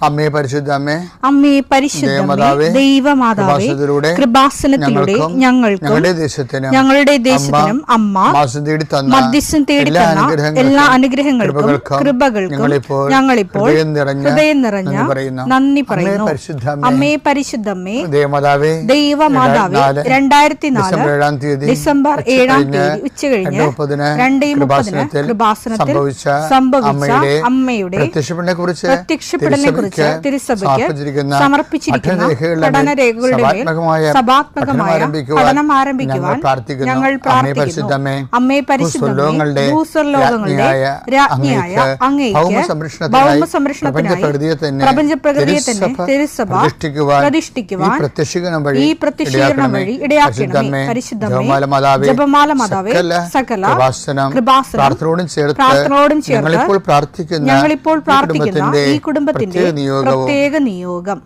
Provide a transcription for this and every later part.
അമ്മേ പരിശുദ്ധ അമ്മേ പരിശുദ്ധ ദൈവമാതാവേ, കൃപാസനത്തിലൂടെ ഞങ്ങൾക്കും ഞങ്ങളുടെ ദേശത്തിനും അമ്മ മധ്യസ്ഥം തേടിത്തന്ന എല്ലാ അനുഗ്രഹങ്ങൾക്കും കൃപകൾക്കും ഞങ്ങളിപ്പോൾ ഹൃദയം നിറഞ്ഞ നന്ദി പറയുന്നു. അമ്മേ പരിശുദ്ധമ്മേ ദൈവമാതാവേ, 2004 ഡിസംബർ 7 ഉച്ചകഴിഞ്ഞ് 2:30 കൃപാസനത്തിൽ സംഭവിച്ച അമ്മയുടെ പ്രത്യക്ഷപ്പെടലിനെ കുറിച്ച് തിരുസഭയ്ക്ക് സമർപ്പിച്ചിരിക്കുന്ന പഠനരേഖകളുടെ മേൽ സഭാത്മകമായ പഠനം ആരംഭിക്കുവാൻ ഞങ്ങൾ പ്രാർത്ഥിക്കുന്നു. അമ്മേ പരിശുദ്ധമേ, ഭൂസ്വർലോകങ്ങളുടെ രാജ്ഞിയായ അങ്ങേയ്ക്ക് ഭൗമസംരക്ഷണത്തിനായി പ്രപഞ്ചപ്രകൃതിയെ തന്നെ തിരുസഭ പ്രതിഷ്ഠിക്കുവാൻ ഈ പ്രത്യക്ഷീകരണം വഴി ഇടയാക്കണമേ. പരിശുദ്ധമേ, ജപമാല മാതാവേ, സകല കൃപാസനം പ്രാർത്ഥനയോടും ചേർത്ത് ഞങ്ങളിപ്പോൾ പ്രാർത്ഥിക്കുന്ന ഈ കുടുംബത്തിന്റെ പ്രത്യേക നിയോഗം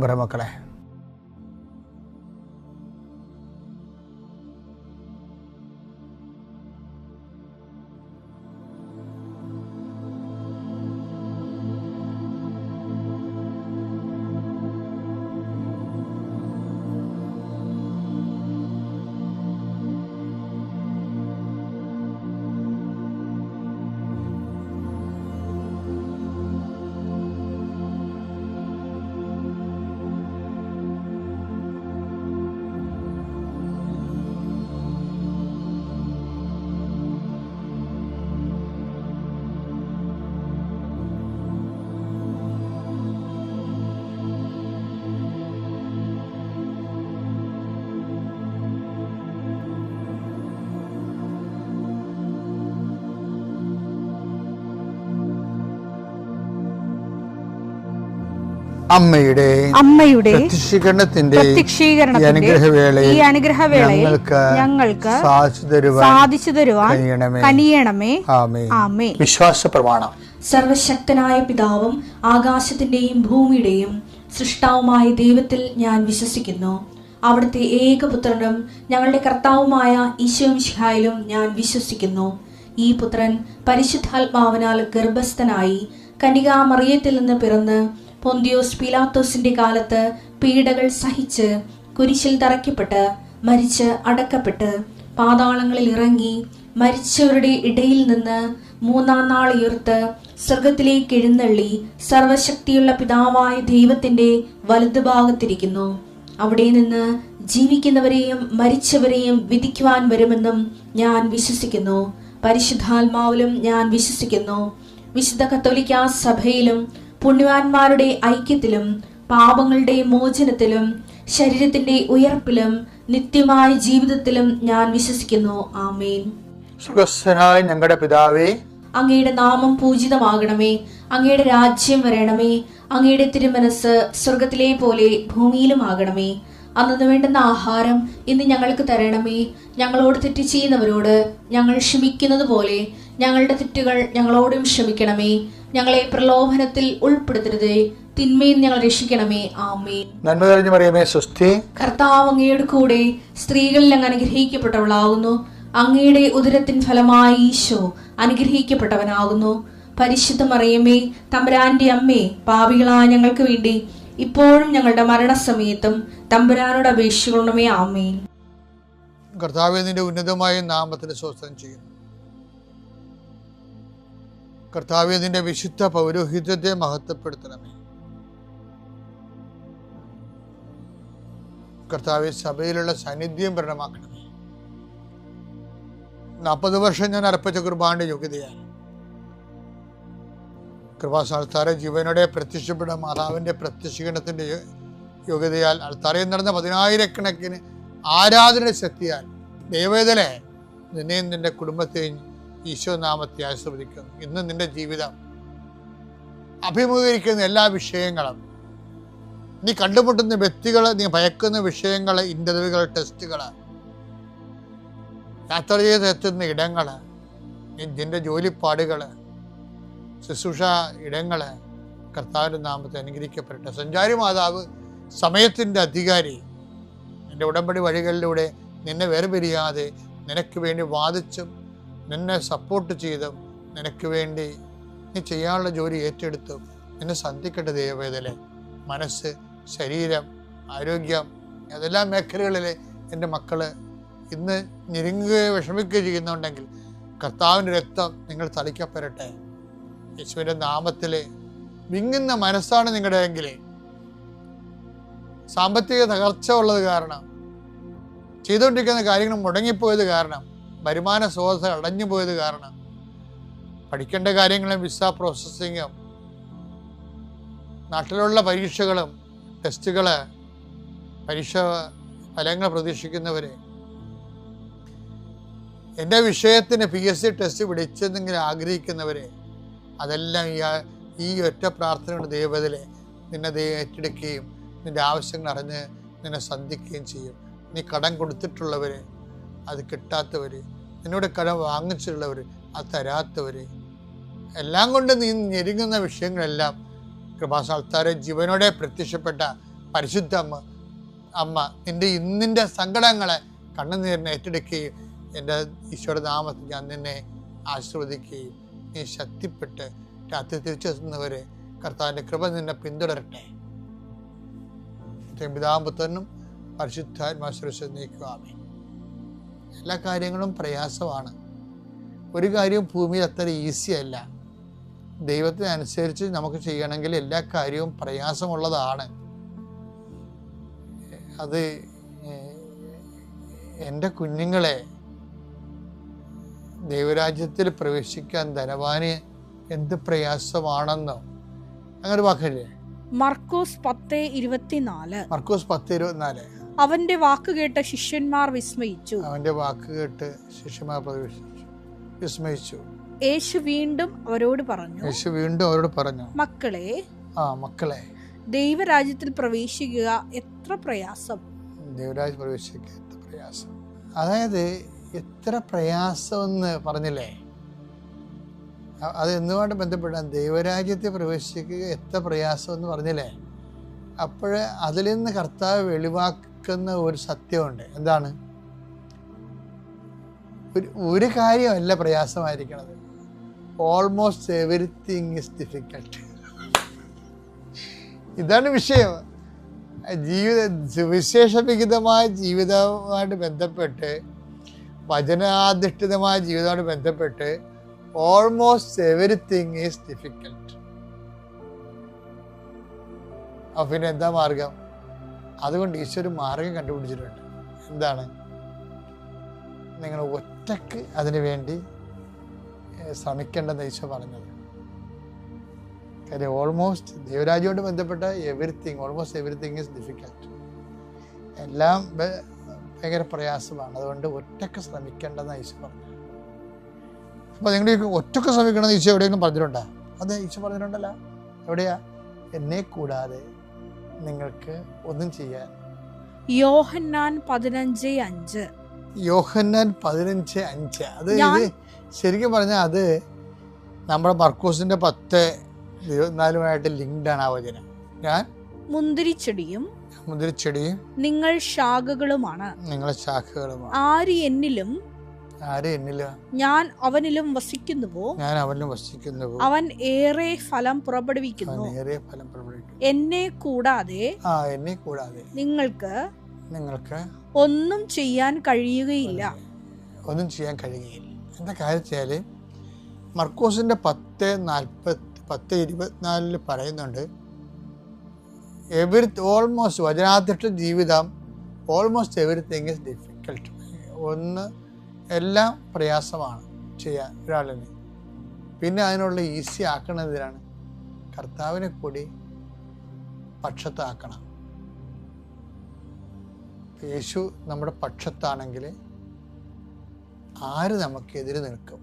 പറ മക്കളെ. അമ്മയുടെ പ്രത്യക്ഷീകരണത്തിന്റെ ഈ അനുഗ്രഹവേളയിൽ ഞങ്ങൾക്ക് സാധിച്ചു തരുവാൻ കനിയണമേ. ആമേൻ. വിശ്വാസ പ്രമാണം. സർവശക്തനായ പിതാവും ആകാശത്തിന്റെയും ഭൂമിയുടെയും സൃഷ്ടാവുമായ ദൈവത്തിൽ ഞാൻ വിശ്വസിക്കുന്നു. അവിടുത്തെ ഏകപുത്രനും ഞങ്ങളുടെ കർത്താവുമായ ഈശോമിശിഹായിലും ഞാൻ വിശ്വസിക്കുന്നു. ഈ പുത്രൻ പരിശുദ്ധാത്മാവിനാൽ ഗർഭസ്ഥനായി കന്യകാമറിയത്തിൽ നിന്ന് പിറന്ന് പൊന്തിയോസ് പീലാത്തോസിന്റെ കാലത്ത് പീഡകൾ സഹിച്ച് കുരിശിൽ തറയ്ക്കപ്പെട്ട് മരിച്ച് അടക്കപ്പെട്ട് പാതാളങ്ങളിൽ ഇറങ്ങി മരിച്ചവരുടെ ഇടയിൽ നിന്ന് 3-ാം നാൾ ഉയർത്ത് സ്വർഗത്തിലേക്ക് എഴുന്നള്ളി സർവശക്തിയുള്ള പിതാവായ ദൈവത്തിന്റെ വലതുഭാഗത്തിരിക്കുന്നു. അവിടെ നിന്ന് ജീവിക്കുന്നവരെയും മരിച്ചവരെയും വിധിക്കുവാൻ വരുമെന്നും ഞാൻ വിശ്വസിക്കുന്നു. പരിശുദ്ധാത്മാവിലും ഞാൻ വിശ്വസിക്കുന്നു. വിശുദ്ധ കത്തോലിക്കാ സഭയിലും പുണ്യവാന്മാരുടെ ഐക്യത്തിലും പാപങ്ങളുടെ മോചനത്തിലും ശരീരത്തിന്റെ ഉയർപ്പിലും നിത്യമായ ജീവിതത്തിലും ഞാൻ വിശ്വസിക്കുന്നു. ആമേൻ. സ്വർഗ്ഗസ്ഥനായ ഞങ്ങളുടെ പിതാവേ, അങ്ങയുടെ നാമം പൂജിതമാകണമേ. അങ്ങയുടെ രാജ്യം വരണമേ. അങ്ങയുടെ തിരുമനസ് സ്വർഗത്തിലെ പോലെ ഭൂമിയിലും ആകണമേ. അന്നു വേണ്ടുന്ന ആഹാരം ഇന്ന് ഞങ്ങൾക്ക് തരണമേ. ഞങ്ങളോട് തെറ്റ് ചെയ്യുന്നവരോട് ഞങ്ങൾ ക്ഷമിക്കുന്നത് പോലെ ഞങ്ങളുടെ തെറ്റുകൾ ഞങ്ങളോടും ക്ഷമിക്കണമേ. ഞങ്ങളെ പ്രലോഭനത്തിൽ ഉൾപ്പെടുത്തരുതേ, തിന്മയിൽ ഞങ്ങൾ രക്ഷിക്കണമേ. ആമേൻ. നന്മ നിറഞ്ഞ മറിയമേ, സ്വസ്തി. കർത്താവ് അങ്ങയുടെ കൂടെ സ്ത്രീകളിൽ അങ്ങ് അനുഗ്രഹിക്കപ്പെട്ടവളാകുന്നു. അങ്ങയുടെ ഉദരത്തിൻ ഫലമായി ഈശോ അനുഗ്രഹിക്കപ്പെട്ടവനാകുന്നു. പരിശുദ്ധ മറിയമേ, തമ്പുരാന്റെ അമ്മേ, പാപികളായ ഞങ്ങൾക്ക് വേണ്ടി ഇപ്പോഴും ഞങ്ങളുടെ മരണസമയത്തും തമ്പുരാനോട് അപേക്ഷിക്കണമേ. ആമേൻ. കർത്താവേ, നിന്റെ ഉന്നതമായ നാമത്തിന് സ്തോത്രം ചെയ്യുന്നു. കർത്താവേ, നിന്റെ വിശുദ്ധ പൗരോഹിത്യത്തെ മഹത്വപ്പെടുത്തണമേ. കർത്താവേ, സഭയിലുള്ള സാന്നിധ്യം പ്രകടമാക്കണമേ. 40 വർഷം ഞാൻ അർപ്പിച്ച കുർബാനയുടെ യോഗ്യതയാണ്. കൃപാസന ജീവനോടെ പ്രത്യക്ഷപ്പെട്ട മാതാവിന്റെ പ്രത്യക്ഷീകരണത്തിന്റെ യോഗ്യതയാൽ അൾത്താരയിൽ നടന്ന 10,000-കണക്കിന് ആരാധന ശക്തിയാൽ ദൈവവേദനെ നിന്നെയും നിന്റെ കുടുംബത്തെയും ഈശോ നാമത്തെ ആശീർവദിക്കുന്നു. ഇന്ന് നിന്റെ ജീവിതം അഭിമുഖീകരിക്കുന്ന എല്ലാ വിഷയങ്ങളും, നീ കണ്ടുമുട്ടുന്ന വ്യക്തികൾ, നീ ഭയക്കുന്ന വിഷയങ്ങൾ, ഇന്റർവ്യൂകൾ, ടെസ്റ്റുകൾ, യാത്ര ചെയ്തെത്തുന്ന ഇടങ്ങൾ, നിന്റെ ജോലിപ്പാടുകൾ, ശുശ്രൂഷ ഇടങ്ങൾ കർത്താവിൻ്റെ നാമത്തെ അനുഗ്രഹിക്കപ്പെടട്ടെ. സഞ്ചാരി മാതാവ്, സമയത്തിൻ്റെ അധികാരി, നിന്റെ ഉടമ്പടി വഴികളിലൂടെ നിന്നെ വേർപിരിയാതെ നിനക്ക് വേണ്ടി വാദിച്ചും നിന്നെ സപ്പോർട്ട് ചെയ്തും നിനക്ക് വേണ്ടി നീ ചെയ്യാനുള്ള ജോലി ഏറ്റെടുത്തും നിന്നെ സന്ധിക്കട്ടെ ദൈവവേദലെ. മനസ്സ്, ശരീരം, ആരോഗ്യം, ഏതെല്ലാം മേഖലകളിൽ എൻ്റെ മക്കള് ഇന്ന് ഞെരുങ്ങുകയോ വിഷമിക്കുകയോ ചെയ്യുന്നുണ്ടെങ്കിൽ കർത്താവിൻ്റെ രക്തം നിങ്ങൾ തളിക്കപ്പെടട്ടെ. യേശുവിൻ്റെ നാമത്തിൽ വിങ്ങുന്ന മനസ്സാണ് നിങ്ങളുടെ എങ്കിൽ, സാമ്പത്തിക തകർച്ച ഉള്ളത് കാരണം, ചെയ്തുകൊണ്ടിരിക്കുന്ന കാര്യങ്ങൾ മുടങ്ങിപ്പോയത് കാരണം, വരുമാന സ്രോതസ് അടഞ്ഞു പോയത് കാരണം, പഠിക്കേണ്ട കാര്യങ്ങളും വിസ പ്രോസസ്സിങ്ങും, നാട്ടിലുള്ള പരീക്ഷകളും ടെസ്റ്റുകൾ, പരീക്ഷ ഫലങ്ങൾ പ്രതീക്ഷിക്കുന്നവർ, എൻ്റെ വിഷയത്തിന് PSC ടെസ്റ്റ് പിടിച്ചെന്നെങ്കിലും ആഗ്രഹിക്കുന്നവരെ, അതെല്ലാം ഈ ഒറ്റ പ്രാർത്ഥനയുടെ ദൈവത്തിലെ നിന്നെ ഏറ്റെടുക്കുകയും നിൻ്റെ ആവശ്യങ്ങൾ അറിഞ്ഞ് നിന്നെ സന്ധിക്കുകയും ചെയ്യും. നീ കടം കൊടുത്തിട്ടുള്ളവർ, അത് കിട്ടാത്തവർ, നിന്നോട് കടം വാങ്ങിച്ചിട്ടുള്ളവർ, അത് തരാത്തവർ, എല്ലാം കൊണ്ട് നീ ഞെരുങ്ങുന്ന വിഷയങ്ങളെല്ലാം കൃപാസ്ഥാനത്താരെ ജീവനോടെ പ്രത്യക്ഷപ്പെട്ട പരിശുദ്ധ അമ്മ നിൻ്റെ ഇന്നിൻ്റെ സങ്കടങ്ങളെ കണ്ണുനീരിനെ ഏറ്റെടുക്കുകയും എൻ്റെ ഈശോയുടെ നാമത്തിൽ ഞാൻ നിന്നെ ആശീർവദിക്കുകയും നീ ശക്തിപ്പെട്ട് രാത്രി തിരിച്ചെത്തുന്നവരെ കർത്താവിൻ്റെ കൃപ നിന്നെ പിന്തുടരട്ടെ. പിതാപുത്രനും പരിശുദ്ധാത്മാശ്വര നീക്കുവാമേ. എല്ലാ കാര്യങ്ങളും പ്രയാസമാണ്. ഒരു കാര്യവും ഭൂമിയിൽ അത്ര ഈസി അല്ല. ദൈവത്തിനനുസരിച്ച് നമുക്ക് ചെയ്യണമെങ്കിൽ എല്ലാ കാര്യവും പ്രയാസമുള്ളതാണ്. അത് എൻ്റെ കുഞ്ഞുങ്ങളെ ദൈവരാജ്യത്തിൽ പ്രവേശിക്കാൻ ധനവാന് എന്ത് പ്രയാസമാണെന്നോ അങ്ങനെ വാക്കല്ലേ. മർക്കോസ് 10:24. മർക്കോസ് 10:24. അവന്റെ വാക്ക് കേട്ട് ശിഷ്യന്മാർ വിസ്മയിച്ചു. അവന്റെ വാക്ക് കേട്ട് ശിഷ്യന്മാർ വിസ്മയിച്ചു. യേശു വീണ്ടും അവരോട് പറഞ്ഞു, മക്കളെ, ദൈവരാജ്യത്തിൽ പ്രവേശിക്കുക എത്ര പ്രയാസം. ദൈവരാജ്യത്തിൽ പ്രവേശിക്കുക എത്ര പ്രയാസം. അതായത് എത്ര പ്രയാസം എന്ന് പറഞ്ഞില്ലേ, അത് എന്തുകൊണ്ട് ബന്ധപ്പെടാൻ ദൈവരാജ്യത്തിൽ പ്രവേശിക്കുക എത്ര പ്രയാസം എന്ന് പറഞ്ഞില്ലേ. അപ്പോൾ അതിൽ നിന്ന് കർത്താവ് വെളിവാക്കുന്ന ഒരു സത്യമുണ്ട്. എന്താണ്? ഒരു കാര്യമല്ല പ്രയാസമായിരിക്കണത്. Almost everything is difficult. ഇതാണ് വിഷയം. സുവിശേഷവിഹിതമായ ജീവിതവുമായിട്ട് ബന്ധപ്പെട്ട്, വചനാധിഷ്ഠിതമായ ജീവിതവുമായിട്ട് ബന്ധപ്പെട്ട് ഓൾമോസ്റ്റ് എവരിത്തിങ് ഈസ് ഡിഫിക്കൽട്ട്. അപ്പം പിന്നെ എന്താ മാർഗം? അതുകൊണ്ട് ഈശോ ഒരു മാർഗം കണ്ടുപിടിച്ചിട്ടുണ്ട്. എന്താണ്? നിങ്ങൾ ഒറ്റക്ക് അതിനു വേണ്ടി ശ്രമിക്കേണ്ടെന്ന് ഈശോ പറഞ്ഞത്. കാര്യം ഓൾമോസ്റ്റ് ദൈവരാജ്യമായിട്ട് ബന്ധപ്പെട്ട ഓൾമോസ്റ്റ് എവരിത്തിങ് ഈസ് ഡിഫിക്കൽട്ട്. എല്ലാം ഭയങ്കര പ്രയാസമാണ്. അതുകൊണ്ട് ഒറ്റക്ക് ശ്രമിക്കേണ്ടെന്ന് ഈശോ പറഞ്ഞു. അപ്പോൾ നിങ്ങൾ ഒറ്റക്ക് ശ്രമിക്കണമെന്ന് ഈശോ എവിടെയെങ്കിലും പറഞ്ഞിട്ടുണ്ടോ? അതെ, ഈശോ പറഞ്ഞിട്ടുണ്ടല്ലോ. എവിടെയാ? എന്നെ കൂടാതെ നിങ്ങൾക്ക് ഒന്നും ചെയ്യാൻ. യോഹന്നാൻ 15:5. യോഹന്നാൻ 15:5. അത് ഇത് ശരിക്കും പറഞ്ഞാൽ അത് നമ്മുടെ മർക്കോസിന്റെ 10:24 ലിങ്ക്ഡാണ് ആ വചനം. ഞാൻ മുന്തിരിച്ചെടിയും നിങ്ങൾ ശാഖകളുമാണ്. ആര് എന്നിലും ഞാൻ അവനിലും വസിക്കുന്നുവോ അവൻ ഏറെ ഫലം പുറപ്പെടുവിക്കുന്നു. എന്നെ കൂടാതെ നിങ്ങൾക്ക് ഒന്നും ചെയ്യാൻ കഴിയുകയില്ല. എന്താ കാര്യം? മർക്കോസിന്റെ 10:24 പറയുന്നുണ്ട്, ഓൾമോസ്റ്റ് വചനാധിഷ്ഠ ജീവിതം ഓൾമോസ്റ്റ് എവരിത്തിങ് ഈസ് ഡിഫിക്കൽട്ട്. എല്ലാം പ്രയാസമാണ് ചെയ്യാൻ ഒരാളിന്. പിന്നെ അതിനുള്ള ഈസി ആക്കണതിനാണ് കർത്താവിനെ കൂടി പക്ഷത്താക്കണം. യേശു നമ്മുടെ പക്ഷത്താണെങ്കിൽ ആര് നമുക്കെതിരെ നിൽക്കും?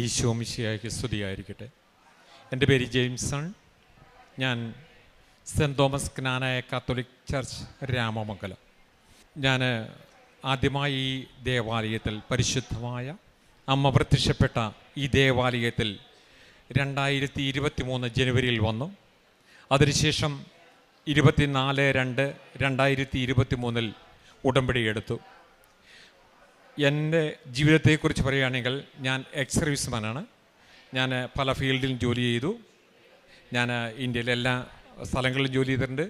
ഈശോ മിശിഹായ്ക്ക് സ്തുതിയായിരിക്കട്ടെ. എൻ്റെ പേര് ജെയിംസൺ. ഞാൻ സെൻറ്റ് തോമസ് ജ്ഞാനായ കാത്തോലിക് ചർച്ച് രാമമംഗലം. ഞാൻ ആദ്യമായി ഈ ദേവാലയത്തിൽ, പരിശുദ്ധമായ അമ്മ പ്രത്യക്ഷപ്പെട്ട ഈ ദേവാലയത്തിൽ 2023 ജനുവരിയിൽ വന്നു. അതിനുശേഷം 24/2/2023 ഉടമ്പടി എടുത്തു. എൻ്റെ ജീവിതത്തെക്കുറിച്ച് പറയുകയാണെങ്കിൽ ഞാൻ എക്സ് സർവീസ്മാനാണ്. ഞാൻ പല ഫീൽഡിൽ ജോലി ചെയ്തു. ഞാൻ ഇന്ത്യയിലെ എല്ലാ സ്ഥലങ്ങളിലും ജോലി ചെയ്തിട്ടുണ്ട്.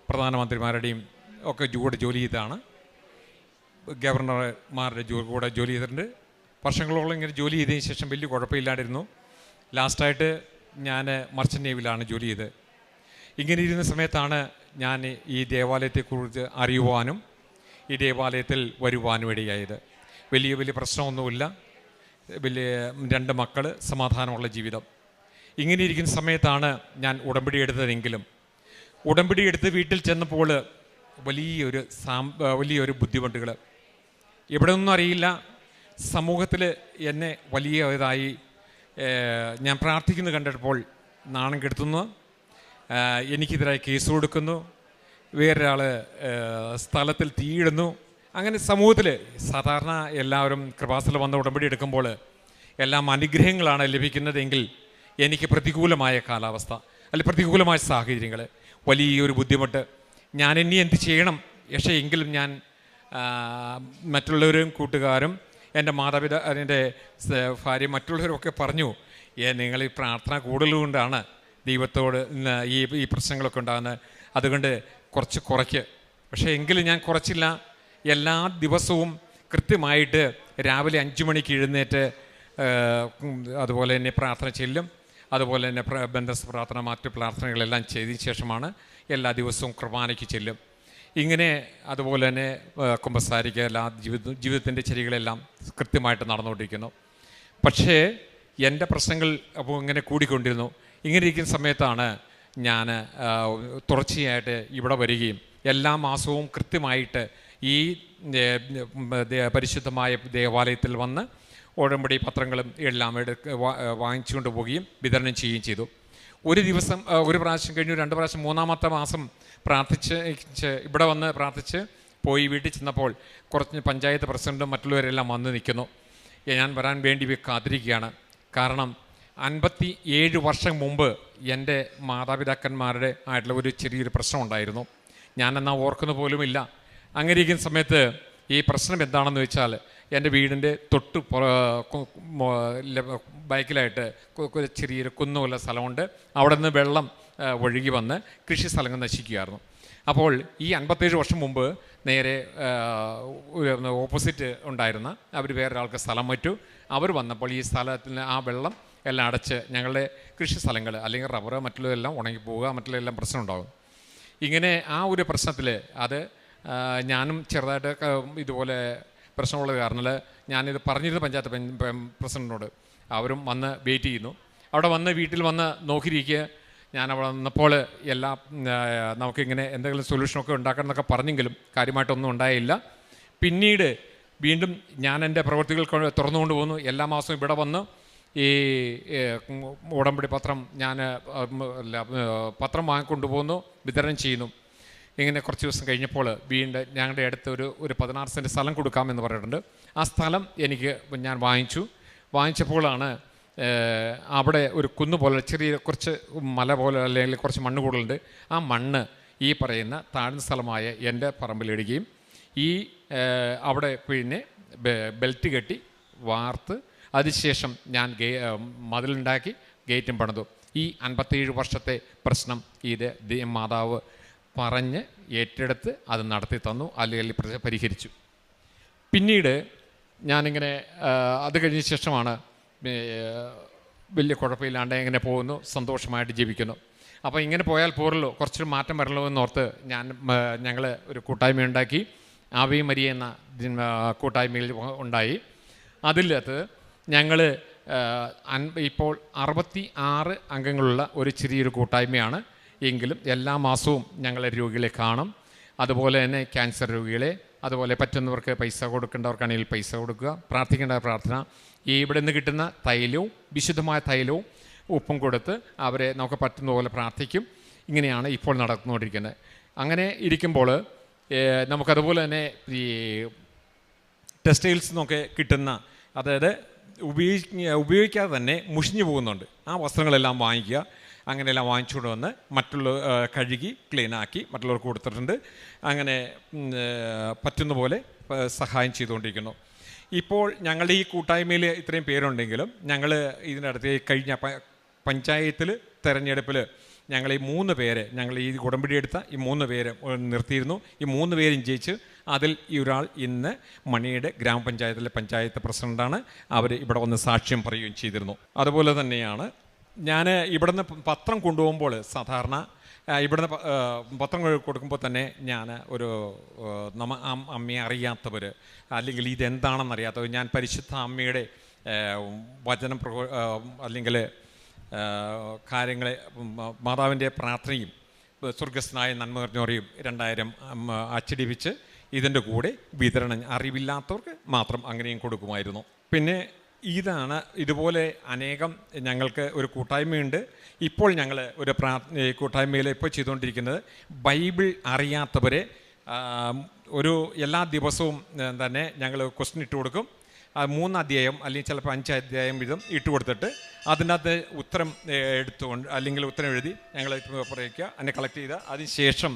പ്രധാനമന്ത്രിമാരുടെയും ഒക്കെ കൂടെ ജോലി ചെയ്തതാണ്. ഗവർണർമാരുടെ കൂടെ ജോലി ചെയ്തിട്ടുണ്ട്. വർഷങ്ങളോളം ഇങ്ങനെ ജോലി ചെയ്തതിന് ശേഷം വലിയ കുഴപ്പമില്ലാണ്ടിരുന്നു. ലാസ്റ്റായിട്ട് ഞാൻ മർച്ചൻ്റ് നേവിയിലാണ് ജോലി ചെയ്തത്. ഇങ്ങനെ ഇരുന്ന സമയത്താണ് ഞാൻ ഈ ദേവാലയത്തെക്കുറിച്ച് അറിയുവാനും ഈ ദേവാലയത്തിൽ വരുവാനും ഇടയായത്. വലിയ പ്രശ്നമൊന്നുമില്ല. വലിയ 2 മക്കൾ, സമാധാനമുള്ള ജീവിതം. ഇങ്ങനെ ഇരിക്കുന്ന സമയത്താണ് ഞാൻ ഉടമ്പടി എടുത്തതെങ്കിലും ഉടമ്പടി എടുത്ത് വീട്ടിൽ ചെന്നപ്പോൾ വലിയൊരു ബുദ്ധിമുട്ടുകൾ. ഇവിടെ ഒന്നും അറിയില്ല. സമൂഹത്തിൽ എന്നെ വലിയ ഇതായി ഞാൻ പ്രാർത്ഥിക്കുന്നത് കണ്ടപ്പോൾ നാണം കെടുത്തുന്നു. എനിക്കെതിരായി കേസ് കൊടുക്കുന്നു. വേറൊരാൾ സ്ഥലത്തിൽ തീയിടുന്നു. അങ്ങനെ സമൂഹത്തിൽ സാധാരണ എല്ലാവരും കൃപാസനം വന്ന് ഉടമ്പടി എടുക്കുമ്പോൾ എല്ലാം അനുഗ്രഹങ്ങളാണ് ലഭിക്കുന്നതെങ്കിൽ എനിക്ക് പ്രതികൂലമായ കാലാവസ്ഥ അല്ലെങ്കിൽ പ്രതികൂലമായ സാഹചര്യങ്ങൾ, വലിയൊരു ബുദ്ധിമുട്ട്. ഞാൻ ഇനി എന്ത് ചെയ്യണം? പക്ഷേ എങ്കിലും ഞാൻ മറ്റുള്ളവരും കൂട്ടുകാരും എൻ്റെ എൻ്റെ ഭാര്യ മറ്റുള്ളവരൊക്കെ പറഞ്ഞു, നിങ്ങൾ ഈ പ്രാർത്ഥന കൂടുതലുകൊണ്ടാണ് ദൈവത്തോട് ഈ പ്രശ്നങ്ങളൊക്കെ ഉണ്ടാകുന്നത്, അതുകൊണ്ട് കുറച്ച് കുറയ്ക്ക്. പക്ഷേ എങ്കിലും ഞാൻ കുറച്ചില്ല. എല്ലാ ദിവസവും കൃത്യമായിട്ട് രാവിലെ 5 മണിക്ക് എഴുന്നേറ്റ് അതുപോലെ തന്നെ പ്രാർത്ഥന ചെല്ലും. അതുപോലെ തന്നെ ബന്ധസ് പ്രാർത്ഥന, മറ്റു പ്രാർത്ഥനകളെല്ലാം ചെയ്തതിന് ശേഷമാണ് എല്ലാ ദിവസവും കുർബാനയ്ക്ക് ചെല്ലും. ഇങ്ങനെ അതുപോലെ തന്നെ കുമ്പസാരിക്കുക, എല്ലാ ജീവിതത്തിൻ്റെ ചര്യകളെല്ലാം കൃത്യമായിട്ട് നടന്നുകൊണ്ടിരിക്കുന്നു. പക്ഷേ എൻ്റെ പ്രശ്നങ്ങൾ അപ്പോൾ ഇങ്ങനെ കൂടിക്കൊണ്ടിരുന്നു. ഇങ്ങനെ ഇരിക്കുന്ന സമയത്താണ് ഞാൻ തുടർച്ചയായിട്ട് ഇവിടെ വരികയും എല്ലാ മാസവും കൃത്യമായിട്ട് ഈ പരിശുദ്ധമായ ദേവാലയത്തിൽ വന്ന് ഉടമ്പടി പത്രങ്ങളും എല്ലാം വാങ്ങിച്ചുകൊണ്ട് പോവുകയും വിതരണം ചെയ്യുകയും ചെയ്തു. ഒരു പ്രാവശ്യം കഴിഞ്ഞു, 2 പ്രാവശ്യം, 3-ാമത്തെ മാസം പ്രാർത്ഥിച്ച് ഇവിടെ വന്ന് പ്രാർത്ഥിച്ച് പോയി വീട്ടിൽ ചെന്നപ്പോൾ കുറച്ച് പഞ്ചായത്ത് പ്രസിഡൻറ്റും മറ്റുള്ളവരെല്ലാം വന്ന് നിൽക്കുന്നു. ഞാൻ വരാൻ വേണ്ടി കാത്തിരിക്കുകയാണ്. കാരണം 57 വർഷം മുമ്പ് എൻ്റെ മാതാപിതാക്കന്മാരുടെ ആയിട്ടുള്ള ഒരു ചെറിയൊരു പ്രശ്നം ഉണ്ടായിരുന്നു. ഞാനെന്നാൽ ഓർക്കുന്ന പോലുമില്ല. അങ്ങനെ ഇരിക്കുന്ന സമയത്ത് ഈ പ്രശ്നം എന്താണെന്ന് വെച്ചാൽ, എൻ്റെ വീടിൻ്റെ തൊട്ട് ബൈക്കിലായിട്ട് ചെറിയൊരു കുന്നുമുള്ള സ്ഥലമുണ്ട്. അവിടെ നിന്ന് വെള്ളം ഒഴുകി വന്ന് കൃഷി സ്ഥലങ്ങൾ നശിക്കുകയായിരുന്നു. അപ്പോൾ ഈ 57 വർഷം മുമ്പ് നേരെ ഓപ്പോസിറ്റ് ഉണ്ടായിരുന്ന അവർ വേറൊരാൾക്ക് സ്ഥലം വിറ്റു. അവർ വന്നപ്പോൾ ഈ സ്ഥലത്തിന് ആ വെള്ളം എല്ലാം അടച്ച് ഞങ്ങളുടെ കൃഷി സ്ഥലങ്ങൾ അല്ലെങ്കിൽ റബ്ബർ മറ്റുള്ളതെല്ലാം ഉണങ്ങിപ്പോവുക, മറ്റുള്ളതെല്ലാം പ്രശ്നം ഉണ്ടാകും. ഇങ്ങനെ ആ ഒരു പ്രശ്നത്തിൽ അത് ഞാനും ചെറുതായിട്ട് ഇതുപോലെ പ്രശ്നമുള്ളത് കാരണം ഞാനിത് പറഞ്ഞിരുന്നു പഞ്ചായത്ത് പ്രസിഡൻറ്റിനോട്. അവരും വന്ന് വെയിറ്റ് ചെയ്യുന്നു. അവിടെ വന്ന് വീട്ടിൽ വന്ന് നോക്കിയിരിക്കുക. ഞാൻ അവിടെ വന്നപ്പോൾ എല്ലാം നമുക്കിങ്ങനെ എന്തെങ്കിലും സൊല്യൂഷനൊക്കെ ഉണ്ടാക്കണം എന്നൊക്കെ പറഞ്ഞെങ്കിലും കാര്യമായിട്ടൊന്നും ഉണ്ടായില്ല. പിന്നീട് വീണ്ടും ഞാൻ എൻ്റെ പ്രവൃത്തികൾ തുറന്നുകൊണ്ട് പോകുന്നു. എല്ലാ മാസവും ഇവിടെ വന്ന് ഈ ഉടമ്പടി പത്രം പത്രം വാങ്ങിക്കൊണ്ട് പോകുന്നു, വിതരണം ചെയ്യുന്നു. ഇങ്ങനെ കുറച്ച് ദിവസം കഴിഞ്ഞപ്പോൾ വീണ്ടും ഞങ്ങളുടെ അടുത്ത് ഒരു 16 സെൻറ്റ് സ്ഥലം കൊടുക്കാമെന്ന് പറഞ്ഞിട്ടുണ്ട്. ആ സ്ഥലം ഞാൻ വാങ്ങിച്ചപ്പോഴാണ് അവിടെ ഒരു കുന്ന് പോലെ ചെറിയ കുറച്ച് മല പോലെ അല്ലെങ്കിൽ കുറച്ച് മണ്ണ് കൂടുതലുണ്ട്. ആ മണ്ണ് ഈ പറയുന്ന താഴ്ന്ന സ്ഥലമായ എൻ്റെ പറമ്പിലിടുകയും അവിടെ പിന്നെ ബെൽറ്റ് കെട്ടി വാർത്ത് അതിനുശേഷം ഞാൻ മതിലുണ്ടാക്കി ഗേറ്റും പണിതു. ഈ 57 വർഷത്തെ പ്രശ്നം മാതാവ് പറഞ്ഞ് ഏറ്റെടുത്ത് അത് നടത്തി തന്നു, അല്ലെങ്കിൽ പരിഹരിച്ചു. പിന്നീട് ഞാനിങ്ങനെ അത് കഴിഞ്ഞ ശേഷമാണ് വലിയ കുഴപ്പമില്ലാണ്ട് എങ്ങനെ പോകുന്നു, സന്തോഷമായിട്ട് ജീവിക്കുന്നു. അപ്പോൾ ഇങ്ങനെ പോയാൽ പോരല്ലോ, കുറച്ചൊരു മാറ്റം വരല്ലോ എന്നോർത്ത് ഞങ്ങൾ ഒരു കൂട്ടായ്മ ഉണ്ടാക്കി. ആവി മരിയ എന്ന കൂട്ടായ്മയിൽ ഉണ്ടായി. അതിലകത്ത് ഞങ്ങൾ ഇപ്പോൾ 66 അംഗങ്ങളുള്ള ഒരു ചെറിയൊരു കൂട്ടായ്മയാണ്. എങ്കിലും എല്ലാ മാസവും ഞങ്ങളെ രോഗികളെ കാണും. അതുപോലെ തന്നെ ക്യാൻസർ രോഗികളെ, അതുപോലെ പറ്റുന്നവർക്ക് പൈസ കൊടുക്കേണ്ടവർക്കാണെങ്കിൽ പൈസ കൊടുക്കുക, പ്രാർത്ഥിക്കേണ്ട പ്രാർത്ഥന, ഇവിടെ നിന്ന് കിട്ടുന്ന തൈലവും വിശുദ്ധമായ തൈലവും ഉപ്പും കൊടുത്ത് അവരെ നമുക്ക് പറ്റുന്ന പോലെ പ്രാർത്ഥിക്കും. ഇങ്ങനെയാണ് ഇപ്പോൾ നടന്നുകൊണ്ടിരിക്കുന്നത്. അങ്ങനെ ഇരിക്കുമ്പോൾ നമുക്കതുപോലെ തന്നെ ഈ ടെക്സ്റ്റൈൽസ് നിന്നൊക്കെ കിട്ടുന്ന, അതായത് ഉപയോഗിക്കാതെ തന്നെ മുഷിഞ്ഞു പോകുന്നുണ്ട്, ആ വസ്ത്രങ്ങളെല്ലാം വാങ്ങിക്കുക. അങ്ങനെയെല്ലാം വാങ്ങിച്ചുകൊണ്ട് വന്ന് കഴുകി ക്ലീനാക്കി മറ്റുള്ളവർക്ക് കൊടുത്തിട്ടുണ്ട്. അങ്ങനെ പറ്റുന്ന പോലെ സഹായം ചെയ്തുകൊണ്ടിരിക്കുന്നു. ഇപ്പോൾ ഞങ്ങളുടെ ഈ കൂട്ടായ്മയിൽ ഇത്രയും പേരുണ്ടെങ്കിലും ഞങ്ങൾ ഇതിനടുത്ത് കഴിഞ്ഞ പഞ്ചായത്തിൽ തെരഞ്ഞെടുപ്പിൽ ഞങ്ങൾ ഈ 3 പേരെ, ഞങ്ങൾ ഈ ഉടമ്പടി എടുത്ത ഈ 3 പേരെ നിർത്തിയിരുന്നു. ഈ 3 പേരും ജയിച്ച് അതിൽ ഈ ഒരാൾ ഇന്ന് മണിയുടെ ഗ്രാമപഞ്ചായത്തിലെ പഞ്ചായത്ത് പ്രസിഡൻ്റാണ്. അവർ ഇവിടെ വന്ന് സാക്ഷ്യം പറയുകയും ചെയ്തിരുന്നു. അതുപോലെ തന്നെയാണ് ഞാൻ ഇവിടുന്ന് പത്രം കൊണ്ടുപോകുമ്പോൾ സാധാരണ ഇവിടുന്ന് പത്രം കൊടുക്കുമ്പോൾ തന്നെ ഞാൻ ഒരു അമ്മയെ അറിയാത്തവർ അല്ലെങ്കിൽ ഇതെന്താണെന്നറിയാത്തവർ ഞാൻ പരിശുദ്ധ അമ്മയുടെ വചനം അല്ലെങ്കിൽ കാര്യങ്ങളെ മാതാവിൻ്റെ പ്രാർത്ഥനയും സ്വർഗസ്നായ നന്മ നിറഞ്ഞോരെയും 2000 അച്ചടിപ്പിച്ച് ഇതിൻ്റെ കൂടെ വിതരണം അറിവില്ലാത്തവർക്ക് മാത്രം അങ്ങനെയും കൊടുക്കുമായിരുന്നു. പിന്നെ ഇതുപോലെ അനേകം ഞങ്ങൾക്ക് ഒരു കൂട്ടായ്മയുണ്ട്. ഇപ്പോൾ ഞങ്ങൾ ഒരു കൂട്ടായ്മയിൽ ഇപ്പോൾ ചെയ്തുകൊണ്ടിരിക്കുന്നത് ബൈബിൾ അറിയാത്തവരെ ഒരു എല്ലാ ദിവസവും തന്നെ ഞങ്ങൾ ക്വസ്റ്റ്യൻ ഇട്ട് കൊടുക്കും. 3 അധ്യായം അല്ലെങ്കിൽ ചിലപ്പോൾ 5 അധ്യായം വീതം ഇട്ട് കൊടുത്തിട്ട് അതിനകത്ത് ഉത്തരം എടുത്തുകൊണ്ട് അല്ലെങ്കിൽ ഉത്തരം എഴുതി ഞങ്ങൾ പറയുക, അതിനെ കളക്ട് ചെയ്ത് അതിനുശേഷം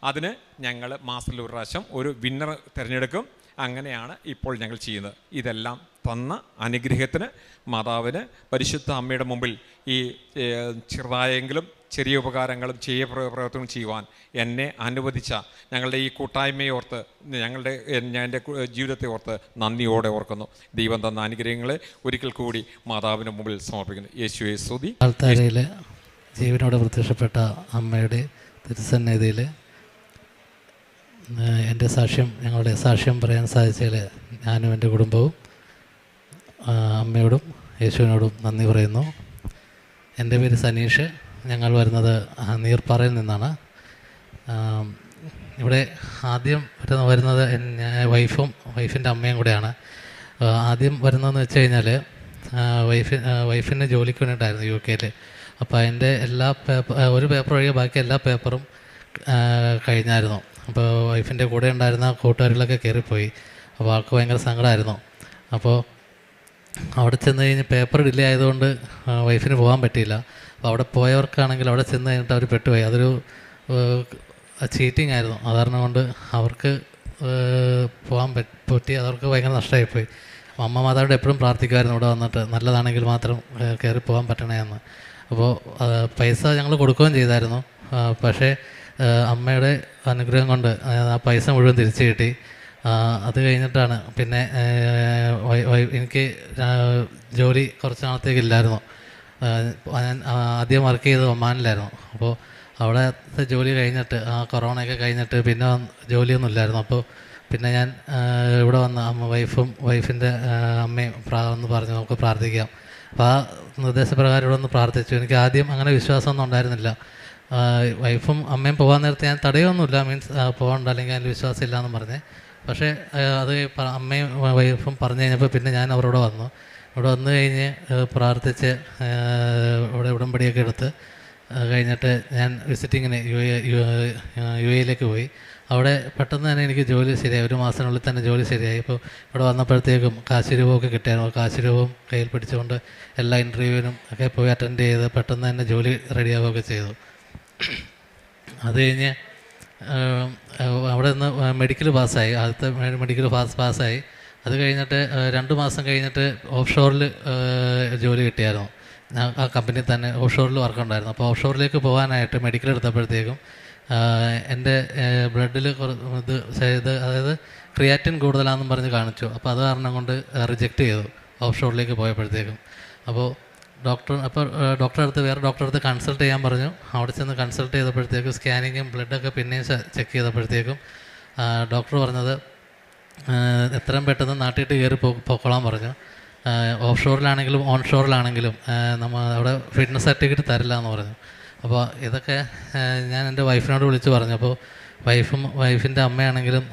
അതിന് ഞങ്ങൾ മാസത്തിൽ ഒരു പ്രാവശ്യം ഒരു വിന്നർ തിരഞ്ഞെടുക്കും. അങ്ങനെയാണ് ഇപ്പോൾ ഞങ്ങൾ ചെയ്യുന്നത്. ഇതെല്ലാം തന്ന അനുഗ്രഹത്തിന് മാതാവിന് പരിശുദ്ധ അമ്മയുടെ മുമ്പിൽ ഈ ചെറുതായെങ്കിലും ചെറിയ ഉപകാരങ്ങളും പ്രവർത്തനങ്ങളും ചെയ്യുവാൻ എന്നെ അനുവദിച്ച ഞങ്ങളുടെ ഈ കൂട്ടായ്മയെ ഓർത്ത് ഞാൻ എൻ്റെ ജീവിതത്തെ ഓർത്ത് നന്ദിയോടെ ഓർക്കുന്നു. ദൈവം തന്ന അനുഗ്രഹങ്ങളെ ഒരിക്കൽ കൂടി മാതാവിൻ്റെ മുമ്പിൽ സമർപ്പിക്കുന്നു. യേശുവേ സ്തുതി. ആൾത്താരയിൽ ജീവനോടെ പ്രത്യക്ഷപ്പെട്ട അമ്മയുടെ തിരുസന്നിധിയിൽ ഞങ്ങളുടെ സാക്ഷ്യം പറയാൻ സാധിച്ചതിൽ ഞാനും എൻ്റെ കുടുംബവും അമ്മയോടും യേശുവിനോടും നന്ദി പറയുന്നു. എൻ്റെ പേര് സനീഷ്. ഞങ്ങൾ വരുന്നത് നീർപ്പാറയിൽ നിന്നാണ്. ഇവിടെ ആദ്യം വരുന്നത് വൈഫിൻ്റെ അമ്മയും കൂടെയാണ്. ആദ്യം വരുന്നതെന്ന് വെച്ച് കഴിഞ്ഞാൽ വൈഫിന് ജോലിക്ക് വേണ്ടിയിട്ടായിരുന്നു UK. അപ്പോൾ അതിൻ്റെ ഒരു പേപ്പർ ഒഴികെ ബാക്കി എല്ലാ പേപ്പറും കഴിഞ്ഞായിരുന്നു. അപ്പോൾ വൈഫിൻ്റെ കൂടെ ഉണ്ടായിരുന്ന കൂട്ടുകാരികളൊക്കെ കയറിപ്പോയി. അപ്പോൾ ആൾക്ക് ഭയങ്കര സങ്കടമായിരുന്നു. അപ്പോൾ അവിടെ ചെന്ന് കഴിഞ്ഞ് പേപ്പർ ഡിലേ ആയതുകൊണ്ട് വൈഫിന് പോകാൻ പറ്റിയില്ല. അപ്പോൾ അവിടെ പോയവർക്കാണെങ്കിൽ അവിടെ ചെന്ന് കഴിഞ്ഞിട്ട് അവർ പെട്ടുപോയി. അതൊരു ചീറ്റിംഗ് ആയിരുന്നു. അതാരണം കൊണ്ട് അവർക്ക് പോകാൻ പറ്റി. അതവർക്ക് ഭയങ്കര നഷ്ടമായിപ്പോയി. അമ്മ മാതാവിൻ്റെ എപ്പോഴും പ്രാർത്ഥിക്കുമായിരുന്നു ഇവിടെ വന്നിട്ട് നല്ലതാണെങ്കിൽ മാത്രം കയറി പോകാൻ പറ്റണേ എന്ന്. അപ്പോൾ പൈസ ഞങ്ങൾ കൊടുക്കുകയും ചെയ്തായിരുന്നു. പക്ഷേ അമ്മയുടെ അനുഗ്രഹം കൊണ്ട് ആ പൈസ മുഴുവൻ തിരിച്ചു കിട്ടി. അത് കഴിഞ്ഞിട്ടാണ് പിന്നെ എനിക്ക് ജോലി കുറച്ച് നാളത്തേക്ക് ഇല്ലായിരുന്നു. ഞാൻ ആദ്യം വർക്ക് ചെയ്തത് ഒമാനിലായിരുന്നു. അപ്പോൾ അവിടുത്തെ ജോലി കഴിഞ്ഞിട്ട് കൊറോണയൊക്കെ കഴിഞ്ഞിട്ട് പിന്നെ ജോലിയൊന്നും ഇല്ലായിരുന്നു. അപ്പോൾ പിന്നെ ഞാൻ ഇവിടെ വന്ന് വൈഫിൻ്റെ അമ്മയും ഒന്ന് പറഞ്ഞു നമുക്ക് പ്രാർത്ഥിക്കാം. അപ്പോൾ ആ നിർദ്ദേശപ്രകാരം ഇവിടെ ഒന്ന് പ്രാർത്ഥിച്ചു. എനിക്ക് ആദ്യം അങ്ങനെ വിശ്വാസമൊന്നും ഉണ്ടായിരുന്നില്ല. വൈഫും അമ്മയും പോകാൻ നേരത്തെ ഞാൻ തടയൊന്നുമില്ല, മീൻസ് പോകണ്ട അല്ലെങ്കിൽ അതിൽ വിശ്വാസം ഇല്ലയെന്നും പറഞ്ഞ്. പക്ഷേ അത് അമ്മയും വൈഫും പറഞ്ഞു കഴിഞ്ഞപ്പോൾ പിന്നെ ഞാൻ അവരോട് വന്നു. ഇവിടെ വന്നു കഴിഞ്ഞ് പ്രാർത്ഥിച്ച് ഇവിടെ ഉടമ്പടിയൊക്കെ എടുത്ത് കഴിഞ്ഞിട്ട് ഞാൻ വിസിറ്റിങ്ങിന് UAE പോയി. അവിടെ പെട്ടെന്ന് തന്നെ എനിക്ക് ജോലി ശരിയായി. 1 മാസത്തിനുള്ളിൽ തന്നെ ജോലി ശരിയായി. ഇപ്പോൾ ഇവിടെ വന്നപ്പോഴത്തേക്കും കാശ് രൂപമൊക്കെ കിട്ടിയായിരുന്നു. കാശ് രൂപം കയ്യിൽ പിടിച്ചുകൊണ്ട് എല്ലാ ഇൻ്റർവ്യൂവിനും ഒക്കെ പോയി അറ്റൻഡ് ചെയ്ത് പെട്ടെന്ന് തന്നെ ജോലി റെഡിയാവുകയൊക്കെ ചെയ്തു. അത് കഴിഞ്ഞ് അവിടെ നിന്ന് മെഡിക്കൽ പാസ്സായി. ആദ്യത്തെ മെഡിക്കൽ പാസ്സായി. അത് കഴിഞ്ഞിട്ട് 2 മാസം കഴിഞ്ഞിട്ട് ഓഫ് ഷോറിൽ ജോലി കിട്ടിയായിരുന്നു. ആ കമ്പനിയിൽ തന്നെ ഓഫ് ഷോറിൽ വർക്കുണ്ടായിരുന്നു. അപ്പോൾ ഓഫ് ഷോറിലേക്ക് പോകാനായിട്ട് മെഡിക്കൽ എടുത്തപ്പോഴത്തേക്കും എൻ്റെ ബ്ലഡിൽ അതായത് ക്രിയാറ്റിൻ കൂടുതലാണെന്നും പറഞ്ഞ് കാണിച്ചു. അപ്പോൾ അത് കാരണം കൊണ്ട് റിജക്റ്റ് ചെയ്തു ഓഫ് ഷോറിലേക്ക് പോയപ്പോഴത്തേക്കും. അപ്പോൾ ഡോക്ടറെ അടുത്ത് വേറെ ഡോക്ടറെ അടുത്ത് കൺസൾട്ട് ചെയ്യാൻ പറഞ്ഞു. അവിടെ ചെന്ന് കൺസൾട്ട് ചെയ്തപ്പോഴത്തേക്കും സ്കാനിങ്ങും ബ്ലഡൊക്കെ പിന്നെയും ചെക്ക് ചെയ്തപ്പോഴത്തേക്കും ഡോക്ടർ പറഞ്ഞത് എത്രയും പെട്ടെന്ന് നാട്ടിയിട്ട് കയറി പോയിക്കോളാൻ പറഞ്ഞു. ഓഫ് ഷോറിലാണെങ്കിലും ഓൺ ഷോറിലാണെങ്കിലും നമ്മൾ അവിടെ ഫിറ്റ്നസ് സർട്ടിഫിക്കറ്റ് തരില്ല എന്ന് പറഞ്ഞു. അപ്പോൾ ഇതൊക്കെ ഞാൻ എൻ്റെ വൈഫിനോട് വിളിച്ച് പറഞ്ഞു. അപ്പോൾ വൈഫിൻ്റെ അമ്മയാണെങ്കിലും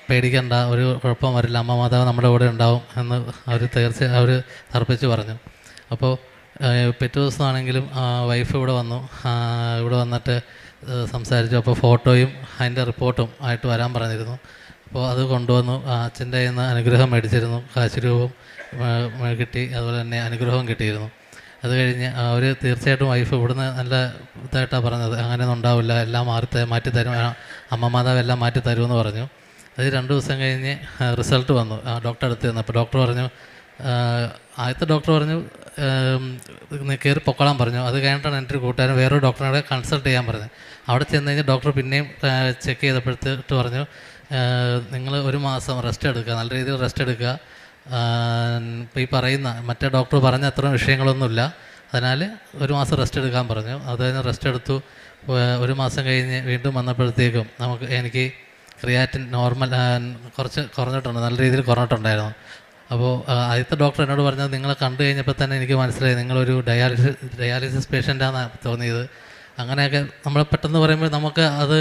പേടിക്കണ്ട, ഒരു കുഴപ്പം വരില്ല, അമ്മ മാതാവ് നമ്മുടെ കൂടെ ഉണ്ടാവും എന്ന് അവർ തർപ്പിച്ച് പറഞ്ഞു. അപ്പോൾ പിറ്റേ ദിവസമാണെങ്കിലും വൈഫ് ഇവിടെ വന്നു. ഇവിടെ വന്നിട്ട് സംസാരിച്ചു. അപ്പോൾ ഫോട്ടോയും അതിൻ്റെ റിപ്പോർട്ടും ആയിട്ട് വരാൻ പറഞ്ഞിരുന്നു. അപ്പോൾ അത് കൊണ്ടുവന്നു. അച്ഛൻ്റെ കയ്യിൽ നിന്ന് അനുഗ്രഹം മേടിച്ചിരുന്നു. കാശ് രൂപം കിട്ടി, അതുപോലെ തന്നെ അനുഗ്രഹവും കിട്ടിയിരുന്നു. അത് കഴിഞ്ഞ് അവർ തീർച്ചയായിട്ടും വൈഫ് ഇവിടുന്ന് നല്ല ഇതായിട്ടാണ് പറഞ്ഞത്, അങ്ങനെയൊന്നും ഉണ്ടാവില്ല, എല്ലാം മാറ്റിത്തരും, അമ്മ മാതാവ് എല്ലാം മാറ്റിത്തരുമെന്ന് പറഞ്ഞു. അത് 2 ദിവസം കഴിഞ്ഞ് റിസൾട്ട് വന്നു. ഡോക്ടറെ അടുത്ത് ചെന്നു. അപ്പോൾ ഡോക്ടർ പറഞ്ഞു, ആദ്യത്തെ ഡോക്ടർ പറഞ്ഞു കയറി പൊക്കോളാൻ പറഞ്ഞു. അത് കഴിഞ്ഞിട്ടാണ് എൻ്റെ ഒരു കൂട്ടുകാരൻ വേറൊരു ഡോക്ടറെ കൺസൾട്ട് ചെയ്യാൻ പറഞ്ഞത്. അവിടെ ചെന്ന് കഴിഞ്ഞാൽ ഡോക്ടർ പിന്നെയും ചെക്ക് ചെയ്തപ്പോഴത്തേട്ട് പറഞ്ഞു, നിങ്ങൾ ഒരു മാസം റെസ്റ്റ് എടുക്കുക, നല്ല രീതിയിൽ റെസ്റ്റ് എടുക്കുക. ഇപ്പോൾ ഈ പറയുന്ന മറ്റേ ഡോക്ടർ പറഞ്ഞ അത്ര വിഷയങ്ങളൊന്നുമില്ല, അതിനാൽ ഒരു മാസം റെസ്റ്റ് എടുക്കാൻ പറഞ്ഞു. അത് കഴിഞ്ഞ് റെസ്റ്റ് എടുത്തു. ഒരു മാസം കഴിഞ്ഞ് വീണ്ടും വന്നപ്പോഴത്തേക്കും എനിക്ക് ക്രിയാറ്റിൻ നോർമൽ കുറച്ച് കുറഞ്ഞിട്ടുണ്ട്, നല്ല രീതിയിൽ കുറഞ്ഞിട്ടുണ്ടായിരുന്നു. അപ്പോൾ ആദ്യത്തെ ഡോക്ടർ എന്നോട് പറഞ്ഞത്, നിങ്ങളെ കണ്ടു കഴിഞ്ഞപ്പോൾ തന്നെ എനിക്ക് മനസ്സിലായി നിങ്ങളൊരു ഡയാലിസിസ് പേഷ്യൻ്റാണെന്നാണ് തോന്നിയത്. അങ്ങനെയൊക്കെ നമ്മൾ പെട്ടെന്ന് പറയുമ്പോൾ നമുക്ക് അത്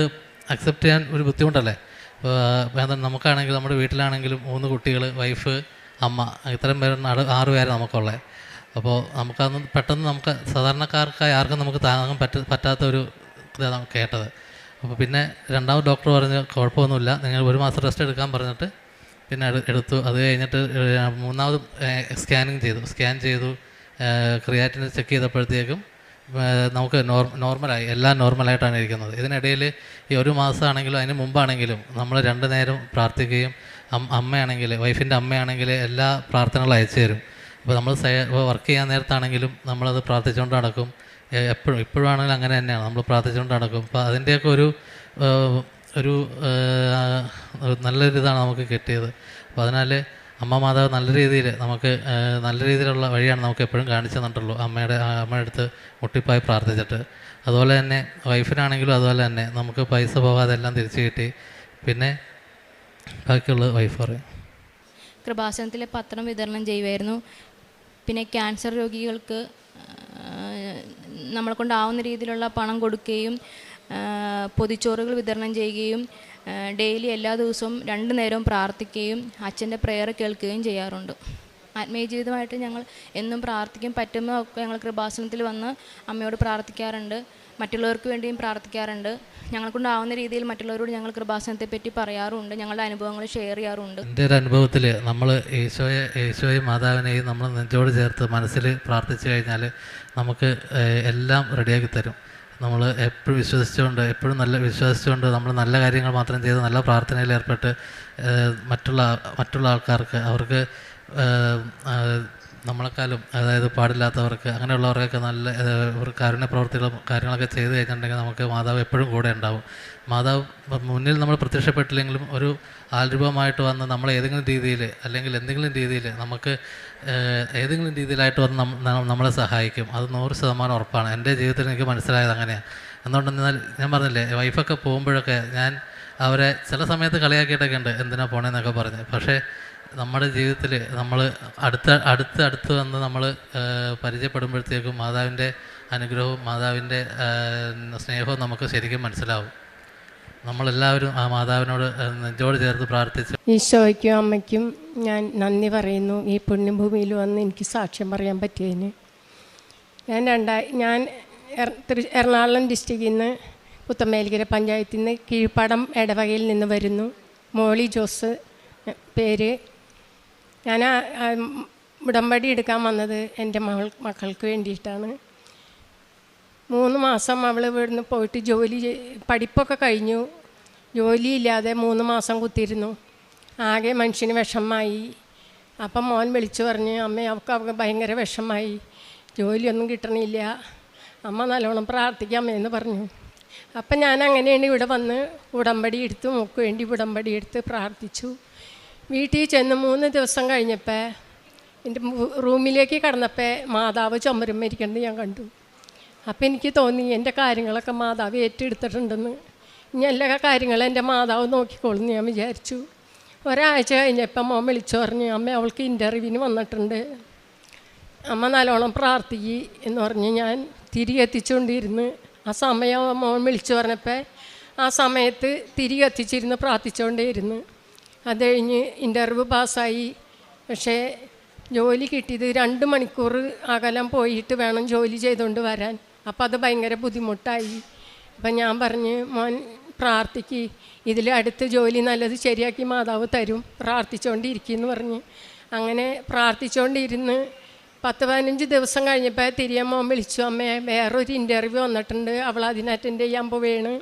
അക്സെപ്റ്റ് ചെയ്യാൻ ഒരു ബുദ്ധിമുട്ടല്ലേ. നമുക്കാണെങ്കിൽ നമ്മുടെ വീട്ടിലാണെങ്കിലും 3 കുട്ടികൾ, വൈഫ്, അമ്മ, ഇത്രയും പേരാണ് 6 പേര് നമുക്കുള്ളത്. അപ്പോൾ നമുക്കതൊന്ന് പെട്ടെന്ന് സാധാരണക്കാർക്കായി ആർക്കും നമുക്ക് താങ്ങാൻ പറ്റാത്ത ഒരു ഇതാണ് കേട്ടത്. അപ്പോൾ പിന്നെ രണ്ടാമത് ഡോക്ടർ പറഞ്ഞ് കുഴപ്പമൊന്നുമില്ല, നിങ്ങൾ ഒരു മാസം റെസ്റ്റ് എടുക്കാൻ പറഞ്ഞിട്ട് പിന്നെ എടുത്തു. അത് കഴിഞ്ഞിട്ട് 3ാമത് സ്കാൻ ചെയ്തു. ക്രിയാറ്റിൻ ചെക്ക് ചെയ്തപ്പോഴത്തേക്കും നമുക്ക് നോർമലായി, എല്ലാം നോർമലായിട്ടാണ് ഇരിക്കുന്നത്. ഇതിനിടയിൽ ഈ ഒരു മാസമാണെങ്കിലും അതിന് മുമ്പാണെങ്കിലും നമ്മൾ 2 നേരം പ്രാർത്ഥിക്കുകയും അമ്മയാണെങ്കിൽ, വൈഫിൻ്റെ അമ്മയാണെങ്കിൽ എല്ലാ പ്രാർത്ഥനകളും അയച്ചു തരും. അപ്പോൾ നമ്മൾ വർക്ക് ചെയ്യാൻ നേരത്താണെങ്കിലും നമ്മളത് പ്രാർത്ഥിച്ചുകൊണ്ട് നടക്കും. ഇപ്പോഴാണെങ്കിലും അങ്ങനെ തന്നെയാണ്, നമ്മൾ പ്രാർത്ഥിച്ചുകൊണ്ട് നടക്കും. അപ്പോൾ അതിൻ്റെയൊക്കെ ഒരു നല്ലൊരിതാണ് നമുക്ക് കിട്ടിയത്. അപ്പോൾ അതിനാൽ അമ്മ മാതാവ് നല്ല രീതിയിലുള്ള വഴിയാണ് നമുക്ക് എപ്പോഴും കാണിച്ചു തന്നിട്ടുള്ളൂ, അമ്മയുടെ അടുത്ത് മുട്ടിപ്പായി പ്രാർത്ഥിച്ചിട്ട്. അതുപോലെ തന്നെ വൈഫിനാണെങ്കിലും അതുപോലെ തന്നെ നമുക്ക് പൈസ പോകാതെ എല്ലാം തിരിച്ചു കിട്ടി. പിന്നെ ബാക്കിയുള്ളത് വൈഫ് പറയും. കൃപാസനത്തിലെ പത്രം വിതരണം ചെയ്യുമായിരുന്നു. പിന്നെ ക്യാൻസർ രോഗികൾക്ക് നമ്മളെ കൊണ്ടാവുന്ന രീതിയിലുള്ള പണം കൊടുക്കുകയും പൊതിച്ചോറുകൾ വിതരണം ചെയ്യുകയും ഡെയിലി എല്ലാ ദിവസവും 2 നേരവും പ്രാർത്ഥിക്കുകയും അച്ഛൻ്റെ പ്രെയർ കേൾക്കുകയും ചെയ്യാറുണ്ട്. ആത്മീയ ജീവിതമായിട്ട് ഞങ്ങൾ എന്നും പ്രാർത്ഥിക്കും. പറ്റുമ്പോൾ ഒക്കെ ഞങ്ങൾ കൃപാസനത്തിൽ വന്ന് അമ്മയോട് പ്രാർത്ഥിക്കാറുണ്ട്, മറ്റുള്ളവർക്ക് വേണ്ടിയും പ്രാർത്ഥിക്കാറുണ്ട്. ഞങ്ങളെക്കൊണ്ടാവുന്ന രീതിയിൽ മറ്റുള്ളവരോട് ഞങ്ങൾ കൃപാസനത്തെ പറ്റി പറയാറുണ്ട്, ഞങ്ങളുടെ അനുഭവങ്ങൾ ഷെയർ ചെയ്യാറുണ്ട്. എൻ്റെ ഒരു അനുഭവത്തിൽ നമ്മൾ ഈശോയും മാതാവിനെയും നമ്മൾ നെഞ്ചോട് ചേർത്ത് മനസ്സിൽ പ്രാർത്ഥിച്ചു കഴിഞ്ഞാൽ നമുക്ക് എല്ലാം റെഡിയാക്കി തരും. നമ്മൾ എപ്പോഴും വിശ്വസിച്ചുകൊണ്ട് നമ്മൾ നല്ല കാര്യങ്ങൾ മാത്രം ചെയ്ത് നല്ല പ്രാർത്ഥനയിൽ ഏർപ്പെട്ട് മറ്റുള്ള ആൾക്കാർക്ക്, അവർക്ക് നമ്മളെക്കാളും അതായത് പാടില്ലാത്തവർക്ക്, അങ്ങനെയുള്ളവർക്കൊക്കെ നല്ല കാരുണ്യ പ്രവർത്തികളും കാര്യങ്ങളൊക്കെ ചെയ്തു കഴിഞ്ഞിട്ടുണ്ടെങ്കിൽ നമുക്ക് മാതാവ് എപ്പോഴും കൂടെ ഉണ്ടാവും. മാതാവ് മുന്നിൽ നമ്മൾ പ്രത്യക്ഷപ്പെട്ടില്ലെങ്കിലും ഒരു ആൽരൂപമായിട്ട് വന്ന് നമ്മൾ ഏതെങ്കിലും രീതിയിൽ നമുക്ക് ഏതെങ്കിലും രീതിയിലായിട്ട് വന്ന് നമ്മളെ സഹായിക്കും. അത് 100% ഉറപ്പാണ്. എൻ്റെ ജീവിതത്തിൽ എനിക്ക് മനസ്സിലായത് അങ്ങനെയാണ്. എന്തുകൊണ്ടെന്നാൽ ഞാൻ പറഞ്ഞില്ലേ, വൈഫൊക്കെ പോകുമ്പോഴൊക്കെ ഞാൻ അവരെ ചില സമയത്ത് കളിയാക്കിയിട്ടൊക്കെ ഉണ്ട്, എന്തിനാ പോണേന്നൊക്കെ പറഞ്ഞ്. പക്ഷേ നമ്മുടെ ജീവിതത്തിൽ നമ്മൾ അടുത്ത് വന്ന് നമ്മൾ പരിചയപ്പെടുമ്പോഴത്തേക്കും മാതാവിൻ്റെ അനുഗ്രഹവും മാതാവിൻ്റെ സ്നേഹവും നമുക്ക് ശരിക്കും മനസ്സിലാവും. നമ്മളെല്ലാവരും ആ മാതാവിനോട് നെഞ്ചോട് ചേർത്ത് പ്രാർത്ഥിച്ച്. ഈശോയ്ക്കും അമ്മയ്ക്കും ഞാൻ നന്ദി പറയുന്നു, ഈ പുണ്യഭൂമിയിൽ വന്ന് എനിക്ക് സാക്ഷ്യം പറയാൻ പറ്റിയതിന്. ഞാൻ എറണാകുളം ഡിസ്ട്രിക്റ്റിൽ നിന്ന് പുത്തമേൽക്കര പഞ്ചായത്തിൽ നിന്ന് കീഴ്പ്പാടം ഇടവകയിൽ നിന്ന് വരുന്നു. മോളി ജോസ് പേര്. ഞാൻ ഉടമ്പടി എടുക്കാൻ വന്നത് എൻ്റെ മക്കൾക്ക് വേണ്ടിയിട്ടാണ്. 3 മാസം അവൾ ഇവിടുന്ന് പോയിട്ട് പഠിപ്പൊക്കെ കഴിഞ്ഞു, ജോലിയില്ലാതെ 3 മാസം കുത്തിയിരുന്നു. ആകെ മനുഷ്യന് വിഷമമായി. അപ്പം മോൻ വിളിച്ചു പറഞ്ഞ്, അമ്മ അവൾക്ക് ഭയങ്കര വിഷമമായി, ജോലിയൊന്നും കിട്ടണില്ല, അമ്മ നല്ലോണം പ്രാർത്ഥിക്കാമെന്ന് പറഞ്ഞു. അപ്പം ഞാൻ അങ്ങനെയാണ് ഇവിടെ വന്ന് ഉടമ്പടി എടുത്ത് മോൾക്ക് വേണ്ടി ഉടമ്പടി എടുത്ത് പ്രാർത്ഥിച്ചു. വീട്ടിൽ ചെന്ന് 3 ദിവസം കഴിഞ്ഞപ്പോൾ എൻ്റെ റൂമിലേക്ക് കടന്നപ്പോൾ മാതാവ് ചുമരുമ്മരിക്കുന്നത് ഞാൻ കണ്ടു. അപ്പം എനിക്ക് തോന്നി എൻ്റെ കാര്യങ്ങളൊക്കെ മാതാവ് ഏറ്റെടുത്തിട്ടുണ്ടെന്ന്. ഇനി എല്ലാ കാര്യങ്ങളും എൻ്റെ മാതാവ് നോക്കിക്കോളും ഞാൻ വിചാരിച്ചു. ഒരാഴ്ച കഴിഞ്ഞപ്പോൾ മോൻ വിളിച്ചു പറഞ്ഞു, അമ്മ അവൾക്ക് ഇൻ്റർവ്യൂവിന് വന്നിട്ടുണ്ട്, അമ്മ നല്ലോണം പ്രാർത്ഥിക്കുക എന്ന് പറഞ്ഞ് ഞാൻ തിരികെ എത്തിച്ചുകൊണ്ടിരുന്ന്. ആ സമയം മോൻ വിളിച്ചു പറഞ്ഞപ്പോൾ ആ സമയത്ത് തിരികെ എത്തിച്ചിരുന്ന് പ്രാർത്ഥിച്ചുകൊണ്ടേയിരുന്നു. അത് കഴിഞ്ഞ് ഇൻ്റർവ്യൂ പാസ്സായി. പക്ഷേ ജോലി കിട്ടിയത് 2 മണിക്കൂർ അകലം പോയിട്ട് വേണം ജോലി ചെയ്തുകൊണ്ട് വരാൻ. അപ്പോൾ അത് ഭയങ്കര ബുദ്ധിമുട്ടായി. അപ്പം ഞാൻ പറഞ്ഞ്, മോൻ പ്രാർത്ഥിക്ക്, ഇതിൽ അടുത്ത് ജോലി നല്ലത് ശരിയാക്കി മാതാവ് തരും, പ്രാർത്ഥിച്ചുകൊണ്ടിരിക്കുമെന്ന് പറഞ്ഞ് അങ്ങനെ പ്രാർത്ഥിച്ചുകൊണ്ടിരുന്ന് 10-15 ദിവസം കഴിഞ്ഞപ്പോൾ തിരികെ മോൻ വിളിച്ചു, അമ്മയെ വേറൊരു ഇൻ്റർവ്യൂ വന്നിട്ടുണ്ട്, അവൾ അതിന് അറ്റൻഡ് ചെയ്യാൻ പോവുകയാണ്,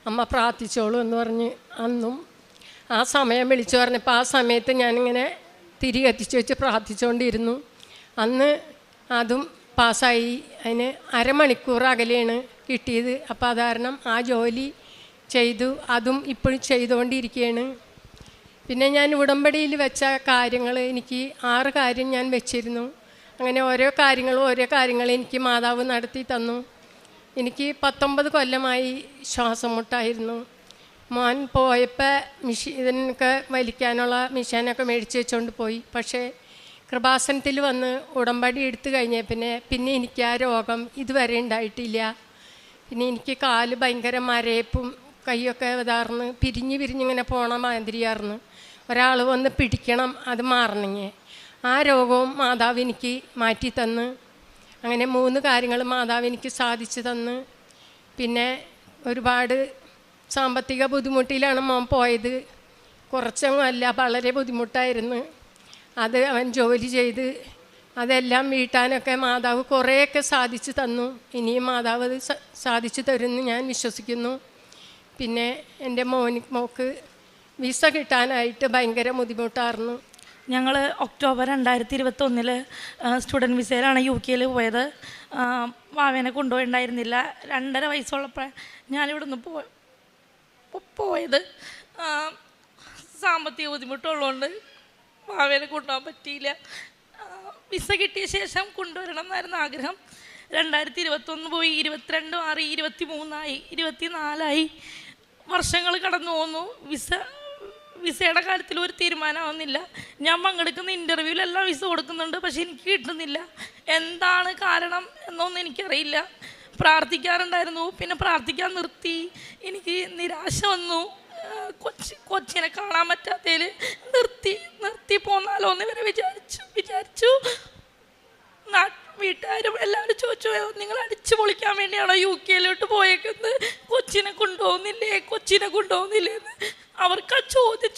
അമ്മ പ്രാർത്ഥിച്ചോളൂ എന്ന് പറഞ്ഞ് അന്നും ആ സമയം വിളിച്ചു പറഞ്ഞപ്പോൾ ആ സമയത്ത് ഞാനിങ്ങനെ തിരികെ എത്തിച്ചു വെച്ച് പ്രാർത്ഥിച്ചുകൊണ്ടിരുന്നു. അന്ന് അതും പാസ്സായി. അതിന് അരമണിക്കൂർ അകലെയാണ് കിട്ടിയത്. അപ്പോൾ അത് കാരണം ആ ജോലി ചെയ്തു. അതും ഇപ്പോഴും ചെയ്തുകൊണ്ടിരിക്കുകയാണ്. പിന്നെ ഞാൻ ഉടമ്പടിയിൽ വെച്ച കാര്യങ്ങൾ, എനിക്ക് 6 കാര്യം ഞാൻ വെച്ചിരുന്നു. അങ്ങനെ ഓരോ കാര്യങ്ങൾ എനിക്ക് മാതാവ് നടത്തി തന്നു. എനിക്ക് 19 കൊല്ലമായി ശ്വാസം മുട്ടായിരുന്നു. മോൻ പോയപ്പോൾ ഇതിനൊക്കെ വലിക്കാനുള്ള മിഷീനൊക്കെ മേടിച്ച് വെച്ചുകൊണ്ട് പോയി. പക്ഷേ കൃപാസനത്തിൽ വന്ന് ഉടമ്പടി എടുത്തു കഴിഞ്ഞ പിന്നെ എനിക്ക് ആ രോഗം ഇതുവരെ ഉണ്ടായിട്ടില്ല. പിന്നെ എനിക്ക് കാല് ഭയങ്കര മരയപ്പും കൈയൊക്കെ ഇതാർന്ന് പിരിഞ്ഞിങ്ങനെ പോണ മാതിരിയായിരുന്നു. ഒരാൾ വന്ന് പിടിക്കണം അത് മാറണമെങ്കിൽ. ആ രോഗവും മാതാവ് എനിക്ക് മാറ്റി തന്ന്. അങ്ങനെ 3 കാര്യങ്ങൾ മാതാവ് എനിക്ക് സാധിച്ചു തന്ന്. പിന്നെ ഒരുപാട് സാമ്പത്തിക ബുദ്ധിമുട്ടിലാണ് മോൻ പോയത്. കുറച്ചൊന്നും അല്ല, വളരെ ബുദ്ധിമുട്ടായിരുന്നു. അത് അവൻ ജോലി ചെയ്ത് അതെല്ലാം വീട്ടാനൊക്കെ മാതാവ് കുറേയൊക്കെ സാധിച്ചു തന്നു. ഇനിയും മാതാവ് അത് സാധിച്ചു തരുമെന്ന് ഞാൻ വിശ്വസിക്കുന്നു. പിന്നെ എൻ്റെ മോക്ക് വിസ കിട്ടാനായിട്ട് ഭയങ്കര ബുദ്ധിമുട്ടായിരുന്നു. ഞങ്ങൾ ഒക്ടോബർ 2021 സ്റ്റുഡൻറ്റ് വിസയിലാണ് UK പോയത്. വാവേനെ കൊണ്ടുപോയിണ്ടായിരുന്നില്ല. 2.5 വയസ്സുള്ളപ്പോൾ ഞാനിവിടുന്ന് പോയത്. സാമ്പത്തിക ബുദ്ധിമുട്ടുള്ളതുകൊണ്ട് വാവേനെ കൊണ്ടുപോകാൻ പറ്റിയില്ല. വിസ കിട്ടിയ ശേഷം കൊണ്ടുവരണം എന്നായിരുന്നു ആഗ്രഹം. 2021 പോയി, 22 മാറി, 23 24 വർഷങ്ങൾ കടന്നു പോന്നു. വിസയുടെ കാര്യത്തിൽ ഒരു തീരുമാനമാവുന്നില്ല. ഞാൻ പങ്കെടുക്കുന്ന ഇൻ്റർവ്യൂവിലെല്ലാം വിസ കൊടുക്കുന്നുണ്ട്, പക്ഷെ എനിക്ക് കിട്ടുന്നില്ല. എന്താണ് കാരണം എന്നൊന്നും എനിക്കറിയില്ല. പ്രാർത്ഥിക്കാറുണ്ടായിരുന്നു, പിന്നെ പ്രാർത്ഥിക്കാൻ നിർത്തി. എനിക്ക് നിരാശ വന്നു. കൊച്ചിനെ കാണാൻ പറ്റാത്തതിൽ നിർത്തി പോന്നാലോ എന്ന് വരെ വിചാരിച്ചു. വീട്ടുകാരും എല്ലാവരും ചോദിച്ചു, നിങ്ങൾ അടിച്ചു പൊളിക്കാൻ വേണ്ടിയാണോ UK പോയേക്കുന്നത്? കൊച്ചിനെ കൊണ്ടുപോകുന്നില്ലേ എന്ന്. അവർക്ക് ആ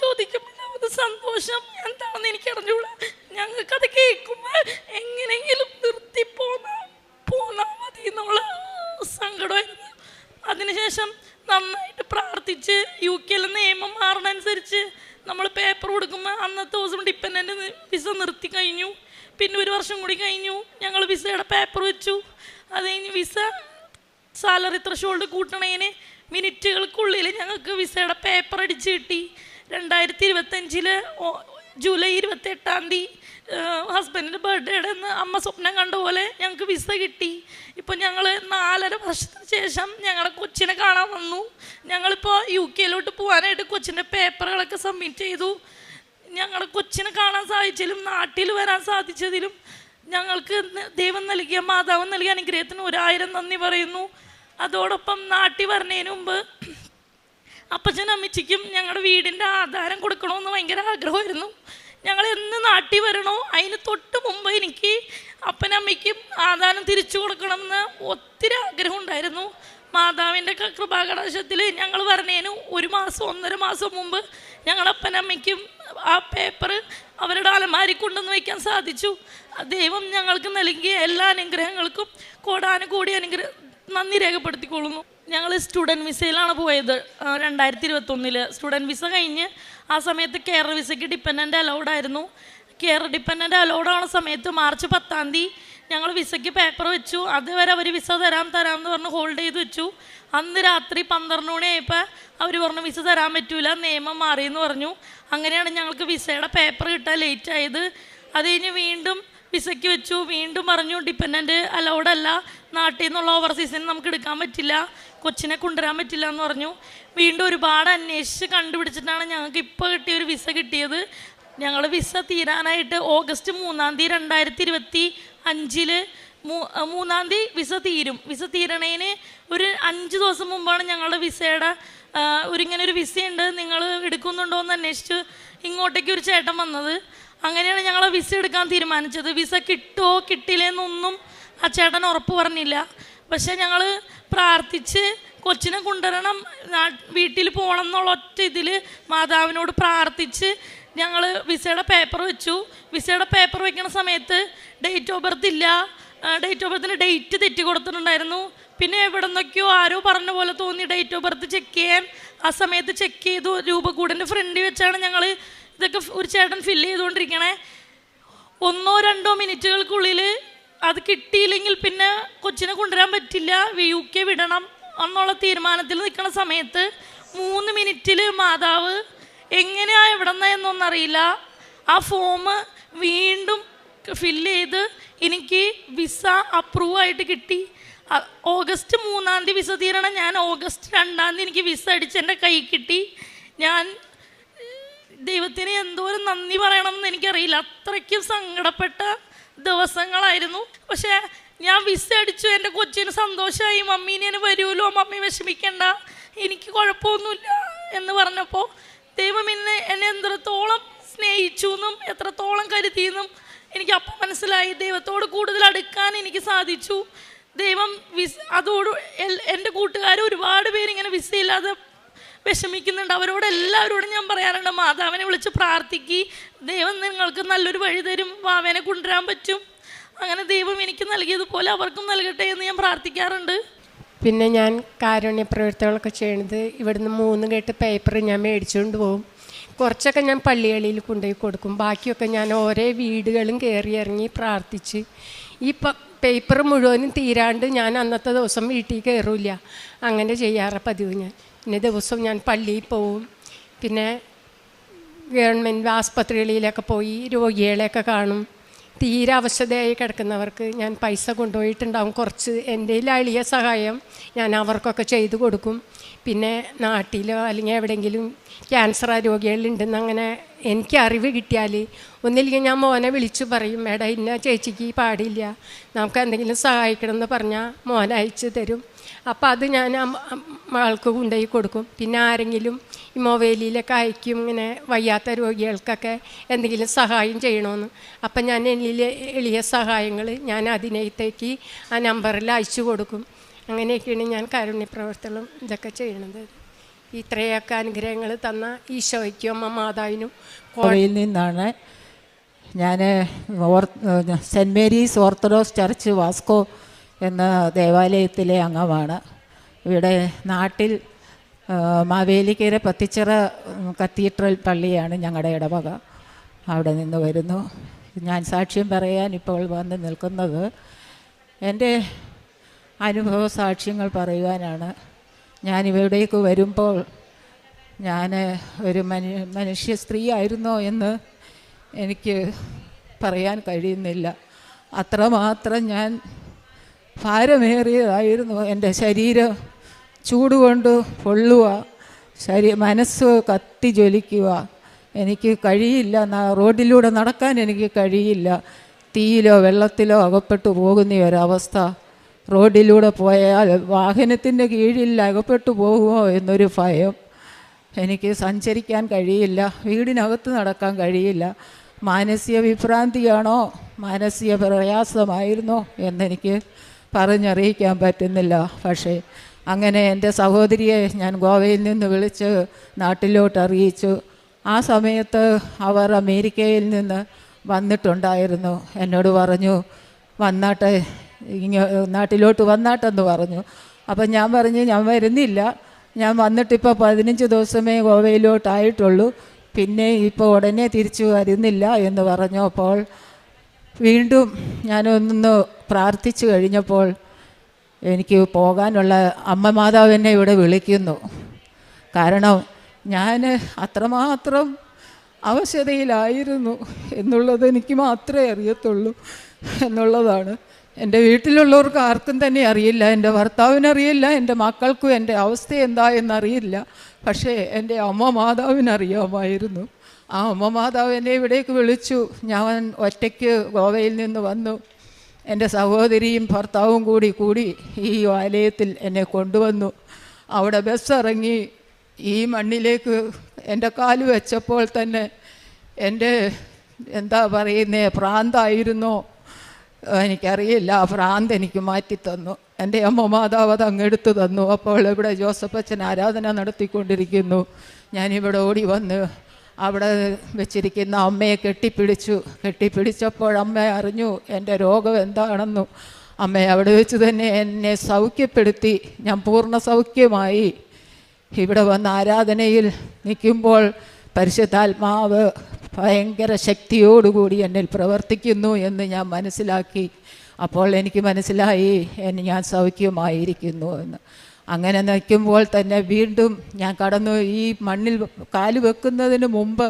ചോദിക്കുമ്പോൾ സന്തോഷം എന്താണെന്ന് എനിക്ക് അറിഞ്ഞൂടാ. ഞങ്ങൾക്കത് കേൾക്കുമ്പോൾ എങ്ങനെയെങ്കിലും നിർത്തി പോന്നാ മതി എന്നുള്ള സങ്കടമായിരുന്നു. അതിനുശേഷം നന്നായിട്ട് പ്രാർത്ഥിച്ച് UK നിയമം മാറുന്നതനുസരിച്ച് നമ്മൾ പേപ്പർ കൊടുക്കുമ്പോൾ അന്നത്തെ ദിവസം ഡിപ്പെൻഡൻ്റ് വിസ നിർത്തി കഴിഞ്ഞു. പിന്നെ 1 വർഷം കൂടി കഴിഞ്ഞു. ഞങ്ങൾ വിസയുടെ പേപ്പർ വെച്ചു. അത് കഴിഞ്ഞ് വിസ സാലറി ത്രഷോൾഡ് കൂട്ടണതിന് മിനിറ്റുകൾക്കുള്ളിൽ ഞങ്ങൾക്ക് വിസയുടെ പേപ്പർ അടിച്ച് കിട്ടി. 2025 ജൂലൈ 28 ഹസ്ബൻഡിൻ്റെ ബർത്ത്ഡേയുടെ അന്ന് അമ്മ സ്വപ്നം കണ്ട പോലെ ഞങ്ങൾക്ക് വിസ കിട്ടി. ഇപ്പോൾ ഞങ്ങൾ 4.5 വർഷത്തിന് ശേഷം ഞങ്ങളുടെ കൊച്ചിനെ കാണാൻ വന്നു. ഞങ്ങളിപ്പോൾ UK പോകാനായിട്ട് കൊച്ചിൻ്റെ പേപ്പറുകളൊക്കെ സബ്മിറ്റ് ചെയ്തു. ഞങ്ങളുടെ കൊച്ചിനെ കാണാൻ സാധിച്ചതിലും നാട്ടിൽ വരാൻ സാധിച്ചതിലും ഞങ്ങൾക്ക് ദൈവം നൽകിയ മാതാവ് നൽകിയ അനുഗ്രഹത്തിന് 1000 നന്ദി പറയുന്നു. അതോടൊപ്പം നാട്ടിൽ വരുന്നതിന് മുമ്പ് അപ്പച്ചനും അമ്മച്ചിക്കും ഞങ്ങളുടെ വീടിൻ്റെ ആധാരം കൊടുക്കണമെന്ന് ഭയങ്കര ആഗ്രഹമായിരുന്നു. ഞങ്ങൾ എന്ന് നാട്ടിൽ വരണോ അതിന് തൊട്ട് മുമ്പ് എനിക്ക് അപ്പനമ്മയ്ക്കും ആധാരം തിരിച്ചു കൊടുക്കണമെന്ന് ഒത്തിരി ആഗ്രഹം ഉണ്ടായിരുന്നു. മാതാവിൻ്റെ കൃപാകടാശത്തിൽ ഞങ്ങൾ വരണേന് 1 മാസം 1.5 മാസം മുമ്പ് ഞങ്ങളുടെ അപ്പനമ്മയ്ക്കും ആ പേപ്പർ അവരുടെ അലമാരി കൊണ്ടുവന്ന് വയ്ക്കാൻ സാധിച്ചു. ദൈവം ഞങ്ങൾക്ക് നൽകിയ എല്ലാ അനുഗ്രഹങ്ങൾക്കും കോടാനുകൂടി നന്ദി രേഖപ്പെടുത്തിക്കൊള്ളുന്നു. ഞങ്ങൾ സ്റ്റുഡൻറ്റ് വിസയിലാണ് പോയത്. 2021 സ്റ്റുഡൻറ്റ് വിസ കഴിഞ്ഞ് ആ സമയത്ത് കേരള വിസയ്ക്ക് ഡിപ്പെൻഡൻ്റ് അലൗഡായിരുന്നു. ഡിപ്പെൻഡൻ്റ് അലൗഡാണ് സമയത്ത് മാർച്ച് 10 ഞങ്ങൾ വിസയ്ക്ക് പേപ്പർ വെച്ചു. അതുവരെ അവർ വിസ തരാമെന്ന് പറഞ്ഞ് ഹോൾഡ് ചെയ്ത് വെച്ചു. അന്ന് രാത്രി 12 മണിയായപ്പോൾ അവർ പറഞ്ഞു വിസ തരാൻ പറ്റൂല, നിയമം മാറിയെന്ന് പറഞ്ഞു. അങ്ങനെയാണ് ഞങ്ങൾക്ക് വിസയുടെ പേപ്പർ കിട്ടാൻ ലേറ്റ് ആയത്. അത് കഴിഞ്ഞ് വീണ്ടും വിസയ്ക്ക് വെച്ചു. വീണ്ടും പറഞ്ഞു ഡിപ്പെൻഡൻ്റ് അലൗഡല്ല, നാട്ടിൽ നിന്നുള്ള ഓവർസീസിന് നമുക്ക് എടുക്കാൻ പറ്റില്ല, കൊച്ചിനെ കൊണ്ടുവരാൻ പറ്റില്ല എന്ന് പറഞ്ഞു. വീണ്ടും ഒരുപാട് അന്വേഷിച്ച് കണ്ടുപിടിച്ചിട്ടാണ് ഞങ്ങൾക്ക് ഇപ്പോൾ കിട്ടിയൊരു വിസ കിട്ടിയത്. ഞങ്ങൾ വിസ തീരാനായിട്ട് ഓഗസ്റ്റ് 3 2025 3 വിസ തീരും. വിസ തീരണേന് ഒരു 5 ദിവസം മുമ്പാണ് ഞങ്ങളുടെ വിസയുടെ ഇങ്ങനൊരു വിസയുണ്ട്, നിങ്ങൾ എടുക്കുന്നുണ്ടോ എന്ന് അന്വേഷിച്ച് ഇങ്ങോട്ടേക്ക് ഒരു ചേട്ടൻ വന്നത്. അങ്ങനെയാണ് ഞങ്ങൾ വിസ എടുക്കാൻ തീരുമാനിച്ചത്. വിസ കിട്ടുമോ കിട്ടില്ലെന്നൊന്നും ആ ചേട്ടൻ ഉറപ്പ് പറഞ്ഞില്ല. പക്ഷേ ഞങ്ങൾ പ്രാർത്ഥിച്ച് കൊച്ചിനെ കൊണ്ടുവരണം, വീട്ടിൽ പോകണം എന്നുള്ള ഒറ്റ ഇതിൽ മാതാവിനോട് പ്രാർത്ഥിച്ച് ഞങ്ങൾ വിസയുടെ പേപ്പർ വെച്ചു. വിസയുടെ പേപ്പർ വയ്ക്കുന്ന സമയത്ത് ഡേറ്റ് ഓഫ് ബർത്ത് ഇല്ല. ഡേറ്റ് ഓഫ് ബർത്തിന് ഡേറ്റ് തെറ്റി കൊടുത്തിട്ടുണ്ടായിരുന്നു. പിന്നെ എവിടെ നിന്നൊക്കെയോ ആരോ പറഞ്ഞ പോലെ തോന്നി ഡേറ്റ് ഓഫ് ബർത്ത് ചെക്ക് ചെയ്യാൻ. ആ സമയത്ത് ചെക്ക് ചെയ്തു. രൂപക്കൂടിൻ്റെ ഫ്രണ്ടിൽ വെച്ചാണ് ഞങ്ങൾ ഇതൊക്കെ ഒരു ചേട്ടൻ ഫില്ല് ചെയ്തുകൊണ്ടിരിക്കണേ. 1-2 മിനിറ്റുകൾക്കുള്ളിൽ അത് കിട്ടിയില്ലെങ്കിൽ പിന്നെ കൊച്ചിനെ കൊണ്ടുവരാൻ പറ്റില്ല, UK വിടണം എന്നുള്ള തീരുമാനത്തിൽ നിൽക്കുന്ന സമയത്ത് 3 മിനിറ്റിൽ മാതാവ് എങ്ങനെയാ എവിടെ നിന്ന് എന്നൊന്നറിയില്ല ആ ഫോം വീണ്ടും ഫില്ല് ചെയ്ത് എനിക്ക് വിസ അപ്രൂവ് ആയിട്ട് കിട്ടി. ഓഗസ്റ്റ് 3-ാം തീയതി വിസ തീരണം. ഞാൻ ഓഗസ്റ്റ് 2-ാം തീയതി എനിക്ക് വിസ അടിച്ച് എൻ്റെ കൈ കിട്ടി. ഞാൻ ദൈവത്തിന് എന്തോരം നന്ദി പറയണമെന്ന് എനിക്കറിയില്ല. അത്രയ്ക്കും സങ്കടപ്പെട്ട ദിവസങ്ങളായിരുന്നു. പക്ഷേ ഞാൻ വിസ അടിച്ചു, എൻ്റെ കൊച്ചിന് സന്തോഷമായി. മമ്മി ഞാൻ വരുമല്ലോ, മമ്മി വിഷമിക്കണ്ട, എനിക്ക് കുഴപ്പമൊന്നുമില്ല എന്ന് പറഞ്ഞപ്പോൾ ദൈവം എന്നെ എത്രത്തോളം സ്നേഹിച്ചു എന്നും എത്രത്തോളം കരുതിയെന്നും എനിക്ക് അപ്പം മനസ്സിലായി. ദൈവത്തോട് കൂടുതൽ അടുക്കാൻ എനിക്ക് സാധിച്ചു. ദൈവം അതോട് എൻ്റെ കൂട്ടുകാർ ഒരുപാട് പേരിങ്ങനെ വിസയില്ലാതെ വിഷമിക്കുന്നുണ്ട്. അവരോടെല്ലാവരോടും ഞാൻ പറയാറുണ്ട്, മാതാവിനെ വിളിച്ച് പ്രാർത്ഥിക്കുക, ദൈവം നിങ്ങൾക്ക് നല്ലൊരു വഴി തരും, വാവേനെ കൊണ്ടുവരാൻ പറ്റും. അങ്ങനെ ദൈവം എനിക്ക് നൽകിയതുപോലെ അവർക്കും നൽകട്ടെ എന്ന് ഞാൻ പ്രാർത്ഥിക്കാറുണ്ട്. പിന്നെ ഞാൻ കാരുണ്യ പ്രവർത്തികളൊക്കെ ചെയ്യണത് ഇവിടുന്ന് 3 കെട്ട് പേപ്പർ ഞാൻ മേടിച്ചുകൊണ്ട് പോകും. കുറച്ചൊക്കെ ഞാൻ പള്ളികളിൽ കൊണ്ടുപോയി കൊടുക്കും. ബാക്കിയൊക്കെ ഞാൻ ഓരോ വീടുകളും കയറി ഇറങ്ങി പ്രാർത്ഥിച്ച് ഈ പേപ്പർ മുഴുവനും തീരാണ്ട് ഞാൻ അന്നത്തെ ദിവസം വീട്ടിൽ കയറില്ല. അങ്ങനെ ചെയ്യാറ് പതിവ്. ഞാൻ പിന്നെ ദിവസം ഞാൻ പള്ളിയിൽ പോവും. പിന്നെ ഗവൺമെൻറ് ആസ്പത്രികളിലൊക്കെ പോയി രോഗികളെയൊക്കെ കാണും. തീരെ അവശതയായി കിടക്കുന്നവർക്ക് ഞാൻ പൈസ കൊണ്ടുപോയിട്ടുണ്ടാവും. കുറച്ച് എൻ്റെ എളിയ സഹായം ഞാൻ അവർക്കൊക്കെ ചെയ്തു കൊടുക്കും. പിന്നെ നാട്ടിലോ അല്ലെങ്കിൽ എവിടെയെങ്കിലും ക്യാൻസർ രോഗികളുണ്ടെന്ന് അങ്ങനെ എനിക്ക് അറിവ് കിട്ടിയാൽ ഒന്നില്ലെങ്കിൽ ഞാൻ മോനെ വിളിച്ചു പറയും, മേഡ ഇന്ന ചേച്ചിക്ക് പാടില്ല, നമുക്ക് എന്തെങ്കിലും സഹായിക്കണമെന്ന് പറഞ്ഞാൽ മോനെ അയച്ചു തരും. അപ്പോൾ അത് ഞാൻ ആൾക്ക് കൊണ്ടുപോയി കൊടുക്കും. പിന്നെ ആരെങ്കിലും ഈ മൊബൈലിലൊക്കെ അയക്കും, ഇങ്ങനെ വയ്യാത്ത രോഗികൾക്കൊക്കെ എന്തെങ്കിലും സഹായം ചെയ്യണമെന്ന്. അപ്പം ഞാൻ എളിയ സഹായങ്ങൾ ഞാൻ അതിനകത്തേക്ക് ആ നമ്പറിൽ അയച്ചു കൊടുക്കും. അങ്ങനെയൊക്കെയാണ് ഞാൻ കാരുണ്യ പ്രവർത്തനം ഇതൊക്കെ ചെയ്യണത്. ഇത്രയൊക്കെ അനുഗ്രഹങ്ങൾ തന്ന ഈശോയ്ക്കും അമ്മ മാതാവിനും കോവയിൽ നിന്നാണ്. ഞാൻ Saint Mary's Orthodox church Vasco എന്ന ദേവാലയത്തിലെ അംഗമാണ്. ഇവിടെ നാട്ടിൽ മാവേലിക്കര പത്തിച്ചിറ കത്തീഡ്രൽ പള്ളിയാണ് ഞങ്ങളുടെ ഇടവക. അവിടെ നിന്ന് വരുന്നു. ഞാൻ സാക്ഷ്യം പറയാൻ ഇപ്പോൾ വന്ന് നിൽക്കുന്നത് എൻ്റെ അനുഭവ സാക്ഷ്യങ്ങൾ പറയുവാനാണ്. ഞാനിവിടേക്ക് വരുമ്പോൾ ഞാൻ ഒരു മനുഷ്യ സ്ത്രീ ആയിരുന്നോ എന്ന് എനിക്ക് പറയാൻ കഴിയുന്നില്ല. അത്രമാത്രം ഞാൻ ഭാരമേറിയതായിരുന്നു. എൻ്റെ ശരീരം ചൂടുകൊണ്ട് പൊള്ളുക, മനസ്സ് കത്തി ജ്വലിക്കുക. എനിക്ക് കഴിയില്ല, റോഡിലൂടെ നടക്കാൻ എനിക്ക് കഴിയില്ല. തീയിലോ വെള്ളത്തിലോ അകപ്പെട്ടു പോകുന്ന ഒരവസ്ഥ. റോഡിലൂടെ പോയാൽ വാഹനത്തിൻ്റെ കീഴിൽ അകപ്പെട്ടു പോകുമോ എന്നൊരു ഭയം. എനിക്ക് സഞ്ചരിക്കാൻ കഴിയില്ല, വീടിനകത്ത് നടക്കാൻ കഴിയില്ല. മാനസിക വിഭ്രാന്തിയാണോ മാനസിക പ്രയാസമായിരുന്നോ എന്നെനിക്ക് പറഞ്ഞറിയിക്കാൻ പറ്റുന്നില്ല. പക്ഷേ അങ്ങനെ എൻ്റെ സഹോദരിയെ ഞാൻ ഗോവയിൽ നിന്ന് വിളിച്ച് നാട്ടിലോട്ട് അറിയിച്ചു. ആ സമയത്ത് അവർ അമേരിക്കയിൽ നിന്ന് വന്നിട്ടുണ്ടായിരുന്നു. എന്നോട് പറഞ്ഞു വന്നാട്ടെ, നാട്ടിലോട്ട് വന്നാട്ടെന്ന് പറഞ്ഞു. അപ്പം ഞാൻ പറഞ്ഞു ഞാൻ വരുന്നില്ല, ഞാൻ വന്നിട്ടിപ്പോൾ 15 ദിവസമേ ഗോവയിലോട്ടായിട്ടുള്ളൂ, പിന്നെ ഇപ്പോൾ ഉടനെ തിരിച്ചു വരുന്നില്ല എന്ന് പറഞ്ഞു. അപ്പോൾ വീണ്ടും ഞാനൊന്ന് പ്രാർത്ഥിച്ചു കഴിഞ്ഞപ്പോൾ എനിക്ക് പോകാനുള്ള അമ്മ മാതാവ് എന്നെ ഇവിടെ വിളിക്കുന്നു. കാരണം ഞാൻ അത്രമാത്രം അവശതയിലായിരുന്നു എന്നുള്ളത് എനിക്ക് മാത്രമേ അറിയത്തുള്ളൂ എന്നുള്ളതാണ്. എൻ്റെ വീട്ടിലുള്ളവർക്ക് ആർക്കും തന്നെ അറിയില്ല, എൻ്റെ ഭർത്താവിനറിയില്ല, എൻ്റെ മക്കൾക്കും എൻ്റെ അവസ്ഥ എന്താ എന്നറിയില്ല. പക്ഷേ എൻ്റെ അമ്മ മാതാവിനറിയാമായിരുന്നു. ആ അമ്മ മാതാവ് എന്നെ ഇവിടേക്ക് വിളിച്ചു. ഞാൻ ഒറ്റയ്ക്ക് ഗോവയിൽ നിന്ന് വന്നു. എൻ്റെ സഹോദരിയും ഭർത്താവും കൂടി ഈ ആലയത്തിൽ എന്നെ കൊണ്ടുവന്നു. അവിടെ ബസ് ഇറങ്ങി ഈ മണ്ണിലേക്ക് എൻ്റെ കാല് വെച്ചപ്പോൾ തന്നെ എൻ്റെ എന്താ പറയുന്നേ ഭ്രാന്തായിരുന്നോ എനിക്കറിയില്ല, ആ ഭ്രാന്ത് എനിക്ക് മാറ്റിത്തന്നു. എൻ്റെ അമ്മ മാതാവ് അത് അങ്ങെടുത്ത് തന്നു. അപ്പോൾ ഇവിടെ ജോസഫ് അച്ഛൻ ആരാധന നടത്തിക്കൊണ്ടിരിക്കുന്നു. ഞാനിവിടെ ഓടി വന്ന് അവിടെ വെച്ചിരിക്കുന്ന അമ്മയെ കെട്ടിപ്പിടിച്ചപ്പോൾ അമ്മ അറിഞ്ഞു എൻ്റെ രോഗം എന്താണെന്നു. അമ്മ അവിടെ വെച്ച് തന്നെ എന്നെ സൗഖ്യപ്പെടുത്തി. ഞാൻ പൂർണ്ണ സൗഖ്യമായി. ഇവിടെ വന്ന് ആരാധനയിൽ നിൽക്കുമ്പോൾ പരിശുദ്ധാത്മാവ് ഭയങ്കര ശക്തിയോടുകൂടി എന്നിൽ പ്രവർത്തിക്കുന്നു എന്ന് ഞാൻ മനസ്സിലാക്കി. അപ്പോൾ എനിക്ക് മനസ്സിലായി ഞാൻ സൗഖ്യമായിരിക്കുന്നു എന്ന്. അങ്ങനെ നിൽക്കുമ്പോൾ തന്നെ വീണ്ടും ഞാൻ കടന്നു ഈ മണ്ണിൽ കാല് വെക്കുന്നതിന് മുമ്പ്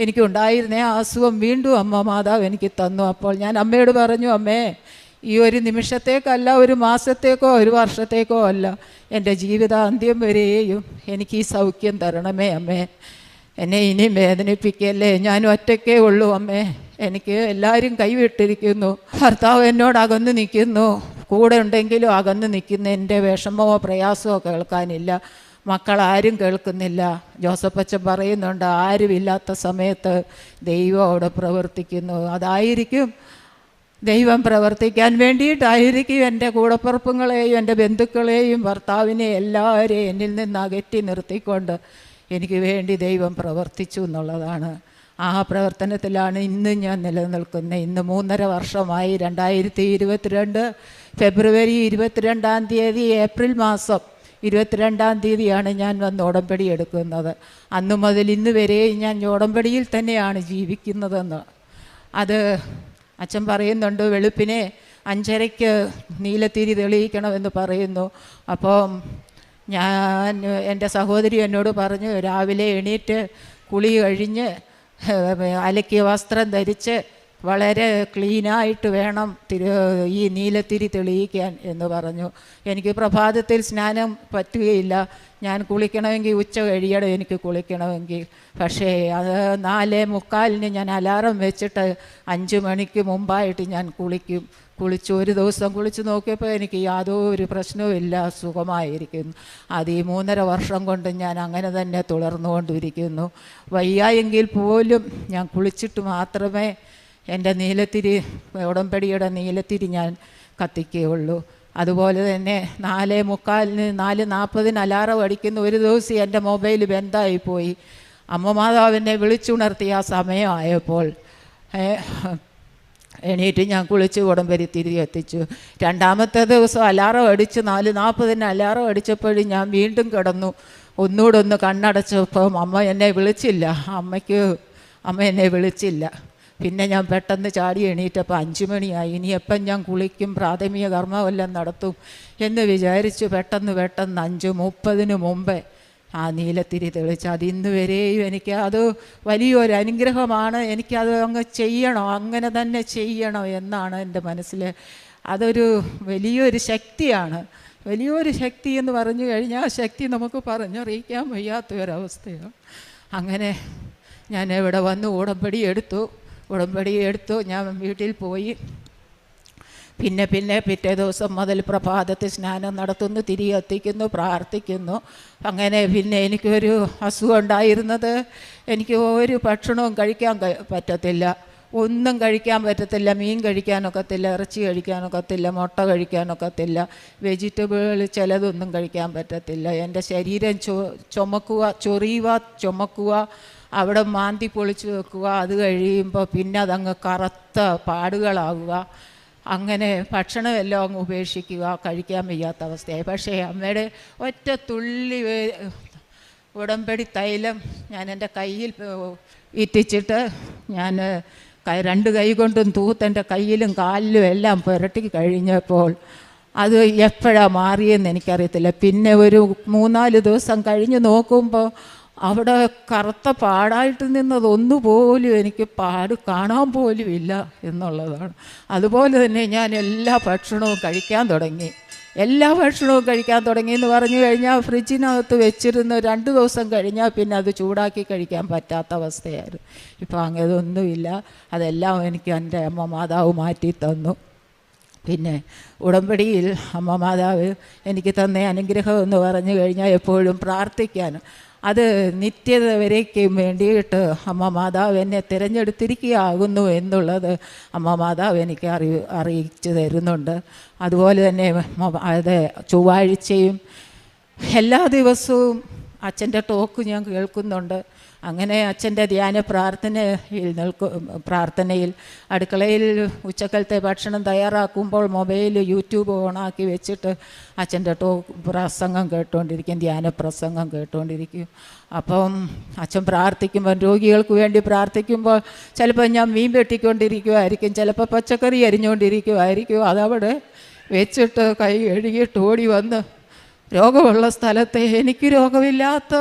എനിക്കുണ്ടായിരുന്ന ആ അസുഖം വീണ്ടും അമ്മ മാതാവ് എനിക്ക് തന്നു. അപ്പോൾ ഞാൻ അമ്മയോട് പറഞ്ഞു, അമ്മേ, ഈ ഒരു നിമിഷത്തേക്കല്ല, ഒരു മാസത്തേക്കോ ഒരു വർഷത്തേക്കോ അല്ല, എൻ്റെ ജീവിതാന്ത്യം വരെയും എനിക്ക് ഈ സൗഖ്യം തരണമേ അമ്മേ. എന്നെ ഇനിയും വേദനിപ്പിക്കല്ലേ, ഞാൻ ഒറ്റയ്ക്കേ ഉള്ളൂ അമ്മേ, എനിക്ക് എല്ലാവരും കൈവിട്ടിരിക്കുന്നു, ഭർത്താവ് എന്നോട് അകന്ന് നിൽക്കുന്നു, കൂടെ ഉണ്ടെങ്കിലും അകന്ന് നിൽക്കുന്ന എൻ്റെ വിഷമമോ പ്രയാസമോ കേൾക്കാനില്ല, മക്കളാരും കേൾക്കുന്നില്ല. ജോസഫ് അച്ഛൻ പറയുന്നുണ്ട്, ആരുമില്ലാത്ത സമയത്ത് ദൈവം അവിടെ പ്രവർത്തിക്കുന്നു. അതായിരിക്കും ദൈവം പ്രവർത്തിക്കാൻ വേണ്ടിയിട്ടായിരിക്കും എൻ്റെ കൂടപ്പിറപ്പുകളെയും എൻ്റെ ബന്ധുക്കളെയും ഭർത്താവിനെയും എല്ലാവരെയും എന്നിൽ നിന്ന് അകറ്റി നിർത്തിക്കൊണ്ട് എനിക്ക് വേണ്ടി ദൈവം പ്രവർത്തിച്ചു എന്നുള്ളതാണ്. ആ പ്രവർത്തനത്തിലാണ് ഇന്ന് ഞാൻ നിലനിൽക്കുന്നത്. ഇന്ന് 3.5 വർഷമായി. 2022 ഫെബ്രുവരി 22 ഏപ്രിൽ മാസം 22 ഞാൻ വന്ന് ഉടമ്പടി എടുക്കുന്നത്. അന്നു മുതൽ ഇന്ന് വരെ ഞാൻ ഉടമ്പടിയിൽ തന്നെയാണ് ജീവിക്കുന്നതെന്ന്. അത് അച്ഛൻ പറയുന്നുണ്ട്, വെളുപ്പിനെ 5:30 നീലത്തിരി തെളിയിക്കണമെന്ന് പറയുന്നു. അപ്പം ഞാൻ എൻ്റെ സഹോദരി എന്നോട് പറഞ്ഞു, രാവിലെ എണീറ്റ് കുളി കഴിഞ്ഞ് അലക്കിയ വസ്ത്രം ധരിച്ച് വളരെ ക്ലീനായിട്ട് വേണം ഈ നീലത്തിരി തെളിയിക്കാൻ എന്ന് പറഞ്ഞു. എനിക്ക് പ്രഭാതത്തിൽ സ്നാനം പറ്റുകയില്ല, ഞാൻ കുളിക്കണമെങ്കിൽ ഉച്ച കഴിയണം എനിക്ക് കുളിക്കണമെങ്കിൽ. പക്ഷേ അത് 4:45 ഞാൻ അലാറം വെച്ചിട്ട് 5 മണിക്ക് മുമ്പായിട്ട് ഞാൻ കുളിച്ചു. ഒരു ദിവസം കുളിച്ച് നോക്കിയപ്പോൾ എനിക്ക് യാതൊരു പ്രശ്നവുമില്ല, സുഖമായിരിക്കുന്നു. അത് ഈ 3.5 വർഷം കൊണ്ട് ഞാൻ അങ്ങനെ തന്നെ തുടർന്നുകൊണ്ടിരിക്കുന്നു. വയ്യായെങ്കിൽ പോലും ഞാൻ കുളിച്ചിട്ട് മാത്രമേ എൻ്റെ നീലത്തിരി, ഉടമ്പടിയുടെ നീലത്തിരി ഞാൻ കത്തിക്കുകയുള്ളൂ. അതുപോലെ തന്നെ 4:45 4:40 അലാറം അടിക്കുന്ന ഒരു ദിവസം എൻ്റെ മൊബൈൽ ബന്ധായിപ്പോയി. അമ്മ മാതാവിനെ വിളിച്ചുണർത്തിയ ആ സമയമായപ്പോൾ എണീറ്റ് ഞാൻ കുളിച്ച് ഉടമ്പടി തിരികെ എത്തിച്ചു. 2ാമത്തെ ദിവസം അലാറം അടിച്ച് 4:40 അലാറം അടിച്ചപ്പോഴും ഞാൻ വീണ്ടും കിടന്നു. ഒന്നുകൂടെ ഒന്ന് കണ്ണടച്ചപ്പം അമ്മ എന്നെ വിളിച്ചില്ല. അമ്മ എന്നെ വിളിച്ചില്ല. പിന്നെ ഞാൻ പെട്ടെന്ന് ചാടി എണീറ്റപ്പോൾ 5 മണിയായി. ഇനി എപ്പം ഞാൻ കുളിക്കും, പ്രാഥമിക കർമ്മമെല്ലാം നടത്തും എന്ന് വിചാരിച്ചു പെട്ടെന്ന് 5:30 മുമ്പേ ആ നീലത്തിരി തെളിച്ച്. അത് ഇന്ന് വരെയും എനിക്ക് അത് വലിയൊരു അനുഗ്രഹമാണ്. എനിക്കത് അങ്ങ് ചെയ്യണം, അങ്ങനെ തന്നെ ചെയ്യണം എന്നാണ് എൻ്റെ മനസ്സിൽ. അതൊരു വലിയൊരു ശക്തിയാണ്. വലിയൊരു ശക്തി എന്ന് പറഞ്ഞു കഴിഞ്ഞാൽ ആ ശക്തി നമുക്ക് പറഞ്ഞറിയിക്കാൻ വയ്യാത്തൊരവസ്ഥയാണ്. അങ്ങനെ ഞാൻ ഇവിടെ വന്ന് ഉടമ്പടി എടുത്തു. ഞാൻ വീട്ടിൽ പോയി. പിന്നെ പിറ്റേ ദിവസം മുതൽ പ്രഭാതത്തിൽ സ്നാനം നടത്തുന്നു, തിരി കത്തിക്കുന്നു, പ്രാർത്ഥിക്കുന്നു. അങ്ങനെ പിന്നെ എനിക്കൊരു അസുഖം ഉണ്ടായിരുന്നത്, എനിക്ക് ഒരു ഭക്ഷണവും കഴിക്കാൻ പറ്റത്തില്ല, ഒന്നും കഴിക്കാൻ പറ്റത്തില്ല. മീൻ കഴിക്കാനൊക്കത്തില്ല, ഇറച്ചി കഴിക്കാനൊക്കത്തില്ല, മുട്ട കഴിക്കാനൊക്കത്തില്ല, വെജിറ്റബിൾ ചിലതൊന്നും കഴിക്കാൻ പറ്റത്തില്ല. എൻ്റെ ശരീരം ചുമക്കുക, അവിടെ മാന്തി പൊളിച്ച് വെക്കുക, അത് കഴിയുമ്പോൾ പിന്നെ അതങ്ങ് കറുത്ത പാടുകളാവുക. അങ്ങനെ ഭക്ഷണമെല്ലാം അങ്ങ് ഉപേക്ഷിക്കുക, കഴിക്കാൻ വയ്യാത്ത അവസ്ഥയായി. പക്ഷേ അമ്മയുടെ ഒറ്റ തുള്ളി ഉടമ്പടി തൈലം ഞാൻ എൻ്റെ കയ്യിൽ ഇറ്റിച്ചിട്ട് ഞാൻ 2 കൈ കൊണ്ടും തൂത്തെൻ്റെ കയ്യിലും കാലിലും എല്ലാം പുരട്ടി കഴിഞ്ഞപ്പോൾ അത് എപ്പോഴാണ് മാറിയെന്ന് എനിക്കറിയത്തില്ല. പിന്നെ ഒരു 3-4 ദിവസം കഴിഞ്ഞ് നോക്കുമ്പോൾ അവിടെ കറുത്ത പാടായിട്ട് നിന്നതൊന്നുപോലും എനിക്ക് പാട് കാണാൻ പോലും ഇല്ല എന്നുള്ളതാണ്. അതുപോലെ തന്നെ ഞാൻ എല്ലാ ഭക്ഷണവും കഴിക്കാൻ തുടങ്ങി എന്ന് പറഞ്ഞു കഴിഞ്ഞാൽ ഫ്രിഡ്ജിനകത്ത് വെച്ചിരുന്ന് 2 ദിവസം കഴിഞ്ഞാൽ പിന്നെ അത് ചൂടാക്കി കഴിക്കാൻ പറ്റാത്ത അവസ്ഥയായിരുന്നു. ഇപ്പോൾ അങ്ങനെയൊന്നുമില്ല. അതെല്ലാം എനിക്ക് എൻ്റെ അമ്മ മാതാവ് മാറ്റി തന്നു. പിന്നെ ഉടമ്പടിയിൽ അമ്മ മാതാവ് എനിക്ക് തന്ന അനുഗ്രഹം എന്ന് പറഞ്ഞു കഴിഞ്ഞാൽ എപ്പോഴും പ്രാർത്ഥിക്കാൻ, അത് നിത്യത വരേക്കും വേണ്ടിയിട്ട് അമ്മ മാതാവ് എന്നെ തിരഞ്ഞെടുത്തിരിക്കുകയാകുന്നു എന്നുള്ളത് അമ്മ മാതാവ് എനിക്ക് അറിയിച്ചു തരുന്നുണ്ട്. അതുപോലെ തന്നെ അത് ചൊവ്വാഴ്ചയും എല്ലാ ദിവസവും അച്ഛൻ്റെ ടോക്ക് ഞാൻ കേൾക്കുന്നുണ്ട്. അങ്ങനെ അച്ഛൻ്റെ ധ്യാന പ്രാർത്ഥനയിൽ അടുക്കളയിൽ ഉച്ചക്കലത്തെ ഭക്ഷണം തയ്യാറാക്കുമ്പോൾ മൊബൈൽ യൂട്യൂബ് ഓണാക്കി വെച്ചിട്ട് അച്ഛൻ്റെ പ്രസംഗം കേട്ടുകൊണ്ടിരിക്കും, ധ്യാന പ്രസംഗം കേട്ടുകൊണ്ടിരിക്കും. അപ്പം അച്ഛൻ പ്രാർത്ഥിക്കുമ്പോൾ, രോഗികൾക്ക് വേണ്ടി പ്രാർത്ഥിക്കുമ്പോൾ ചിലപ്പോൾ ഞാൻ മീൻ വെട്ടിക്കൊണ്ടിരിക്കുമായിരിക്കും, ചിലപ്പോൾ പച്ചക്കറി അരിഞ്ഞുകൊണ്ടിരിക്കുമായിരിക്കും. അതവിടെ വെച്ചിട്ട് കൈ കഴുകിയിട്ട് ഓടി വന്ന് രോഗമുള്ള സ്ഥലത്തെ എനിക്ക് രോഗമില്ലാത്ത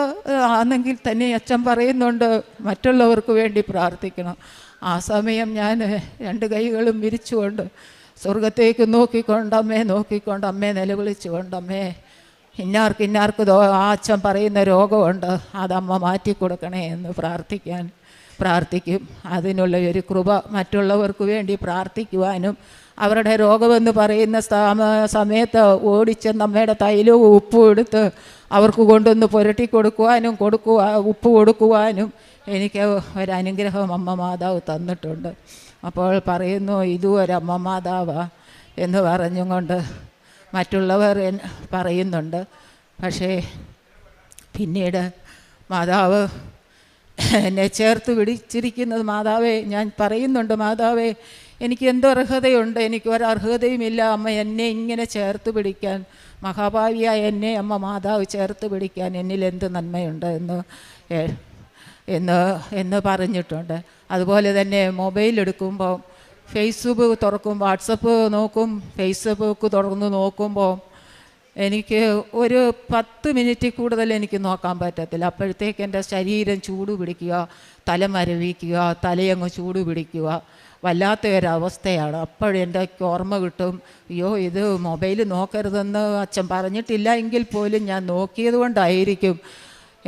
ആണെങ്കിൽ തന്നെ അച്ഛൻ പറയുന്നുണ്ട് മറ്റുള്ളവർക്ക് വേണ്ടി പ്രാർത്ഥിക്കണം. ആ സമയം ഞാൻ 2 കൈകളും വിരിച്ചുകൊണ്ട് സ്വർഗത്തേക്ക് നോക്കിക്കൊണ്ട് അമ്മേ നിലവിളിച്ചുകൊണ്ട്, അമ്മേ ഇന്നാർക്ക് ആ അച്ഛൻ പറയുന്ന രോഗമുണ്ട്, അതമ്മ മാറ്റിക്കൊടുക്കണേ എന്ന് പ്രാർത്ഥിക്കും. അതിനുള്ള ഒരു കൃപ മറ്റുള്ളവർക്ക് വേണ്ടി പ്രാർത്ഥിക്കുവാനും അവരുടെ രോഗമെന്ന് പറയുന്ന സമയത്ത് ഓടിച്ചെന്ന് അമ്മയുടെ തൈലവും ഉപ്പും എടുത്ത് അവർക്ക് കൊണ്ടൊന്ന് പുരട്ടി കൊടുക്കുവാനും ഉപ്പ് കൊടുക്കുവാനും എനിക്ക് ഒരനുഗ്രഹം അമ്മ മാതാവ് തന്നിട്ടുണ്ട്. അപ്പോൾ പറയുന്നു, ഇതും ഒരമ്മ മാതാവാ എന്ന് പറഞ്ഞുകൊണ്ട് മറ്റുള്ളവർ പറയുന്നുണ്ട്. പക്ഷേ പിന്നീട് മാതാവ് എന്നെ ചേർത്ത് പിടിച്ചിരിക്കുന്നത്, മാതാവേ ഞാൻ പറയുന്നുണ്ട്, മാതാവേ എനിക്ക് എന്തോ അർഹതയുണ്ട്, എനിക്കൊരർഹതയുമില്ല അമ്മ എന്നെ ഇങ്ങനെ ചേർത്ത് പിടിക്കാൻ, മഹാഭാവിയായ എന്നെ അമ്മ മാതാവ് ചേർത്ത് പിടിക്കാൻ എന്നിൽ എന്ത് നന്മയുണ്ട് എന്ന് പറഞ്ഞിട്ടുണ്ട്. അതുപോലെ തന്നെ മൊബൈൽ എടുക്കുമ്പോൾ ഫേസ്ബുക്ക് തുറക്കും, വാട്സപ്പ് നോക്കും, ഫേസ്ബുക്ക് തുറന്ന് നോക്കുമ്പോൾ എനിക്ക് ഒരു 10 മിനിറ്റിൽ കൂടുതൽ എനിക്ക് നോക്കാൻ പറ്റത്തില്ല. അപ്പോഴത്തേക്ക് എൻ്റെ ശരീരം ചൂട് പിടിക്കുക, തല മരവിക്കുക, തലയങ്ങ് ചൂട് പിടിക്കുക, വല്ലാത്ത ഒരവസ്ഥയാണ്. അപ്പോഴെൻ്റെ ഓർമ്മ കിട്ടും, അയ്യോ ഇത് മൊബൈൽ നോക്കരുതെന്ന് അച്ഛൻ പറഞ്ഞിട്ടില്ല എങ്കിൽ പോലും ഞാൻ നോക്കിയത് കൊണ്ടായിരിക്കും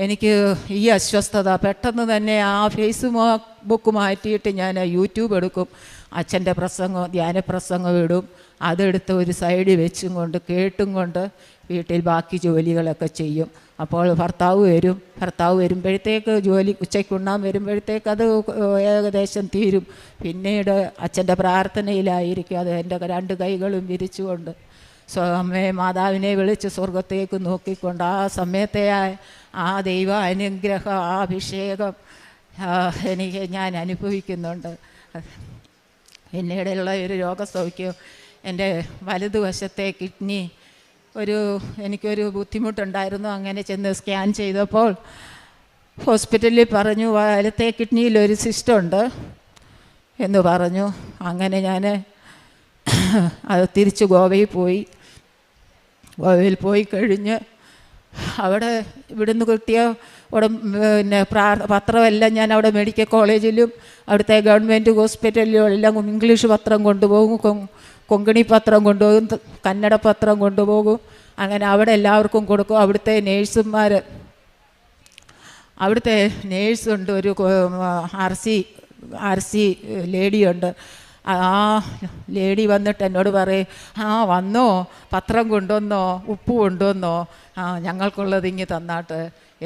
എനിക്ക് ഈ അസ്വസ്ഥത. പെട്ടെന്ന് തന്നെ ആ ഫേസ്ബുക്ക് മാറ്റിയിട്ട് ഞാൻ യൂട്യൂബ് എടുക്കും, അച്ഛൻ്റെ പ്രസംഗം ധ്യാന പ്രസംഗം ഇടും, അതെടുത്ത് ഒരു സൈഡിൽ വെച്ചും കൊണ്ട് കേട്ടും കൊണ്ട് വീട്ടിൽ ബാക്കി ജോലികളൊക്കെ ചെയ്യും. അപ്പോൾ ഭർത്താവ് വരുമ്പോഴത്തേക്ക് ഉച്ചയ്ക്കുണ്ണാൻ വരുമ്പോഴത്തേക്ക് അത് ഏകദേശം തീരും. പിന്നീട് അച്ഛൻ്റെ പ്രാർത്ഥനയിലായിരിക്കും. അത് എൻ്റെ 2 കൈകളും വിരിച്ചുകൊണ്ട് അമ്മയെ മാതാവിനെ വിളിച്ച് സ്വർഗത്തേക്ക് നോക്കിക്കൊണ്ട് ആ സമയത്തെ ആ ദൈവ അനുഗ്രഹം, ആ അഭിഷേകം ഞാൻ അനുഭവിക്കുന്നുണ്ട്. പിന്നീടുള്ള ഒരു രോഗസൗഖ്യം, എൻ്റെ വലതുവശത്തെ കിഡ്നി എനിക്കൊരു ബുദ്ധിമുട്ടുണ്ടായിരുന്നു. അങ്ങനെ ചെന്ന് സ്കാൻ ചെയ്തപ്പോൾ ഹോസ്പിറ്റലിൽ പറഞ്ഞു വലത്തെ കിഡ്നിയിൽ ഒരു സിസ്റ്റുണ്ട് എന്ന് പറഞ്ഞു. അങ്ങനെ ഞാൻ അത് തിരിച്ച് ഗോവയിൽ പോയി കഴിഞ്ഞ് അവിടെ ഇവിടുന്ന് കിട്ടിയ പത്രമെല്ലാം ഞാൻ അവിടെ മെഡിക്കൽ കോളേജിലും അവിടുത്തെ ഗവൺമെൻറ് ഹോസ്പിറ്റലിലും എല്ലാം ഇംഗ്ലീഷ് പത്രം കൊണ്ടുപോകും, കൊങ്കണി പത്രം കൊണ്ടുപോകും, കന്നഡ പത്രം കൊണ്ടുപോകും. അങ്ങനെ അവിടെ എല്ലാവർക്കും കൊടുക്കും. അവിടുത്തെ നേഴ്സുണ്ട്, ഒരു ആർ സി ലേഡിയുണ്ട്. ആ ലേഡി വന്നിട്ട് എന്നോട് പറയും, വന്നോ, പത്രം കൊണ്ടുവന്നോ, ഉപ്പ് കൊണ്ടുവന്നോ, ഞങ്ങൾക്കുള്ളത് ഇങ്ങ് തന്നാട്ട്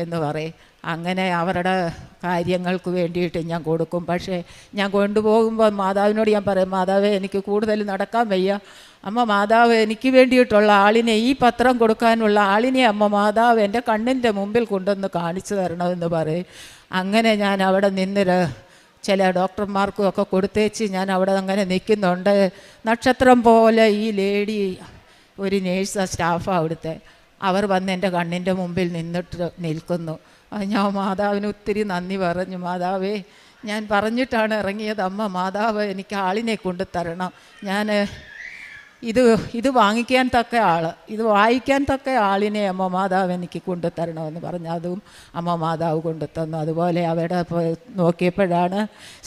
എന്ന് പറയും. അങ്ങനെ അവരുടെ കാര്യങ്ങൾക്ക് വേണ്ടിയിട്ട് ഞാൻ കൊടുക്കും. പക്ഷേ ഞാൻ കൊണ്ടുപോകുമ്പോൾ മാതാവിനോട് ഞാൻ പറയും, മാതാവേ എനിക്ക് കൂടുതൽ നടക്കാൻ വയ്യ, അമ്മ മാതാവ് എനിക്ക് വേണ്ടിയിട്ടുള്ള ആളിനെ, ഈ പത്രം കൊടുക്കാനുള്ള ആളിനെ അമ്മ മാതാവ് എൻ്റെ കണ്ണിൻ്റെ മുമ്പിൽ കൊണ്ടുവന്ന് കാണിച്ചു തരണമെന്ന് പറയും. അങ്ങനെ ഞാൻ അവിടെ നിന്ന് ചില ഡോക്ടർമാർക്കും ഒക്കെ കൊടുത്തേച്ച് ഞാൻ അവിടെ അങ്ങനെ നിൽക്കുന്നുണ്ട്. നക്ഷത്രം പോലെ ഈ ലേഡി ഒരു നേഴ്സ് സ്റ്റാഫാണ് അവിടുത്തെ, അവർ വന്ന് എൻ്റെ കണ്ണിൻ്റെ മുമ്പിൽ നിൽക്കുന്നു. ഞാൻ മാതാവിന് ഒത്തിരി നന്ദി പറഞ്ഞു. മാതാവേ ഞാൻ പറഞ്ഞിട്ടാണ് ഇറങ്ങിയത്, അമ്മ മാതാവ് എനിക്ക് ആളിനെ കൊണ്ടു തരണം, ഞാൻ ഇത് വാങ്ങിക്കാൻ തക്ക ഇത് വായിക്കാൻ തക്ക ആളിനെ അമ്മ മാതാവ് എനിക്ക് കൊണ്ടു തരണമെന്ന് പറഞ്ഞു. അതും അമ്മ മാതാവ് കൊണ്ടു തന്നു. അതുപോലെ അവിടെ നോക്കിയപ്പോഴാണ്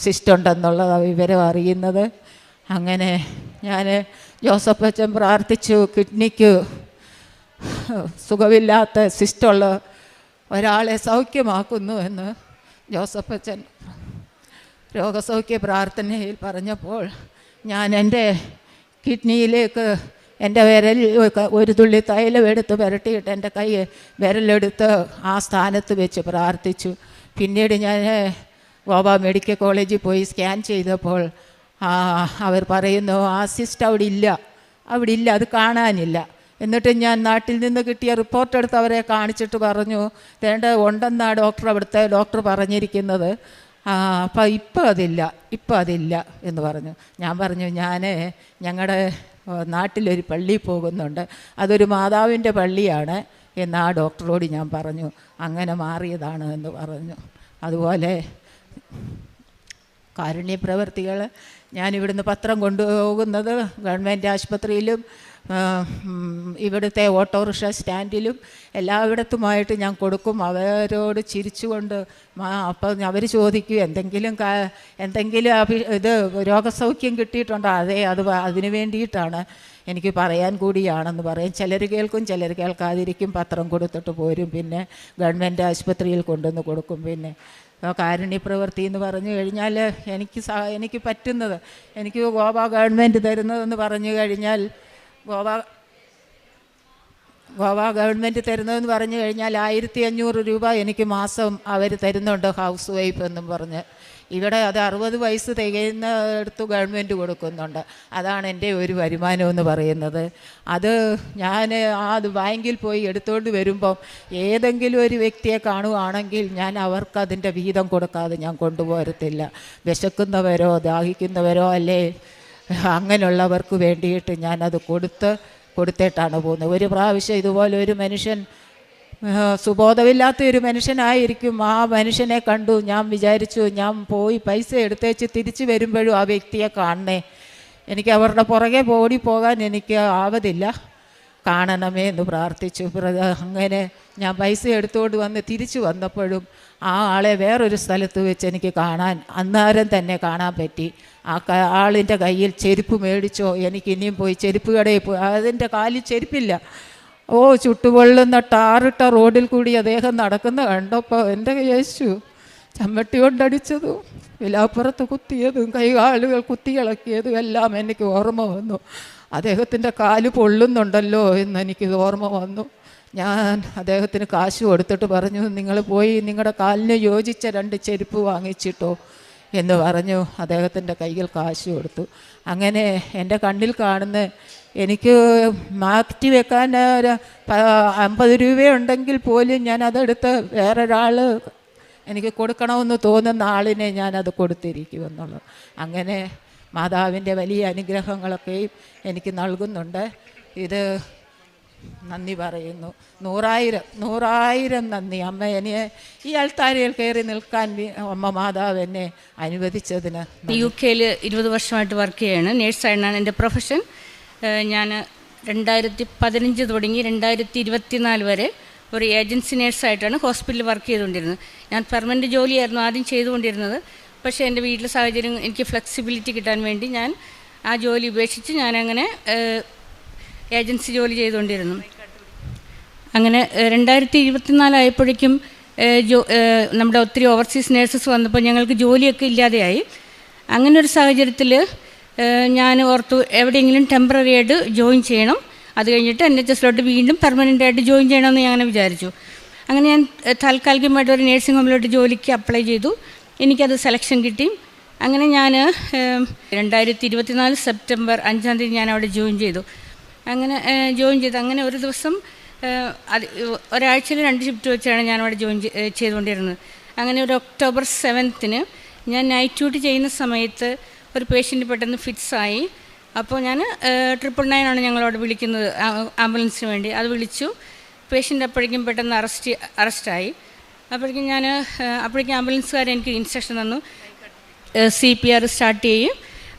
സിസ്റ്റുണ്ടെന്നുള്ള വിവരം അറിയുന്നത്. അങ്ങനെ ഞാൻ ജോസഫ് അച്ഛൻ പ്രാർത്ഥിച്ചു, കിഡ്നിക്ക് സുഖമില്ലാത്ത സിസ്റ്റുള്ള ഒരാളെ സൗഖ്യമാക്കുന്നു എന്ന് ജോസഫ് അച്ഛൻ രോഗസൗഖ്യ പ്രാർത്ഥനയിൽ പറഞ്ഞപ്പോൾ ഞാൻ എൻ്റെ കിഡ്നിയിലേക്ക് എൻ്റെ ഒരു തുള്ളി തൈലം എടുത്ത് പുരട്ടിയിട്ട് എൻ്റെ വിരലെടുത്ത് ആ സ്ഥാനത്ത് വെച്ച് പ്രാർത്ഥിച്ചു. പിന്നീട് ഞാൻ ഗോവ മെഡിക്കൽ കോളേജിൽ പോയി സ്കാൻ ചെയ്തപ്പോൾ അവർ പറയുന്നു ആ സിസ്റ്റ് അവിടെ ഇല്ല, അത് കാണാനില്ല എന്നിട്ട് ഞാൻ നാട്ടിൽ നിന്ന് കിട്ടിയ റിപ്പോർട്ട് എടുത്ത് അവരെ കാണിച്ചിട്ട് പറഞ്ഞു, വേണ്ട ഉണ്ടെന്നാണ് അവിടുത്തെ ഡോക്ടർ പറഞ്ഞിരിക്കുന്നത്. അപ്പം ഇപ്പം അതില്ല എന്ന് പറഞ്ഞു. ഞാൻ പറഞ്ഞു, ഞങ്ങളുടെ നാട്ടിലൊരു പള്ളിയിൽ പോകുന്നുണ്ട്, അതൊരു മാതാവിൻ്റെ പള്ളിയാണ് എന്ന് ആ ഡോക്ടറോട് ഞാൻ പറഞ്ഞു. അങ്ങനെ മാറിയതാണ് എന്ന് പറഞ്ഞു. അതുപോലെ കാരുണ്യ പ്രവർത്തികൾ ഞാനിവിടുന്ന് പത്രം കൊണ്ടുപോകുന്നത് ഗവൺമെൻറ് ആശുപത്രിയിലും ഇവിടുത്തെ ഓട്ടോറിക്ഷ സ്റ്റാൻഡിലും എല്ലായിടത്തുമായിട്ട് ഞാൻ കൊടുക്കും. അവരോട് ചിരിച്ചുകൊണ്ട് അപ്പം അവർ ചോദിക്കും എന്തെങ്കിലും ഇത് രോഗസൗഖ്യം കിട്ടിയിട്ടുണ്ടോ? അതിന് വേണ്ടിയിട്ടാണ്, എനിക്ക് പറയാൻ കൂടിയാണെന്ന് പറയും. ചിലർ കേൾക്കും, ചിലർ കേൾക്കാതിരിക്കും. പത്രം കൊടുത്തിട്ട് പോരും, പിന്നെ ഗവൺമെൻറ് ആശുപത്രിയിൽ കൊണ്ടുവന്ന് കൊടുക്കും. പിന്നെ കാരുണ്യ പ്രവൃത്തി എന്ന് പറഞ്ഞു കഴിഞ്ഞാൽ എനിക്ക് പറ്റുന്നത്, എനിക്ക് ഗോവ ഗവൺമെൻറ് തരുന്നതെന്ന് പറഞ്ഞു കഴിഞ്ഞാൽ ഗോവ ഗവൺമെൻറ് തരുന്നതെന്ന് പറഞ്ഞു കഴിഞ്ഞാൽ 1500 രൂപ എനിക്ക് മാസം അവർ തരുന്നുണ്ട്, ഹൗസ് വൈഫ് എന്നും പറഞ്ഞ്. ഇവിടെ അത് 60 വയസ്സ് തികയുന്നിടത്ത് ഗവൺമെൻറ് കൊടുക്കുന്നുണ്ട്. അതാണ് എൻ്റെ ഒരു വരുമാനം എന്ന് പറയുന്നത്. അത് ഞാൻ ബാങ്കിൽ പോയി എടുത്തുകൊണ്ട് വരുമ്പം ഏതെങ്കിലും ഒരു വ്യക്തിയെ കാണുകയാണെങ്കിൽ ഞാൻ അവർക്ക് അതിൻ്റെ വീതം കൊടുക്കാതെ ഞാൻ കൊണ്ടുപോരത്തില്ല. വിശക്കുന്നവരോ ദാഹിക്കുന്നവരോ അല്ലേ അങ്ങനെയുള്ളവർക്ക് വേണ്ടിയിട്ട് ഞാനത് കൊടുത്തിട്ടാണ് പോകുന്നത്. ഒരു പ്രാവശ്യം ഇതുപോലെ ഒരു മനുഷ്യൻ, സുബോധമില്ലാത്ത ഒരു മനുഷ്യനായിരിക്കും, ആ മനുഷ്യനെ കണ്ടു. ഞാൻ വിചാരിച്ചു ഞാൻ പോയി പൈസ എടുത്തേച്ച് തിരിച്ചു വരുമ്പോഴും ആ വ്യക്തിയെ കാണണേ, എനിക്ക് അവരുടെ പുറകെ ഓടിപ്പോകാൻ എനിക്ക് ആവതില്ല, കാണണമേ എന്ന് പ്രാർത്ഥിച്ചു. അങ്ങനെ ഞാൻ പൈസ എടുത്തുകൊണ്ട് വന്ന് തിരിച്ചു വന്നപ്പോഴും ആ ആളെ വേറൊരു സ്ഥലത്ത് വെച്ച് എനിക്ക് അന്നേരം തന്നെ കാണാൻ പറ്റി. ആളിൻ്റെ കയ്യിൽ ചെരുപ്പ് മേടിച്ചോ, എനിക്ക് ഇനിയും പോയി ചെരുപ്പ് കടയിൽ പോയി, അതിൻ്റെ കാലിൽ ചെരുപ്പില്ല. ചുട്ടുപൊള്ളുന്ന ടാറിട്ട റോഡിൽ കൂടി അദ്ദേഹം നടക്കുന്ന കണ്ടപ്പോൾ എൻ്റെ യേശു ചമ്മട്ടി കൊണ്ടടിച്ചതും വിലാപ്പുറത്ത് കുത്തിയതും കൈകാലുകൾ കുത്തിയിളക്കിയതും എല്ലാം എനിക്ക് ഓർമ്മ വന്നു. അദ്ദേഹത്തിൻ്റെ കാല് പൊള്ളുന്നുണ്ടല്ലോ എന്നെനിക്ക് ഓർമ്മ വന്നു. ഞാൻ അദ്ദേഹത്തിന് കാശ് കൊടുത്തിട്ട് പറഞ്ഞു, നിങ്ങൾ പോയി നിങ്ങളുടെ കാലിന് യോജിച്ച 2 ചെരുപ്പ് വാങ്ങിച്ചിട്ടോ എന്ന് പറഞ്ഞു. അദ്ദേഹത്തിൻ്റെ കയ്യിൽ കാശ് കൊടുത്തു. അങ്ങനെ എൻ്റെ കണ്ണിൽ കാണുന്ന, എനിക്ക് മാറ്റി വെക്കാൻ 50 രൂപയുണ്ടെങ്കിൽ പോലും ഞാൻ അതെടുത്ത് വേറൊരാൾ എനിക്ക് കൊടുക്കണമെന്ന് തോന്നുന്ന ആളിനെ ഞാനത് കൊടുത്തിരിക്കുമെന്നുള്ളത്. അങ്ങനെ മാതാവിൻ്റെ വലിയ അനുഗ്രഹങ്ങളൊക്കെയും എനിക്ക് നൽകുന്നുണ്ട്. ഇത് നന്ദി പറയുന്നു. 100,000 നന്ദി അമ്മ. എന്നെ ഈ അൾത്താരയിൽ കയറി നിൽക്കാൻ അമ്മ മാതാവ് എന്നെ അനുവദിച്ചതിന്. UK 20 വർഷമായിട്ട് വർക്ക് ചെയ്യാണ്. നേഴ്സായിട്ടാണ് എൻ്റെ പ്രൊഫഷൻ. ഞാൻ 2015 തുടങ്ങി 2024 വരെ ഒരു ഏജൻസി നേഴ്സായിട്ടാണ് ഹോസ്പിറ്റലിൽ വർക്ക് ചെയ്തുകൊണ്ടിരുന്നത്. ഞാൻ പെർമനൻറ്റ് ജോലിയായിരുന്നു ആദ്യം ചെയ്തുകൊണ്ടിരുന്നത്. പക്ഷേ എൻ്റെ വീട്ടിലെ സാഹചര്യം എനിക്ക് ഫ്ലെക്സിബിലിറ്റി കിട്ടാൻ വേണ്ടി ഞാൻ ആ ജോലി ഉപേക്ഷിച്ച് ഞാനങ്ങനെ ഏജൻസി ജോലി ചെയ്തുകൊണ്ടിരുന്നു. അങ്ങനെ 2024 ആയപ്പോഴേക്കും നമ്മുടെ ഒത്തിരി ഓവർസീസ് നേഴ്സസ് വന്നപ്പോൾ ഞങ്ങൾക്ക് ജോലിയൊക്കെ ഇല്ലാതെയായി. അങ്ങനെ ഒരു സാഹചര്യത്തിൽ ഞാൻ ഓർത്തു എവിടെയെങ്കിലും ടെമ്പററി ആയിട്ട് ജോയിൻ ചെയ്യണം, അത് കഴിഞ്ഞിട്ട് NHSലോട്ട് വീണ്ടും പെർമനൻ്റായിട്ട് ജോയിൻ ചെയ്യണമെന്ന് ഞാൻ അങ്ങനെ വിചാരിച്ചു. അങ്ങനെ ഞാൻ താൽക്കാലികമായിട്ട് ഒരു നേഴ്സിംഗ് ഹോമിലോട്ട് ജോലിക്ക് അപ്ലൈ ചെയ്തു. എനിക്കത് സെലക്ഷൻ കിട്ടി. അങ്ങനെ ഞാൻ 2024 സെപ്റ്റംബർ 5-ാം തീയതി ഞാൻ അവിടെ ജോയിൻ ചെയ്തു. അങ്ങനെ ഒരു ദിവസം ഒരാഴ്ചയിൽ 2 ഷിഫ്റ്റ് വെച്ചാണ് ഞാൻ അവിടെ ജോയിൻ ചെയ്തുകൊണ്ടിരുന്നത്. അങ്ങനെ ഒരു ഒക്ടോബർ 7-ന് ഞാൻ നൈറ്റ് ഡ്യൂട്ടി ചെയ്യുന്ന സമയത്ത് ഒരു പേഷ്യൻ്റ് പെട്ടെന്ന് ഫിറ്റ്സായി. അപ്പോൾ ഞാൻ 999 ഞങ്ങളവിടെ വിളിക്കുന്നത് ആംബുലൻസിന് വേണ്ടി. അത് വിളിച്ചു. പേഷ്യൻ്റ് അപ്പോഴേക്കും പെട്ടെന്ന് അറസ്റ്റായി. അപ്പോഴേക്കും ആംബുലൻസുകാർ എനിക്ക് ഇൻസ്ട്രക്ഷൻ തന്നു, CPR സ്റ്റാർട്ട് ചെയ്യും.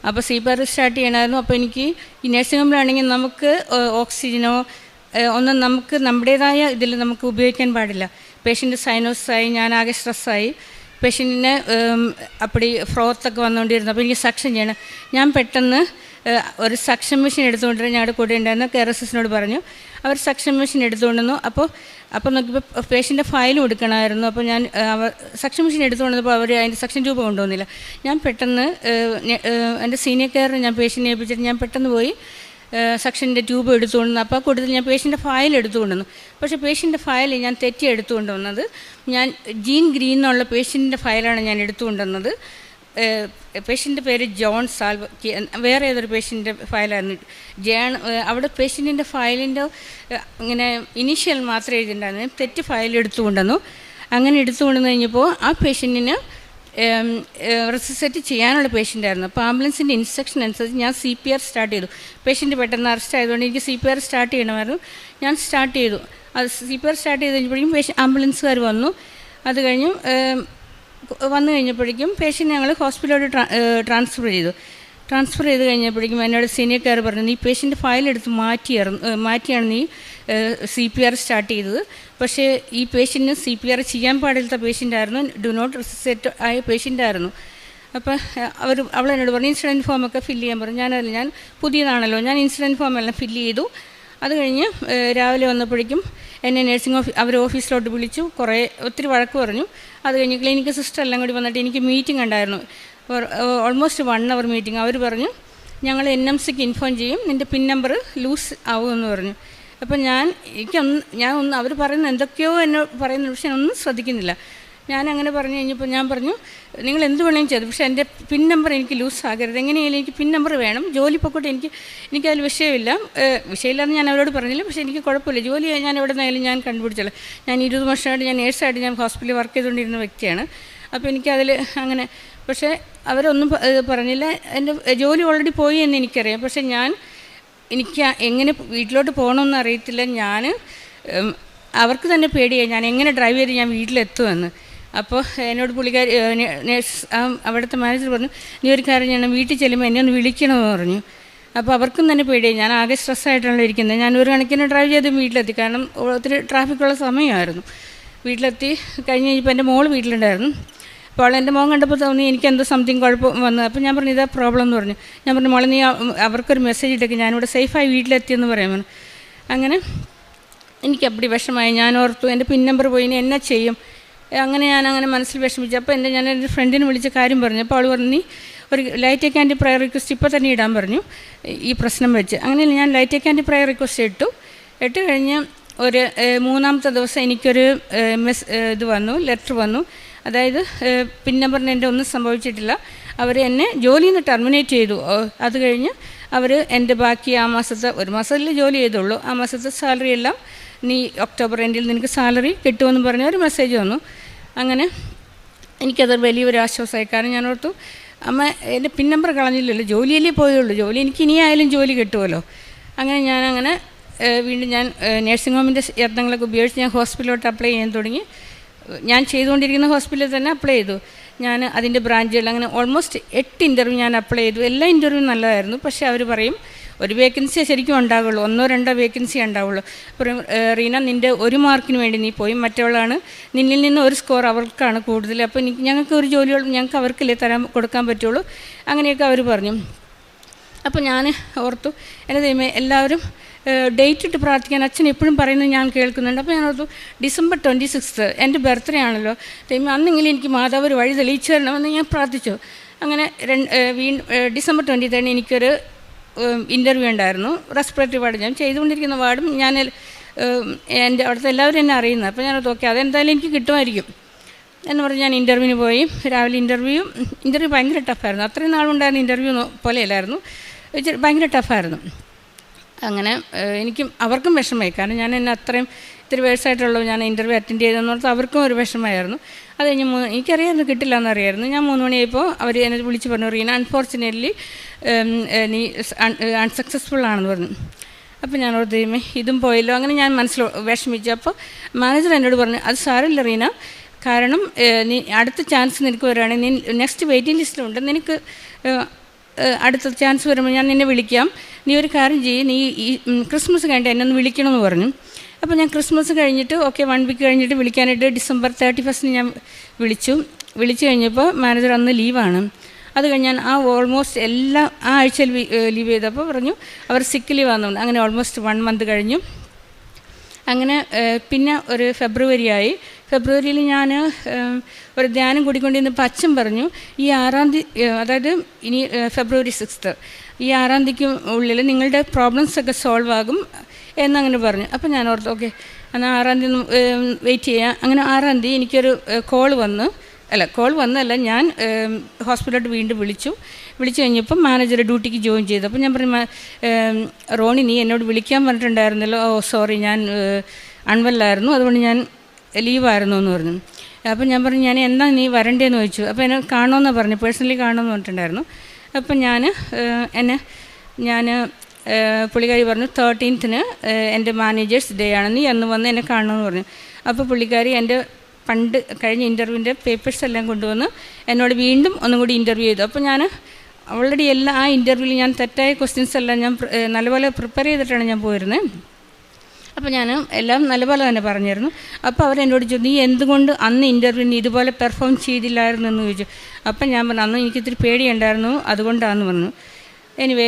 അപ്പോൾ CPR സ്റ്റാർട്ട് ചെയ്യണമായിരുന്നു. അപ്പോൾ എനിക്ക് ഈ നഴ്സിംഗ് ഹോമിലാണെങ്കിൽ നമുക്ക് ഓക്സിജനോ ഒന്നും നമുക്ക് നമ്മുടേതായ ഇതിൽ നമുക്ക് ഉപയോഗിക്കാൻ പാടില്ല. പേഷ്യൻ്റ് സൈനോസായി, ഞാനാകെ സ്ട്രെസ്സായി. പേഷ്യൻറ്റിന് അപ്പടി ഫ്രോത്തൊക്കെ വന്നുകൊണ്ടിരുന്നു. അപ്പോൾ എനിക്ക് സക്ഷൻ ചെയ്യണം. ഞാൻ പെട്ടെന്ന് ഒരു സക്ഷൻ മെഷീൻ എടുത്തുകൊണ്ടിരുന്ന ഞങ്ങളുടെ കൂടെ ഉണ്ടായിരുന്ന കെയർ അസിസ്റ്റൻ്റിനോട് പറഞ്ഞു. അവർ സക്ഷൻ മെഷീൻ എടുത്തുകൊണ്ടുവന്നു. അപ്പോൾ നോക്കിയപ്പോൾ പേഷ്യൻ്റെ ഫയലും എടുക്കണമായിരുന്നു. അപ്പോൾ ഞാൻ സക്ഷൻ മെഷീൻ എടുത്തുകൊണ്ടിരുന്നപ്പോൾ അവർ അതിൻ്റെ സക്ഷൻ ട്യൂബ് കൊണ്ടുവന്നില്ല. ഞാൻ പെട്ടെന്ന് എൻ്റെ സീനിയർ കെയറിന് ഞാൻ പേഷ്യൻ്റിനെ ഏൽപ്പിച്ചിട്ട് ഞാൻ പെട്ടെന്ന് പോയി സക്ഷൻ്റെ ട്യൂബ് എടുത്തുകൊണ്ടുവന്നു. അപ്പോൾ കൂടുതൽ ഞാൻ പേഷ്യൻ്റെ ഫയൽ എടുത്തുകൊണ്ടുവന്നു. പക്ഷേ പേഷ്യൻ്റെ ഫയൽ ഞാൻ തെറ്റി എടുത്തുകൊണ്ടുവന്നത്. ഞാൻ ജീൻ ഗ്രീൻ എന്നുള്ള പേഷ്യൻ്റെ ഫയലാണ് ഞാൻ എടുത്തുകൊണ്ടുവന്നത്. പേഷ്യൻ്റെ പേര് ജോൺ സാൽവ, വേറെ ഏതൊരു പേഷ്യൻ്റെ ഫയലായിരുന്നു അവിടെ പേഷ്യൻറ്റിൻ്റെ ഫയലിൻ്റെ ഇങ്ങനെ ഇനീഷ്യൽ മാത്രമേ എഴുതിയിട്ടുണ്ടായിരുന്നു. തെറ്റ് ഫയൽ എടുത്തുകൊണ്ടുവന്നു. അങ്ങനെ എടുത്തുകൊണ്ടുവന്ന് കഴിഞ്ഞപ്പോൾ ആ പേഷ്യൻറ്റിന് റിസസിറ്റേറ്റ് ചെയ്യാനുള്ള പേഷ്യൻ്റായിരുന്നു. അപ്പോൾ ആംബുലൻസിൻ്റെ ഇൻസ്ട്രക്ഷൻ അനുസരിച്ച് ഞാൻ CPR സ്റ്റാർട്ട് ചെയ്തു. പേഷ്യൻറ്റ് പെട്ടെന്ന് അറസ്റ്റ് ആയതുകൊണ്ട് എനിക്ക് CPR സ്റ്റാർട്ട് ചെയ്യണമായിരുന്നു. ഞാൻ സ്റ്റാർട്ട് ചെയ്തു. അത് CPR സ്റ്റാർട്ട് ചെയ്ത് കഴിഞ്ഞപ്പോഴേക്കും ആംബുലൻസുകാർ വന്നു. അത് കഴിഞ്ഞ് വന്നു കഴിഞ്ഞപ്പോഴേക്കും പേഷ്യൻ്റ് ഞങ്ങൾ ഹോസ്പിറ്റലിലോട്ട് ട്രാൻസ്ഫർ ചെയ്ത് കഴിഞ്ഞപ്പോഴേക്കും എന്നോട് സീനിയർക്കാർ പറഞ്ഞു, നീ പേഷ്യൻ്റ് ഫയലെടുത്ത് മാറ്റിയാണ് നീ CPR സ്റ്റാർട്ട് ചെയ്തത്. പക്ഷേ ഈ പേഷ്യൻറ്റിന് CPR ചെയ്യാൻ പാടില്ലാത്ത പേഷ്യൻ്റായിരുന്നു, ഡു നോട്ട് റിസസിറ്റേറ്റ് ആയ പേഷ്യൻ്റായിരുന്നു. അപ്പോൾ അവളെന്നോട് പറഞ്ഞു ഇൻസിഡൻറ്റ് ഫോമൊക്കെ ഫില്ല് ചെയ്യാൻ പറഞ്ഞു. ഞാൻ പുതിയതാണല്ലോ, ഞാൻ ഇൻസിഡൻറ്റ് ഫോമെല്ലാം ഫില്ല് ചെയ്തു. അത് കഴിഞ്ഞ് രാവിലെ വന്നപ്പോഴേക്കും എന്നെ അവർ ഓഫീസിലോട്ട് വിളിച്ചു. ഒത്തിരി വഴക്ക് പറഞ്ഞു. അത് കഴിഞ്ഞ് ക്ലിനിക്കൽ സിസ്റ്റർ എല്ലാം കൂടി വന്നിട്ട് എനിക്ക് മീറ്റിംഗ് ഉണ്ടായിരുന്നു, ഓൾമോസ്റ്റ് 1 hour മീറ്റിംഗ്. അവർ പറഞ്ഞു ഞങ്ങൾ NMCക്ക് ഇൻഫോം ചെയ്യും, നിൻ്റെ പിൻ നമ്പർ ലൂസ് ആവുമെന്ന് പറഞ്ഞു. അപ്പം അവർ പറയുന്ന എന്തൊക്കെയോ എന്നോട് പറയുന്ന പക്ഷേ ഞാനൊന്നും ശ്രദ്ധിക്കുന്നില്ല. ഞാൻ അങ്ങനെ പറഞ്ഞു കഴിഞ്ഞപ്പോൾ ഞാൻ പറഞ്ഞു നിങ്ങൾ എന്ത് വേണമെങ്കിലും ചെയ്തു, പക്ഷേ എൻ്റെ പിൻ നമ്പർ എനിക്ക് ലൂസ് ആകരുത്, എങ്ങനെയായാലും എനിക്ക് പിൻ നമ്പർ വേണം. ജോലി പൊക്കോട്ടെ, എനിക്കതിൽ വിഷയമില്ലെന്ന് ഞാൻ അവരോട് പറഞ്ഞില്ല. പക്ഷേ എനിക്ക് കുഴപ്പമില്ല, ജോലി ഞാൻ എവിടെ നിന്നായാലും ഞാൻ കണ്ടുപിടിച്ചോളാം. ഞാൻ 20 വർഷമായിട്ട് ഞാൻ നേഴ്സായിട്ട് ഞാൻ ഹോസ്പിറ്റലിൽ വർക്ക് ചെയ്തുകൊണ്ടിരുന്ന വ്യക്തിയാണ്. അപ്പോൾ എനിക്കതിൽ അങ്ങനെ, പക്ഷേ അവരൊന്നും പറഞ്ഞില്ല. എൻ്റെ ജോലി ഓൾറെഡി പോയി എന്ന് എനിക്കറിയാം. പക്ഷേ എനിക്ക് എങ്ങനെ വീട്ടിലോട്ട് പോകണമെന്ന് അറിയത്തില്ല. അവർക്ക് തന്നെ പേടിയായി ഞാൻ എങ്ങനെ ഡ്രൈവ് ചെയ്ത് ഞാൻ വീട്ടിലെത്തുമെന്ന്. അപ്പോൾ എന്നോട് പുള്ളിക്കാരി നേഴ്സ് അവിടുത്തെ മാനേജർ പറഞ്ഞു, നീ ഒരു കാര്യം ചെയ്യണം, വീട്ടിൽ ചെല്ലുമ്പോൾ എന്നെ ഒന്ന് വിളിക്കണമെന്ന് പറഞ്ഞു. അപ്പോൾ അവർക്കും തന്നെ പേടിയായി. ഞാൻ ആകെ സ്ട്രെസ്സായിട്ടാണല്ലോ ഇരിക്കുന്നത്. ഞാൻ ഒരു കണക്കിന് ഡ്രൈവ് ചെയ്ത് വീട്ടിലെത്തി, കാരണം ഒത്തിരി ട്രാഫിക്കുള്ള സമയമായിരുന്നു. വീട്ടിലെത്തി കഴിഞ്ഞ് കഴിഞ്ഞപ്പോൾ എൻ്റെ മോൾ വീട്ടിലുണ്ടായിരുന്നു. അപ്പോൾ എൻ്റെ മോൻ കണ്ടപ്പോൾ തോന്നി എനിക്കെന്തോ സംതിങ് കുഴപ്പം വന്നു. അപ്പോൾ ഞാൻ പറഞ്ഞു ഇതാ പ്രോബ്ലം എന്ന് പറഞ്ഞു. ഞാൻ പറഞ്ഞു മോളെ നീ അവർക്കൊരു മെസ്സേജ് ഇട്ടേക്ക്, ഞാനിവിടെ സേഫായി വീട്ടിലെത്തിയെന്ന് പറയാൻ. അങ്ങനെ എനിക്കപ്പടി വിഷമായി. ഞാൻ ഓർത്തു എൻ്റെ പിൻ നമ്പർ പോയി, ഇനി എന്നെ ചെയ്യും. അങ്ങനെ മനസ്സിൽ വിഷമിച്ചു. അപ്പോൾ ഞാൻ എൻ്റെ ഫ്രണ്ടിനെ വിളിച്ച കാര്യം പറഞ്ഞു. അപ്പോൾ അവൾ പറഞ്ഞു നീ ഒരു ലൈറ്റ് ആൻഡ് പ്രയർ റിക്വസ്റ്റ് ഇപ്പോൾ തന്നെ ഇടാൻ പറഞ്ഞു ഈ പ്രശ്നം വെച്ച്. അങ്ങനെ ഞാൻ ലൈറ്റ് ആൻഡ് പ്രയർ റിക്വസ്റ്റ് ഇട്ട് കഴിഞ്ഞ് ഒരു 3-ാമത്തെ ദിവസം എനിക്കൊരു ലെറ്റർ വന്നു. അതായത് പിൻ നമ്പറിന് എൻ്റെ ഒന്നും സംഭവിച്ചിട്ടില്ല, അവർ എന്നെ ജോലിയിൽ നിന്ന് ടെർമിനേറ്റ് ചെയ്തു. അത് കഴിഞ്ഞ് അവർ എൻ്റെ ബാക്കി ആ മാസത്തെ 1 മാസത്തിൽ ജോലി ചെയ്തുള്ളൂ, ആ മാസത്തെ സാലറി എല്ലാം നീ ഒക്ടോബർ എൻഡിൽ നിനക്ക് സാലറി കിട്ടുമെന്ന് പറഞ്ഞ ഒരു മെസ്സേജ് വന്നു. അങ്ങനെ എനിക്കത് വലിയൊരു ആശ്വാസമായി. കാരണം ഞാൻ ഓർത്തു അമ്മ എൻ്റെ പിൻ നമ്പർ കളഞ്ഞില്ലല്ലോ, ജോലിയിലേ പോയുള്ളൂ, ജോലി എനിക്ക് ഇനിയായാലും ജോലി കിട്ടുമല്ലോ. അങ്ങനെ വീണ്ടും ഞാൻ നഴ്സിംഗ് ഹോമിൻ്റെ യത്നങ്ങളൊക്കെ ഉപയോഗിച്ച് ഞാൻ ഹോസ്പിറ്റലിലോട്ട് അപ്ലൈ ചെയ്യാൻ തുടങ്ങി. ഞാൻ ചെയ്തുകൊണ്ടിരിക്കുന്ന ഹോസ്പിറ്റലിൽ തന്നെ അപ്ലൈ ചെയ്തു. ഞാൻ അതിൻ്റെ ബ്രാഞ്ചുകൾ അങ്ങനെ ഓൾമോസ്റ്റ് 8 ഇൻ്റർവ്യൂ ഞാൻ അപ്ലൈ ചെയ്തു. എല്ലാ ഇൻ്റർവ്യൂവും നല്ലതായിരുന്നു. പക്ഷേ അവർ പറയും ഒരു വേക്കൻസിയെ ശരിക്കും ഉണ്ടാവുള്ളൂ, 1-2 വേക്കൻസി ഉണ്ടാവുള്ളൂ. പറയും റീന നിൻ്റെ 1 മാർക്കിന് വേണ്ടി നീ പോയി, മറ്റവളാണ് നിന്നിൽ നിന്ന് 1 സ്കോർ അവർക്കാണ് കൂടുതൽ, അപ്പോൾ ഞങ്ങൾക്ക് ഒരു ജോലി ഞങ്ങൾക്ക് അവർക്കല്ലേ കൊടുക്കാൻ പറ്റുള്ളൂ, അങ്ങനെയൊക്കെ അവർ പറഞ്ഞു. അപ്പോൾ ഞാൻ ഓർത്തു എൻ്റെ ദൈവമേ എല്ലാവരും ഡേറ്റ് ഇട്ട് പ്രാർത്ഥിക്കാൻ അച്ഛൻ എപ്പോഴും പറയുന്നത് ഞാൻ കേൾക്കുന്നുണ്ട്. അപ്പോൾ ഞാൻ ഓർത്തു December 26 എൻ്റെ ബർത്ത്ഡേ ആണല്ലോ, ദൈവമേ അന്നെങ്കിലും എനിക്ക് മാതാവ് ഒരു വഴി തെളിയിച്ചു തരണമെന്ന് ഞാൻ പ്രാർത്ഥിച്ചു. അങ്ങനെ December 23 എനിക്കൊരു ഇൻ്റർവ്യൂ ഉണ്ടായിരുന്നു. റെസ്പിറേറ്ററി വാർഡ് ഞാൻ ചെയ്തുകൊണ്ടിരിക്കുന്ന വാർഡും ഞാൻ എൻ്റെ അവിടുത്തെ എല്ലാവരും എന്നെ അറിയുന്നത്. അപ്പോൾ ഞാൻ ഓക്കെ അതെന്തായാലും എനിക്ക് കിട്ടുമായിരിക്കും എന്ന് പറഞ്ഞ് ഞാൻ ഇൻ്റർവ്യൂവിന് പോയി. രാവിലെ ഇൻ്റർവ്യൂ ഭയങ്കര ടഫായിരുന്നു. അത്രയും നാളുണ്ടായിരുന്ന ഇൻ്റർവ്യൂ പോലെയല്ലായിരുന്നു, ഭയങ്കര ടഫായിരുന്നു. അങ്ങനെ എനിക്കും അവർക്കും വിഷമമായി. കാരണം ഞാൻ എന്നെ അത്രയും ഇത്തിരി വയസ്സായിട്ടുള്ളൂ ഞാൻ ഇൻ്റർവ്യൂ അറ്റൻഡ് ചെയ്തെന്നോർത്ത് അവർക്കും ഒരു വിഷമമായിരുന്നു. അത് കഴിഞ്ഞ് എനിക്കറിയാമായിരുന്നു കിട്ടില്ല എന്നറിയായിരുന്നു. ഞാൻ 3 മണിയായപ്പോൾ അവർ എന്നെ വിളിച്ച് പറഞ്ഞു റീന അൺഫോർച്ചുനേറ്റ്ലി നീ അൺസക്സസ്ഫുൾ ആണെന്ന് പറഞ്ഞു. അപ്പോൾ ഞാൻ ഓർത്ത് ഇതും പോയല്ലോ. അങ്ങനെ ഞാൻ മനസ്സിൽ വിഷമിച്ചു. അപ്പോൾ മാനേജർ എന്നോട് പറഞ്ഞു അത് സാരമില്ല റീന, കാരണം നീ അടുത്ത ചാൻസ് നിനക്ക് വരികയാണെങ്കിൽ നീ നെക്സ്റ്റ് വെയിറ്റിംഗ് ലിസ്റ്റിലുണ്ട്, നിനക്ക് അടുത്ത ചാൻസ് വരുമ്പോൾ ഞാൻ നിന്നെ വിളിക്കാം, നീ ഒരു കാര്യം ചെയ്യും, നീ ഈ ക്രിസ്മസ് കഴിഞ്ഞിട്ട് എന്നെ ഒന്ന് വിളിക്കണമെന്ന് പറഞ്ഞു. അപ്പോൾ ഞാൻ ക്രിസ്മസ് കഴിഞ്ഞിട്ട് 1 വീക്ക് കഴിഞ്ഞിട്ട് വിളിക്കാനായിട്ട് December 31 ഞാൻ വിളിച്ചു കഴിഞ്ഞപ്പോൾ മാനേജർ അന്ന് ലീവാണ്. അത് കഴിഞ്ഞ് ഞാൻ ഓൾമോസ്റ്റ് ആ ആഴ്ചയിൽ ലീവ് ചെയ്തപ്പോൾ പറഞ്ഞു അവർ സിക്ക് ലീവ് ആണെന്നുണ്ട്. അങ്ങനെ ഓൾമോസ്റ്റ് 1 month കഴിഞ്ഞു. അങ്ങനെ പിന്നെ ഒരു ഫെബ്രുവരിയിൽ ഞാൻ ഒരു ധ്യാനം കൂടിക്കൊണ്ടിരുന്നപ്പോൾ അച്ഛൻ പറഞ്ഞു ഈ 6-ാം തീയതി, അതായത് ഇനി February 6 ഈ 6-ാം തീയതിക്ക് ഉള്ളിൽ നിങ്ങളുടെ പ്രോബ്ലംസൊക്കെ സോൾവ് ആകും എന്നങ്ങനെ പറഞ്ഞു. അപ്പോൾ ഞാൻ ഓർത്തു ഓക്കെ എന്നാൽ 6-ാം തീയതി വെയിറ്റ് ചെയ്യാം. അങ്ങനെ 6-ാം തീയതി എനിക്കൊരു കോൾ വന്നു കോൾ വന്നല്ല, ഞാൻ ഹോസ്പിറ്റലിലോട്ട് വീണ്ടും വിളിച്ചു കഴിഞ്ഞപ്പോൾ മാനേജർ ഡ്യൂട്ടിക്ക് ജോയിൻ ചെയ്തു. അപ്പോൾ ഞാൻ പറഞ്ഞു, റോണി നീ എന്നോട് വിളിക്കാൻ പറഞ്ഞിട്ടുണ്ടായിരുന്നല്ലോ. ഓ സോറി, ഞാൻ അൺവെല്ലായിരുന്നു, അതുകൊണ്ട് ഞാൻ ലീവായിരുന്നു എന്ന് പറഞ്ഞു. അപ്പോൾ ഞാൻ പറഞ്ഞു, ഞാൻ എന്താ നീ വരണ്ടേന്ന് ചോദിച്ചു. അപ്പോൾ എന്നെ കാണുമെന്നാണ് പറഞ്ഞു, പേഴ്സണലി കാണുമെന്ന് പറഞ്ഞിട്ടുണ്ടായിരുന്നു. അപ്പം ഞാൻ പുള്ളിക്കാരി പറഞ്ഞു 13th എൻ്റെ മാനേജേഴ്സ് ഡേ ആണ്, നീ അന്ന് വന്ന് എന്നെ കാണണമെന്ന് പറഞ്ഞു. അപ്പോൾ പുള്ളിക്കാരി എൻ്റെ പണ്ട് കഴിഞ്ഞ ഇൻ്റർവ്യൂവിൻ്റെ പേപ്പേഴ്സ് എല്ലാം കൊണ്ടുവന്ന് എന്നോട് വീണ്ടും ഒന്നും കൂടി ഇൻ്റർവ്യൂ ചെയ്തു. അപ്പോൾ ഞാൻ ഓൾറെഡി ആ ഇൻ്റർവ്യൂവിൽ ഞാൻ തെറ്റായ ക്വസ്റ്റ്യൻസ് എല്ലാം ഞാൻ നല്ലപോലെ പ്രിപ്പയർ ചെയ്തിട്ടാണ് ഞാൻ പോയിരുന്നത്. അപ്പോൾ ഞാൻ എല്ലാം നല്ലപോലെ തന്നെ പറഞ്ഞിരുന്നു. അപ്പോൾ അവരെന്നോട് ചോദിച്ചു, നീ എന്തുകൊണ്ട് അന്ന് ഇൻ്റർവ്യൂവിന് ഇതുപോലെ പെർഫോം ചെയ്തില്ലായിരുന്നു എന്ന് ചോദിച്ചു. അപ്പം ഞാൻ പറഞ്ഞു, അന്ന് എനിക്കിത്തിരി പേടിയുണ്ടായിരുന്നു, അതുകൊണ്ടാണെന്ന് പറഞ്ഞു. Anyway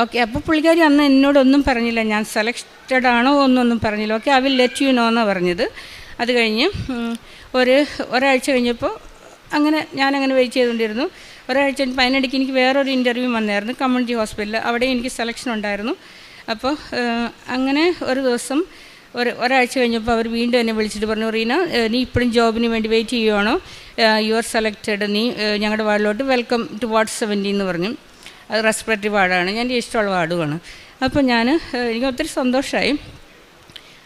okay. അപ്പോൾ പുള്ളിക്കാരി അന്ന് എന്നോടൊന്നും പറഞ്ഞില്ല, ഞാൻ സെലക്റ്റഡ് ആണോ ഒന്നൊന്നും പറഞ്ഞില്ല. Okay, I will let you know എന്നാണ് പറഞ്ഞത്. അത് കഴിഞ്ഞ് ഒരാഴ്ച കഴിഞ്ഞപ്പോൾ ഞാനങ്ങനെ വെയിറ്റ് ചെയ്തുകൊണ്ടിരുന്നു. ഒരാഴ്ച കഴിഞ്ഞപ്പോൾ അതിനിടയ്ക്ക് എനിക്ക് വേറൊരു ഇൻ്റർവ്യൂ വന്നായിരുന്നു കമ്മ്യൂണിറ്റി ഹോസ്പിറ്റലിൽ. അവിടെ എനിക്ക് സെലക്ഷൻ ഉണ്ടായിരുന്നു. അപ്പോൾ അങ്ങനെ ഒരു ദിവസം ഒരാഴ്ച കഴിഞ്ഞപ്പോൾ അവർ വീണ്ടും എന്നെ വിളിച്ചിട്ട് പറഞ്ഞു, റീന നീ ഇപ്പോഴും ജോബിന് വേണ്ടി വെയിറ്റ് ചെയ്യുവാണോ, യു ആർ സെലക്റ്റഡ്, നീ ഞങ്ങളുടെ വാർഡിലോട്ട് വെൽക്കം ടു വാർഡ് 70 എന്ന് പറഞ്ഞു. അത് റെസ്പിറേറ്ററി വാർഡാണ്, എൻ്റെ ഇഷ്ടമുള്ള വാർഡുമാണ്. അപ്പോൾ എനിക്ക് ഒത്തിരി സന്തോഷമായി.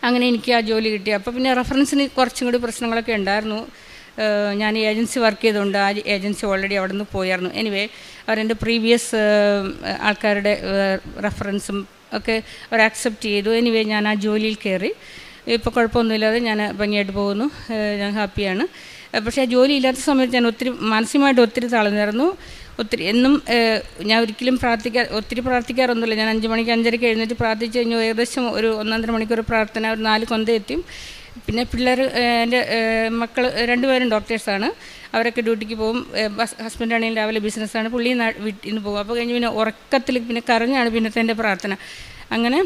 അങ്ങനെ എനിക്ക് ആ ജോലി കിട്ടി. അപ്പോൾ പിന്നെ റെഫറൻസിന് കുറച്ചും കൂടി പ്രശ്നങ്ങളൊക്കെ ഉണ്ടായിരുന്നു. ഞാൻ ഏജൻസി വർക്ക് ചെയ്തുകൊണ്ട് ആ ഏജൻസി ഓൾറെഡി അവിടെ നിന്ന് പോയായിരുന്നു. എനിവേ അവരെൻ്റെ പ്രീവിയസ് ആൾക്കാരുടെ റെഫറൻസും ഒക്കെ അവർ അക്സെപ്റ്റ് ചെയ്തു. എനിവേ ഞാൻ ആ ജോലിയിൽ കയറി. ഇപ്പോൾ കുഴപ്പമൊന്നുമില്ലാതെ ഞാൻ ഭംഗിയായിട്ട് പോകുന്നു, ഞാൻ ഹാപ്പിയാണ്. പക്ഷേ ആ ജോലി ഇല്ലാത്ത സമയത്ത് ഞാൻ മാനസികമായിട്ട് ഒത്തിരി തളർന്നിരുന്നു. എന്നും ഞാൻ ഒരിക്കലും ഒത്തിരി പ്രാർത്ഥിക്കാറൊന്നുമില്ല. ഞാൻ 5 മണിക്ക് 5:30 എഴുന്നേറ്റ് പ്രാർത്ഥിച്ച് കഴിഞ്ഞു ഏകദേശം ഒരു 1.5 മണിക്കൂർ പ്രാർത്ഥന, ഒരു 4 കൊന്ത എത്തിയും. പിന്നെ പിള്ളേർ, എൻ്റെ മക്കൾ 2 പേരും ഡോക്ടേഴ്സാണ്, അവരൊക്കെ ഡ്യൂട്ടിക്ക് പോകും. ഹസ്ബൻഡാണെങ്കിൽ രാവിലെ ബിസിനസ്സാണ്, പുള്ളി വീട്ടിൽ നിന്ന് പോകും. അപ്പോൾ കഴിഞ്ഞ് പിന്നെ ഉറക്കത്തിൽ പിന്നെ കരഞ്ഞാണ് പിന്നത്തെ എൻ്റെ പ്രാർത്ഥന. അങ്ങനെ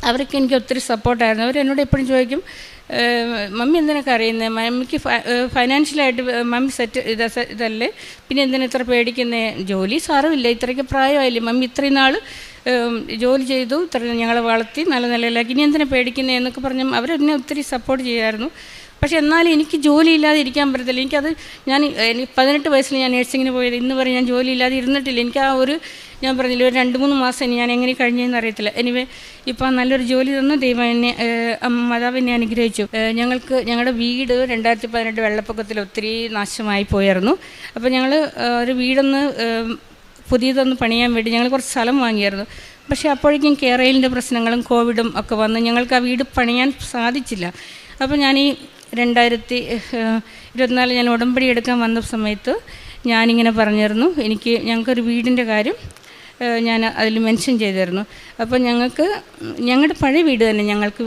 അവരൊക്കെ എനിക്ക് ഒത്തിരി സപ്പോർട്ടായിരുന്നു. അവരെന്നോട് എപ്പോഴും ചോദിക്കും, മമ്മി എന്തിനൊക്കെ അറിയുന്നത്, മമ്മിക്ക് ഫൈനാൻഷ്യലായിട്ട് മമ്മി ഇതല്ലേ, പിന്നെ എന്തിനാ ഇത്ര പേടിക്കുന്നത്, ജോലി സാരമില്ല, ഇത്രയ്ക്ക് പ്രായമായില്ലേ, മമ്മി ഇത്രയും നാൾ ജോലി ചെയ്തു, ഇത്ര ഞങ്ങളെ വളർത്തി നല്ല നിലയിലാക്കി, ഇനി എന്തിനാ പേടിക്കുന്നത് എന്നൊക്കെ പറഞ്ഞ് അവരെന്നെ ഒത്തിരി സപ്പോർട്ട് ചെയ്യുമായിരുന്നു. പക്ഷേ എന്നാലും എനിക്ക് ജോലിയില്ലാതെ ഇരിക്കാൻ പറ്റത്തില്ല. എനിക്ക് 18 വയസ്സിൽ ഞാൻ നേഴ്സിങ്ങിന് പോയത്, ഇന്ന് വരെ ഞാൻ ജോലിയില്ലാതെ ഇരുന്നിട്ടില്ല. എനിക്ക് ഞാൻ പറഞ്ഞില്ല, ഒരു 2-3 മാസം ഞാൻ എങ്ങനെ കഴിഞ്ഞതെന്ന് അറിയത്തില്ല. എനിവേ ഇപ്പോൾ നല്ലൊരു ജോലി തന്നു ദൈവം എന്നെ, മാതാവ് എന്നെ അനുഗ്രഹിച്ചു. ഞങ്ങളുടെ വീട് 2018 വെള്ളപ്പൊക്കത്തിൽ ഒത്തിരി നാശമായി പോയായിരുന്നു. അപ്പോൾ ഞങ്ങൾ ഒരു വീടൊന്ന് പുതിയതൊന്ന് പണിയാൻ വേണ്ടി ഞങ്ങൾ കുറച്ച് സ്ഥലം വാങ്ങിയായിരുന്നു. പക്ഷേ അപ്പോഴേക്കും കേരളിൻ്റെ പ്രശ്നങ്ങളും കോവിഡും ഒക്കെ വന്ന് ഞങ്ങൾക്ക് ആ വീട് പണിയാൻ സാധിച്ചില്ല. അപ്പോൾ ഞാൻ ഈ 2024 ഞാൻ ഉടമ്പടി എടുക്കാൻ വന്ന സമയത്ത് ഞാനിങ്ങനെ പറഞ്ഞിരുന്നു, ഞങ്ങൾക്കൊരു വീടിൻ്റെ കാര്യം ഞാൻ അതിൽ മെൻഷൻ ചെയ്തിരുന്നു. അപ്പോൾ ഞങ്ങളുടെ പഴയ വീട് തന്നെ ഞങ്ങൾക്ക്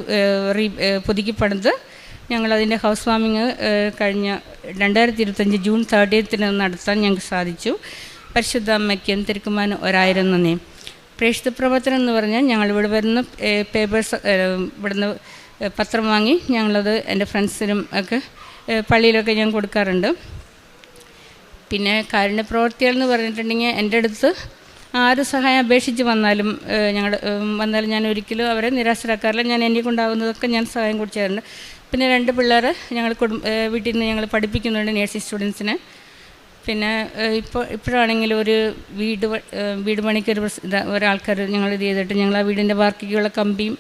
പുതുക്കി പണിത് ഞങ്ങളതിൻ്റെ ഹൗസ് വാമിങ് കഴിഞ്ഞ 2025 ജൂൺ 30 നടത്താൻ ഞങ്ങൾക്ക് സാധിച്ചു. പരിശുദ്ധ അമ്മയ്ക്കും തിരുക്കുമാരനും 1000 നന്ദി. പ്രേക്ഷിത പ്രവർത്തനം എന്ന് പറഞ്ഞാൽ ഞങ്ങളിവിടെ വരുന്ന പേപ്പേഴ്സ്, ഇവിടുന്ന് പത്രം വാങ്ങി ഞങ്ങളത് എൻ്റെ ഫ്രണ്ട്സിനും ഒക്കെ പള്ളിയിലൊക്കെ ഞാൻ കൊടുക്കാറുണ്ട്. പിന്നെ കാരുണ്യ പ്രവർത്തികൾ എന്ന് പറഞ്ഞിട്ടുണ്ടെങ്കിൽ എൻ്റെ അടുത്ത് ആര് സഹായം അപേക്ഷിച്ച് വന്നാലും ഞാൻ ഒരിക്കലും അവരെ നിരാശരാക്കാറില്ല. ഞാൻ എന്നെ കൊണ്ടാകുന്നതൊക്കെ ഞാൻ സഹായം കൊടുക്കാറുണ്ട്. പിന്നെ 2 പിള്ളേരെ ഞങ്ങൾ വീട്ടിൽ നിന്ന് ഞങ്ങൾ പഠിപ്പിക്കുന്നുണ്ട്, നേഴ്സിംഗ് സ്റ്റുഡൻസിനെ. പിന്നെ ഇപ്പോഴാണെങ്കിൽ ഒരു വീട് പണിക്കൊരു ഒരാൾക്കാർ ഞങ്ങൾ ഇത് ചെയ്തിട്ട് ഞങ്ങൾ ആ വീടിൻ്റെ ബാക്കിയുള്ള കമ്പിയും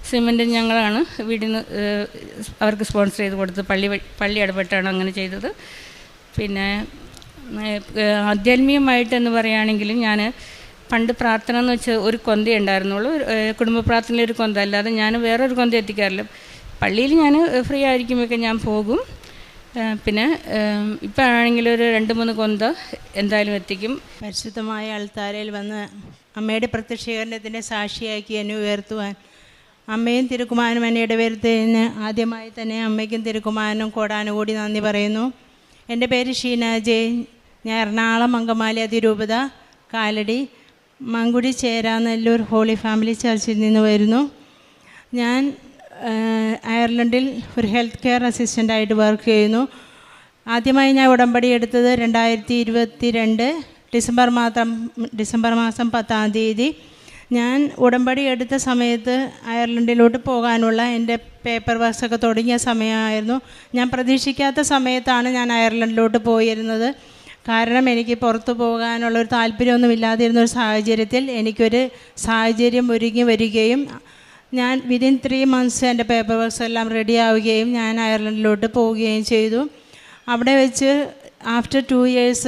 സിമെൻറ്റും ഞങ്ങളാണ് വീടിൽ നിന്ന് അവർക്ക് സ്പോൺസർ ചെയ്ത് കൊടുത്ത് പള്ളി ഇടപെട്ടാണ് അങ്ങനെ ചെയ്തത്. പിന്നെ ആധ്യാത്മികമായിട്ടെന്ന് പറയുകയാണെങ്കിൽ ഞാൻ പണ്ട് പ്രാർത്ഥന എന്ന് വെച്ചാൽ ഒരു കൊന്ത ഉണ്ടായിരുന്നുള്ളൂ, കുടുംബ പ്രാർത്ഥനയിൽ ഒരു കൊന്ത, അല്ലാതെ ഞാൻ വേറൊരു കൊന്ത എത്തിക്കാറില്ല. പള്ളിയിൽ ഞാൻ ഫ്രീ ആയിരിക്കുമ്പോഴൊക്കെ ഞാൻ പോകും. പിന്നെ ഇപ്പം ആണെങ്കിൽ ഒരു 2-3 കൊന്ത എന്തായാലും എത്തിക്കും. പരിശുദ്ധമായ അൾത്താരയിൽ വന്ന് അമ്മയുടെ പ്രത്യക്ഷീകരണത്തിൻ്റെ സാക്ഷിയാക്കി എന്നെ ഉയർത്തുവാൻ അമ്മയും തിരുക്കുമാരനും എന്നെ ഇടവരുത്തതിന് ആദ്യമായി തന്നെ അമ്മയ്ക്കും തിരുക്കുമാരനും കോടാനുകൂടി നന്ദി പറയുന്നു. എൻ്റെ പേര് ഷീന ജയ്. ഞാൻ എറണാകുളം അങ്കമാലി അതിരൂപത കാലടി മങ്കുടി ചേരാനെല്ലൂർ ഹോളി ഫാമിലി ചർച്ചിൽ നിന്ന് വരുന്നു. ഞാൻ അയർലൻഡിൽ ഒരു ഹെൽത്ത് കെയർ അസിസ്റ്റൻ്റായിട്ട് വർക്ക് ചെയ്യുന്നു. ആദ്യമായി ഞാൻ ഉടമ്പടി എടുത്തത് 2022 ഡിസംബർ മാസം 10-ാം തീയതി. ഞാൻ ഉടമ്പടി എടുത്ത സമയത്ത് അയർലൻഡിലോട്ട് പോകാനുള്ള എൻ്റെ പേപ്പർ വർക്ക്സൊക്കെ തുടങ്ങിയ സമയമായിരുന്നു. ഞാൻ പ്രതീക്ഷിക്കാത്ത സമയത്താണ് ഞാൻ അയർലൻഡിലോട്ട് പോയിരുന്നത്. കാരണം എനിക്ക് പുറത്തു പോകാനുള്ളൊരു താല്പര്യമൊന്നും ഇല്ലാതിരുന്നൊരു സാഹചര്യത്തിൽ എനിക്കൊരു സാഹചര്യം ഒരുങ്ങി വരികയും ഞാൻ വിതിൻ 3 months എൻ്റെ പേപ്പർ വർക്ക്സ് എല്ലാം റെഡി ആവുകയും ഞാൻ അയർലൻഡിലോട്ട് പോവുകയും ചെയ്തു. അവിടെ വെച്ച് ആഫ്റ്റർ 2 years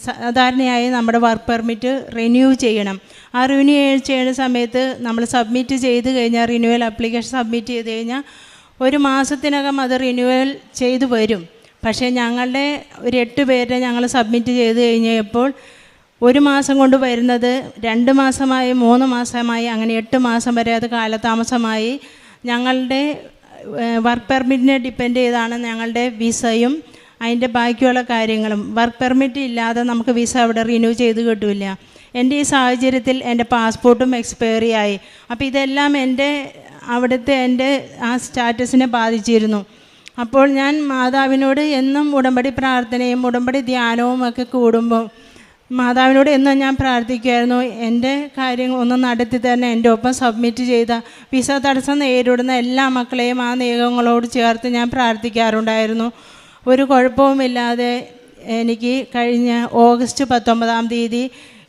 സാധാരണയായി നമ്മുടെ വർക്ക് പെർമിറ്റ് റിന്യൂ ചെയ്യണം. ആ റിന്യൂ ചെയ്യുന്ന സമയത്ത് നമ്മൾ സബ്മിറ്റ് ചെയ്ത് കഴിഞ്ഞാൽ, റിന്യൂവൽ ആപ്ലിക്കേഷൻ സബ്മിറ്റ് ചെയ്ത് കഴിഞ്ഞാൽ 1 മാസത്തിനകം അത് റിന്യൂവൽ ചെയ്തു വരും. പക്ഷേ ഞങ്ങളുടെ ഒരു 8 പേരെ ഞങ്ങൾ സബ്മിറ്റ് ചെയ്ത് കഴിഞ്ഞപ്പോൾ 1 മാസം കൊണ്ട് വരുന്നത് 2 മാസമായി, 3 മാസമായി, അങ്ങനെ 8 മാസം വരെ അത് കാലതാമസമായി. ഞങ്ങളുടെ വർക്ക് പെർമിറ്റിനെ ഡിപ്പെൻഡ് ചെയ്താണ് ഞങ്ങളുടെ വിസയും അതിൻ്റെ ബാക്കിയുള്ള കാര്യങ്ങളും. വർക്ക് പെർമിറ്റ് ഇല്ലാതെ നമുക്ക് വിസ അവിടെ റിന്യൂ ചെയ്ത് കിട്ടില്ല. എൻ്റെ ഈ സാഹചര്യത്തിൽ എൻ്റെ പാസ്പോർട്ടും എക്സ്പയറി ആയി. അപ്പോൾ ഇതെല്ലാം അവിടുത്തെ എൻ്റെ ആ സ്റ്റാറ്റസിനെ ബാധിച്ചിരുന്നു. അപ്പോൾ ഞാൻ മാതാവിനോട് എന്നും ഉടമ്പടി പ്രാർത്ഥനയും ഉടമ്പടി ധ്യാനവും ഒക്കെ കൂടുമ്പോൾ മാതാവിനോട് എന്നും ഞാൻ പ്രാർത്ഥിക്കുമായിരുന്നു, എൻ്റെ കാര്യം ഒന്ന് നടത്തി തന്നെ എൻ്റെ ഒപ്പം സബ്മിറ്റ് ചെയ്ത വിസ തടസ്സം നേരിടുന്ന എല്ലാ മക്കളെയും ആ നിയമങ്ങളോട് ചേർത്ത് ഞാൻ പ്രാർത്ഥിക്കാറുണ്ടായിരുന്നു. ഒരു കുഴപ്പവുമില്ലാതെ എനിക്ക് കഴിഞ്ഞ ഓഗസ്റ്റ് 19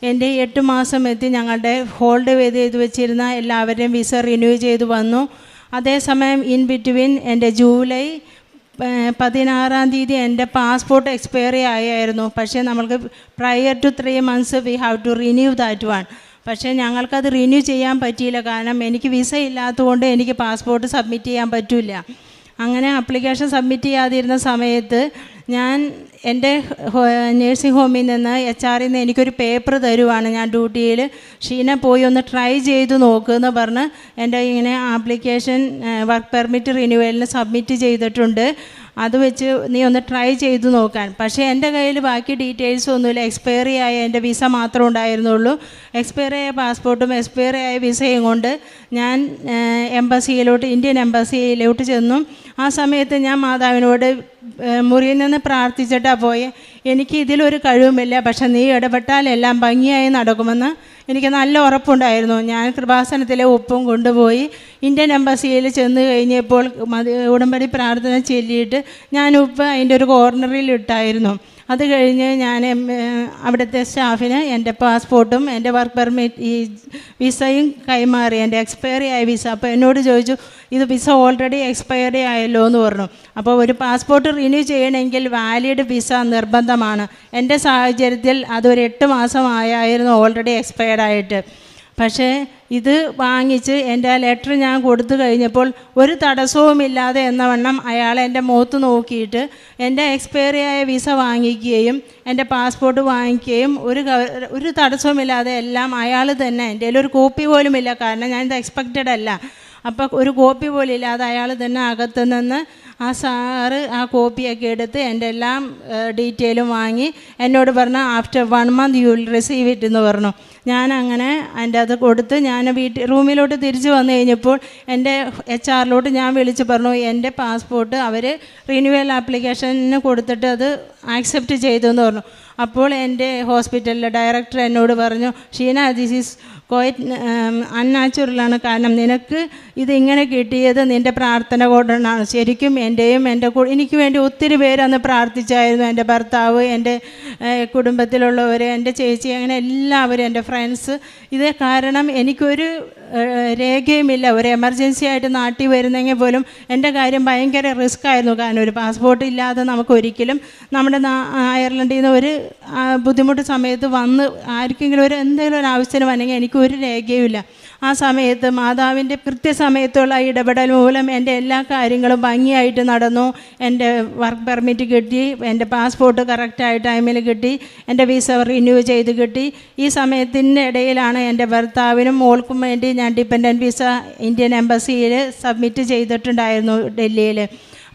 എൻ്റെ 8 മാസം എത്തി ഞങ്ങളുടെ ഹോൾഡ് ചെയ്ത് വെച്ചിരുന്ന എല്ലാവരെയും വിസ റിന്യൂ ചെയ്ത് വന്നു. അതേസമയം ഇൻ ബിറ്റ്വീൻ എൻ്റെ ജൂലൈ 16 എൻ്റെ പാസ്പോർട്ട് എക്സ്പയറി ആയിരുന്നു. പക്ഷേ നമ്മൾക്ക് prior to 3 months we have to renew that one. പക്ഷേ ഞങ്ങൾക്കത് റിന്യൂ ചെയ്യാൻ പറ്റിയില്ല. കാരണം എനിക്ക് വിസ ഇല്ലാത്തതുകൊണ്ട് എനിക്ക് പാസ്പോർട്ട് സബ്മിറ്റ് ചെയ്യാൻ പറ്റില്ല. അങ്ങനെ ആപ്ലിക്കേഷൻ സബ്മിറ്റ് ചെയ്യാതിരുന്ന സമയത്ത് ഞാൻ എൻ്റെ നേഴ്സിംഗ് ഹോമിൽ നിന്ന് HR നിന്ന് എനിക്കൊരു പേപ്പർ തരുവാണ്. ഞാൻ ഡ്യൂട്ടിയിൽ ഷീന പോയി ഒന്ന് ട്രൈ ചെയ്ത് നോക്കുമെന്ന് പറഞ്ഞ് എൻ്റെ ഇങ്ങനെ ആപ്ലിക്കേഷൻ വർക്ക് പെർമിറ്റ് റിന്യൂവലിന് സബ്മിറ്റ് ചെയ്തിട്ടുണ്ട്, അത് വെച്ച് നീ ഒന്ന് ട്രൈ ചെയ്ത് നോക്കാൻ. പക്ഷേ എൻ്റെ കയ്യിൽ ബാക്കി ഡീറ്റെയിൽസ് ഒന്നുമില്ല. എക്സ്പയറി ആയ എൻ്റെ വിസ മാത്രമേ ഉണ്ടായിരുന്നുള്ളൂ. എക്സ്പയറി ആയ പാസ്പോർട്ടും എക്സ്പയറി ആയ വിസയും കൊണ്ട് ഞാൻ ഇന്ത്യൻ എംബസിയിലോട്ട് ചെന്നു. ആ സമയത്ത് ഞാൻ മാതാവിനോട് മുറിയിൽ നിന്ന് പ്രാർത്ഥിച്ചിട്ടാണ് പോയെ. എനിക്ക് ഇതിലൊരു കഴിവുമില്ല, പക്ഷെ നീ ഇടപെട്ടാൽ എല്ലാം ഭംഗിയായി നടക്കുമെന്ന് എനിക്ക് നല്ല ഉറപ്പുണ്ടായിരുന്നു. ഞാൻ കൃപാസനത്തിലെ ഉപ്പും കൊണ്ടുപോയി ഇന്ത്യൻ എംബസിയിൽ ചെന്ന് കഴിഞ്ഞപ്പോൾ ഉടമ്പടി പ്രാർത്ഥന ചൊല്ലിയിട്ട് ഞാൻ ഉപ്പ് അതിൻ്റെ ഒരു കോർണറിൽ ഇട്ടായിരുന്നു. അത് കഴിഞ്ഞ് ഞാൻ അവിടുത്തെ സ്റ്റാഫിന് എൻ്റെ പാസ്പോർട്ടും എൻ്റെ വർക്ക് പെർമിറ്റ് ഈ വിസയും കൈമാറി, എൻ്റെ എക്സ്പയറി ആയ വിസ. അപ്പോൾ എന്നോട് ചോദിച്ചു, ഇത് വിസ ഓൾറെഡി എക്സ്പയറി ആയല്ലോ എന്ന് പറഞ്ഞു. അപ്പോൾ ഒരു പാസ്പോർട്ട് റിന്യൂ ചെയ്യണമെങ്കിൽ വാലിഡ് വിസ നിർബന്ധമാണ്. എൻ്റെ സാഹചര്യത്തിൽ അതൊരു 8 മാസമായിരുന്നു ഓൾറെഡി എക്സ്പയർഡ് ആയിട്ട്. പക്ഷേ ഇത് വാങ്ങിച്ച് എൻ്റെ ആ ലെറ്റർ ഞാൻ കൊടുത്തു കഴിഞ്ഞപ്പോൾ ഒരു തടസ്സവുമില്ലാതെ എന്നവണ്ണം അയാൾ എൻ്റെ മുഖത്ത് നോക്കിയിട്ട് എൻ്റെ എക്സ്പയറി ആയ വിസ വാങ്ങിക്കുകയും എൻ്റെ പാസ്പോർട്ട് വാങ്ങിക്കുകയും ഒരു തടസ്സവുമില്ലാതെ എല്ലാം അയാൾ തന്നെ, എൻ്റെ കയ്യിലൊരു കോപ്പി പോലും ഇല്ല, കാരണം ഞാനിത് എക്സ്പെക്റ്റഡ് അല്ല. അപ്പോൾ ഒരു കോപ്പി പോലും ഇല്ലാതെ അയാൾ തന്നെ അകത്ത് നിന്ന് ആ സാറ് ആ കോപ്പിയൊക്കെ എടുത്ത് എൻ്റെ എല്ലാം ഡീറ്റെയിലും വാങ്ങി എന്നോട് പറഞ്ഞു, after 1 month you will receive it എന്ന് പറഞ്ഞു. ഞാനങ്ങനെ അതിൻ്റെ അത് കൊടുത്ത് ഞാൻ റൂമിലോട്ട് തിരിച്ച് വന്നു കഴിഞ്ഞപ്പോൾ എൻ്റെ HR ഞാൻ വിളിച്ച് പറഞ്ഞു, എൻ്റെ പാസ്പോർട്ട് അവർ റിന്യൂവൽ ആപ്ലിക്കേഷന് കൊടുത്തിട്ട് അത് ആക്സെപ്റ്റ് ചെയ്തു എന്ന് പറഞ്ഞു. അപ്പോൾ എൻ്റെ ഹോസ്പിറ്റലിലെ ഡയറക്ടർ എന്നോട് പറഞ്ഞു, ഷീന, ദിസ് ഈസ് ക്വൈറ്റ് അൺനാച്ചുറലാണ്. കാരണം നിനക്ക് ഇതിങ്ങനെ കിട്ടിയത് നിൻ്റെ പ്രാർത്ഥന കൊണ്ടാണ്. ശരിക്കും എൻ്റെയും എനിക്ക് വേണ്ടി ഒത്തിരി പേര് അന്ന് പ്രാർത്ഥിച്ചായിരുന്നു. എൻ്റെ ഭർത്താവ്, എൻ്റെ കുടുംബത്തിലുള്ളവർ, എൻ്റെ ചേച്ചി, അങ്ങനെ എല്ലാവരും, എൻ്റെ ഫ്രണ്ട്സ്. ഇത് കാരണം എനിക്കൊരു രേഖയുമില്ല. ഒരു എമർജൻസി ആയിട്ട് നാട്ടിൽ വരുന്നെങ്കിൽ പോലും എൻ്റെ കാര്യം ഭയങ്കര റിസ്ക് ആയിരുന്നു. കാരണം ഒരു പാസ്പോർട്ട് ഇല്ലാതെ നമുക്ക് ഒരിക്കലും നമ്മുടെ അയർലൻഡിൽ നിന്ന് ഒരു ബുദ്ധിമുട്ട് സമയത്ത് വന്ന് ആർക്കെങ്കിലും എന്തെങ്കിലും ഒരു ആവശ്യത്തിന് വന്നെങ്കിൽ എനിക്കൊരു രേഖയുമില്ല. ആ സമയത്ത് മാതാവിൻ്റെ കൃത്യസമയത്തുള്ള ഇടപെടൽ മൂലം എൻ്റെ എല്ലാ കാര്യങ്ങളും ഭംഗിയായിട്ട് നടന്നു. എൻ്റെ വർക്ക് പെർമിറ്റ് കിട്ടി, എൻ്റെ പാസ്പോർട്ട് കറക്റ്റായ ടൈമിൽ കിട്ടി, എൻ്റെ വിസ റിന്യൂ ചെയ്ത് കിട്ടി. ഈ സമയത്തിൻ്റെ ഇടയിലാണ് എൻ്റെ ഭർത്താവിനും മോൾക്കും വേണ്ടി ഞാൻ ഡിപ്പെൻഡൻറ്റ് വിസ ഇന്ത്യൻ എംബസിയിൽ സബ്മിറ്റ് ചെയ്തിട്ടുണ്ടായിരുന്നു ഡൽഹിയിൽ.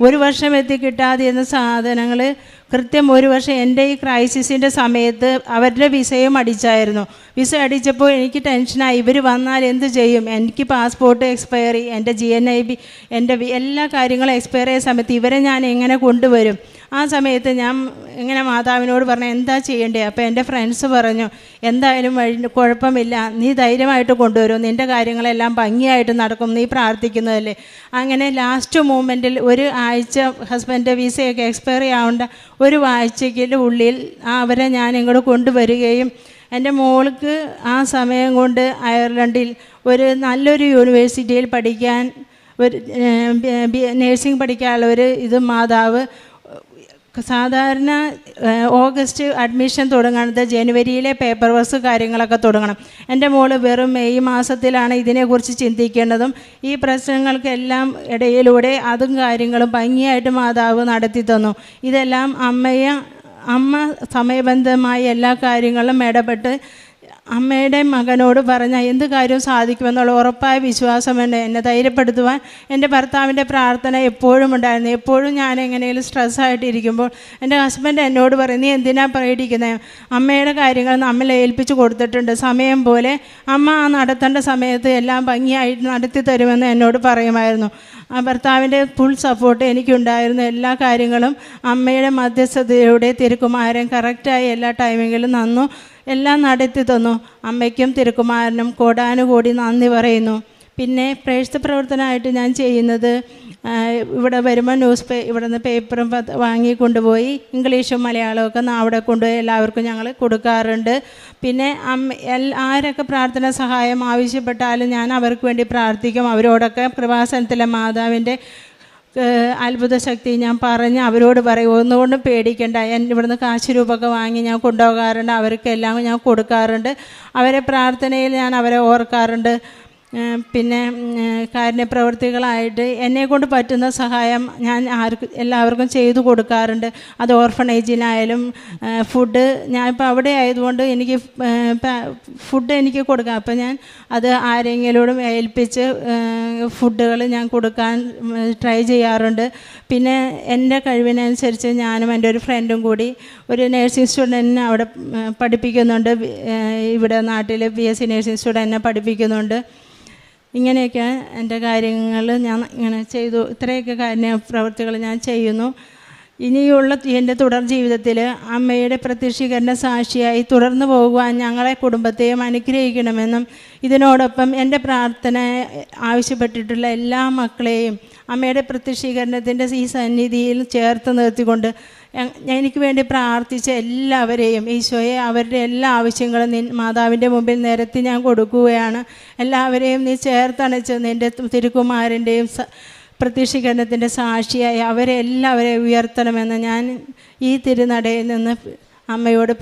1 വർഷം എത്തി കിട്ടാതിരുന്ന സാധനങ്ങൾ കൃത്യം 1 വർഷം എൻ്റെ ഈ ക്രൈസിസിൻ്റെ സമയത്ത് അവരുടെ വിസയും അടിച്ചായിരുന്നു. വിസ അടിച്ചപ്പോൾ എനിക്ക് ടെൻഷനായി, ഇവർ വന്നാൽ എന്ത് ചെയ്യും? എനിക്ക് പാസ്പോർട്ട് എക്സ്പയറി, എൻ്റെ GNIB, എൻ്റെ എല്ലാ കാര്യങ്ങളും എക്സ്പയർ ആയ സമയത്ത് ഇവരെ ഞാൻ എങ്ങനെ കൊണ്ടുവരും? ആ ആ സമയത്ത് ഞാൻ ഇങ്ങനെ മാതാവിനോട് പറഞ്ഞു എന്താ ചെയ്യേണ്ടേ. അപ്പോൾ എൻ്റെ ഫ്രണ്ട്സ് പറഞ്ഞു എന്തായാലും കുഴപ്പമില്ല, നീ ധൈര്യമായിട്ട് കൊണ്ടുവരും, നിൻ്റെ കാര്യങ്ങളെല്ലാം ഭംഗിയായിട്ട് നടക്കും, നീ പ്രാർത്ഥിക്കുന്നതല്ലേ. അങ്ങനെ ലാസ്റ്റ് മൂമെൻറ്റിൽ ഒരു ആഴ്ച ഹസ്ബൻഡിൻ്റെ വിസയൊക്കെ എക്സ്പയറി ആവേണ്ട ഒരു ആഴ്ചയ്ക്ക് ഉള്ളിൽ അവരെ ഞാൻ ഇങ്ങോട്ട് കൊണ്ടുവരികയും എൻ്റെ മോൾക്ക് ആ സമയം കൊണ്ട് അയർലൻഡിൽ ഒരു നല്ലൊരു യൂണിവേഴ്സിറ്റിയിൽ പഠിക്കാൻ ഒരു നേഴ്സിംഗ് പഠിക്കാനുള്ള ഒരു ഇത് മാതാവ് സാധാരണ ഓഗസ്റ്റ് അഡ്മിഷൻ തുടങ്ങുന്നത് ജനുവരിയിലെ പേപ്പർ വർക്ക്സ് കാര്യങ്ങളൊക്കെ തുടങ്ങണം. എൻ്റെ മോള് വെറും മെയ് മാസത്തിലാണ് ഇതിനെക്കുറിച്ച് ചിന്തിക്കേണ്ടതും ഈ പ്രശ്നങ്ങൾക്കെല്ലാം ഇടയിലൂടെ അതും കാര്യങ്ങളും ഭംഗിയായിട്ട് മാതാവ് നടത്തി തന്നു. ഇതെല്ലാം അമ്മ സമയബന്ധമായി എല്ലാ കാര്യങ്ങളും ഇടപെട്ട് അമ്മയുടെ മകനോട് പറഞ്ഞാൽ എന്ത് കാര്യവും സാധിക്കുമെന്നുള്ള ഉറപ്പായ വിശ്വാസമുണ്ട്. എന്നെ ധൈര്യപ്പെടുത്തുവാൻ എൻ്റെ ഭർത്താവിൻ്റെ പ്രാർത്ഥന എപ്പോഴും ഉണ്ടായിരുന്നു. എപ്പോഴും ഞാൻ എങ്ങനെയും സ്ട്രെസ്സായിട്ടിരിക്കുമ്പോൾ എൻ്റെ ഹസ്ബൻഡ് എന്നോട് പറയും നീ എന്തിനാ പേടിക്കുന്നത്, അമ്മയുടെ കാര്യങ്ങൾ നമ്മൾ ഏൽപ്പിച്ച് കൊടുത്തിട്ടുണ്ട്, സമയം പോലെ അമ്മ ആ നടത്തേണ്ട സമയത്ത് എല്ലാം ഭംഗിയായിട്ട് നടത്തി തരുമെന്ന് എന്നോട് പറയുമായിരുന്നു. ആ ഭർത്താവിൻ്റെ ഫുൾ സപ്പോർട്ട് എനിക്കുണ്ടായിരുന്നു. എല്ലാ കാര്യങ്ങളും അമ്മയുടെ മധ്യസ്ഥതയോടെ തിരുക്കുമാരൻ കറക്റ്റായി എല്ലാ ടൈമിങ്ങിലും നന്നു എല്ലാം നടത്തി തന്നു. അമ്മയ്ക്കും തിരുക്കുമാരനും കോടാനുകോടി നന്ദി പറയുന്നു. പിന്നെ പ്രേക്ഷിത പ്രവർത്തനമായിട്ട് ഞാൻ ചെയ്യുന്നത് ഇവിടെ വരുമ്പോൾ ഇവിടെ നിന്ന് പേപ്പറും വാങ്ങിക്കൊണ്ടുപോയി ഇംഗ്ലീഷും മലയാളമൊക്കെ അവിടെ കൊണ്ടുപോയി എല്ലാവർക്കും ഞങ്ങൾ കൊടുക്കാറുണ്ട്. പിന്നെ ആരൊക്കെ പ്രാർത്ഥന സഹായം ആവശ്യപ്പെട്ടാലും ഞാൻ അവർക്ക് വേണ്ടി പ്രാർത്ഥിക്കും. അവരോടൊക്കെ കൃപാസനത്തിലെ മാതാവിൻ്റെ അത്ഭുത ശക്തി ഞാൻ പറഞ്ഞ് അവരോട് പറയും ഒന്നുകൊണ്ടും പേടിക്കണ്ട, ഇവിടുന്ന് കാശ് രൂപമൊക്കെ വാങ്ങി ഞാൻ കൊണ്ടുപോകാറുണ്ട്, അവർക്കെല്ലാം ഞാൻ കൊടുക്കാറുണ്ട്. അവരെ പ്രാർത്ഥനയിൽ ഞാൻ അവരെ ഓർക്കാറുണ്ട്. പിന്നെ കാരുണ്യപ്രവർത്തികളായിട്ട് എന്നെക്കൊണ്ട് പറ്റുന്ന സഹായം ഞാൻ എല്ലാവർക്കും ചെയ്തു കൊടുക്കാറുണ്ട്. അത് ഓർഫണേജിനായാലും ഫുഡ് ഞാൻ ഇപ്പോൾ അവിടെ ആയതുകൊണ്ട് എനിക്ക് ഫുഡ് എനിക്ക് കൊടുക്കാം. അപ്പോൾ ഞാൻ അത് ആരെങ്കിലും ഏൽപ്പിച്ച് ഫുഡുകൾ ഞാൻ കൊടുക്കാൻ ട്രൈ ചെയ്യാറുണ്ട്. പിന്നെ എൻ്റെ കഴിവിനനുസരിച്ച് ഞാനും എൻ്റെ ഒരു ഫ്രണ്ടും കൂടി ഒരു നേഴ്സിംഗ് സ്റ്റുഡൻറ്റിനെ അവിടെ പഠിപ്പിക്കുന്നുണ്ട്. ഇവിടെ നാട്ടിൽ BSc നേഴ്സിംഗ് സ്റ്റുഡൻറ്റിനെ പഠിപ്പിക്കുന്നുണ്ട്. ഇങ്ങനെയൊക്കെ എൻ്റെ കാര്യങ്ങൾ ഞാൻ ഇങ്ങനെ ചെയ്തു. ഇത്രയൊക്കെ പ്രവൃത്തികൾ ഞാൻ ചെയ്യുന്നു. ഇനിയുള്ള എൻ്റെ തുടർ ജീവിതത്തിൽ അമ്മയുടെ പ്രത്യക്ഷീകരണ സാക്ഷിയായി തുടർന്നു പോകുവാൻ ഞങ്ങളെ കുടുംബത്തെയും അനുഗ്രഹിക്കണമെന്നും ഇതിനോടൊപ്പം എൻ്റെ പ്രാർത്ഥന ആവശ്യപ്പെട്ടിട്ടുള്ള എല്ലാ മക്കളെയും അമ്മയുടെ പ്രത്യക്ഷീകരണത്തിൻ്റെ ഈ സന്നിധിയിൽ ചേർത്ത് നിർത്തിക്കൊണ്ട് എനിക്ക് വേണ്ടി പ്രാർത്ഥിച്ച എല്ലാവരെയും ഈശോയെ അവരുടെ എല്ലാ ആവശ്യങ്ങളും മാതാവിൻ്റെ മുമ്പിൽ നിരത്തി ഞാൻ കൊടുക്കുകയാണ്. എല്ലാവരെയും നീ ചേർത്തണച്ച് നിൻ്റെ തിരുക്കുമാരൻ്റെയും പ്രത്യക്ഷീകരണത്തിൻ്റെ സാക്ഷിയായി അവരെ എല്ലാവരെയും ഉയർത്തണമെന്ന് ഞാൻ ഈ തിരുനടയിൽ നിന്ന് അമ്മയോട്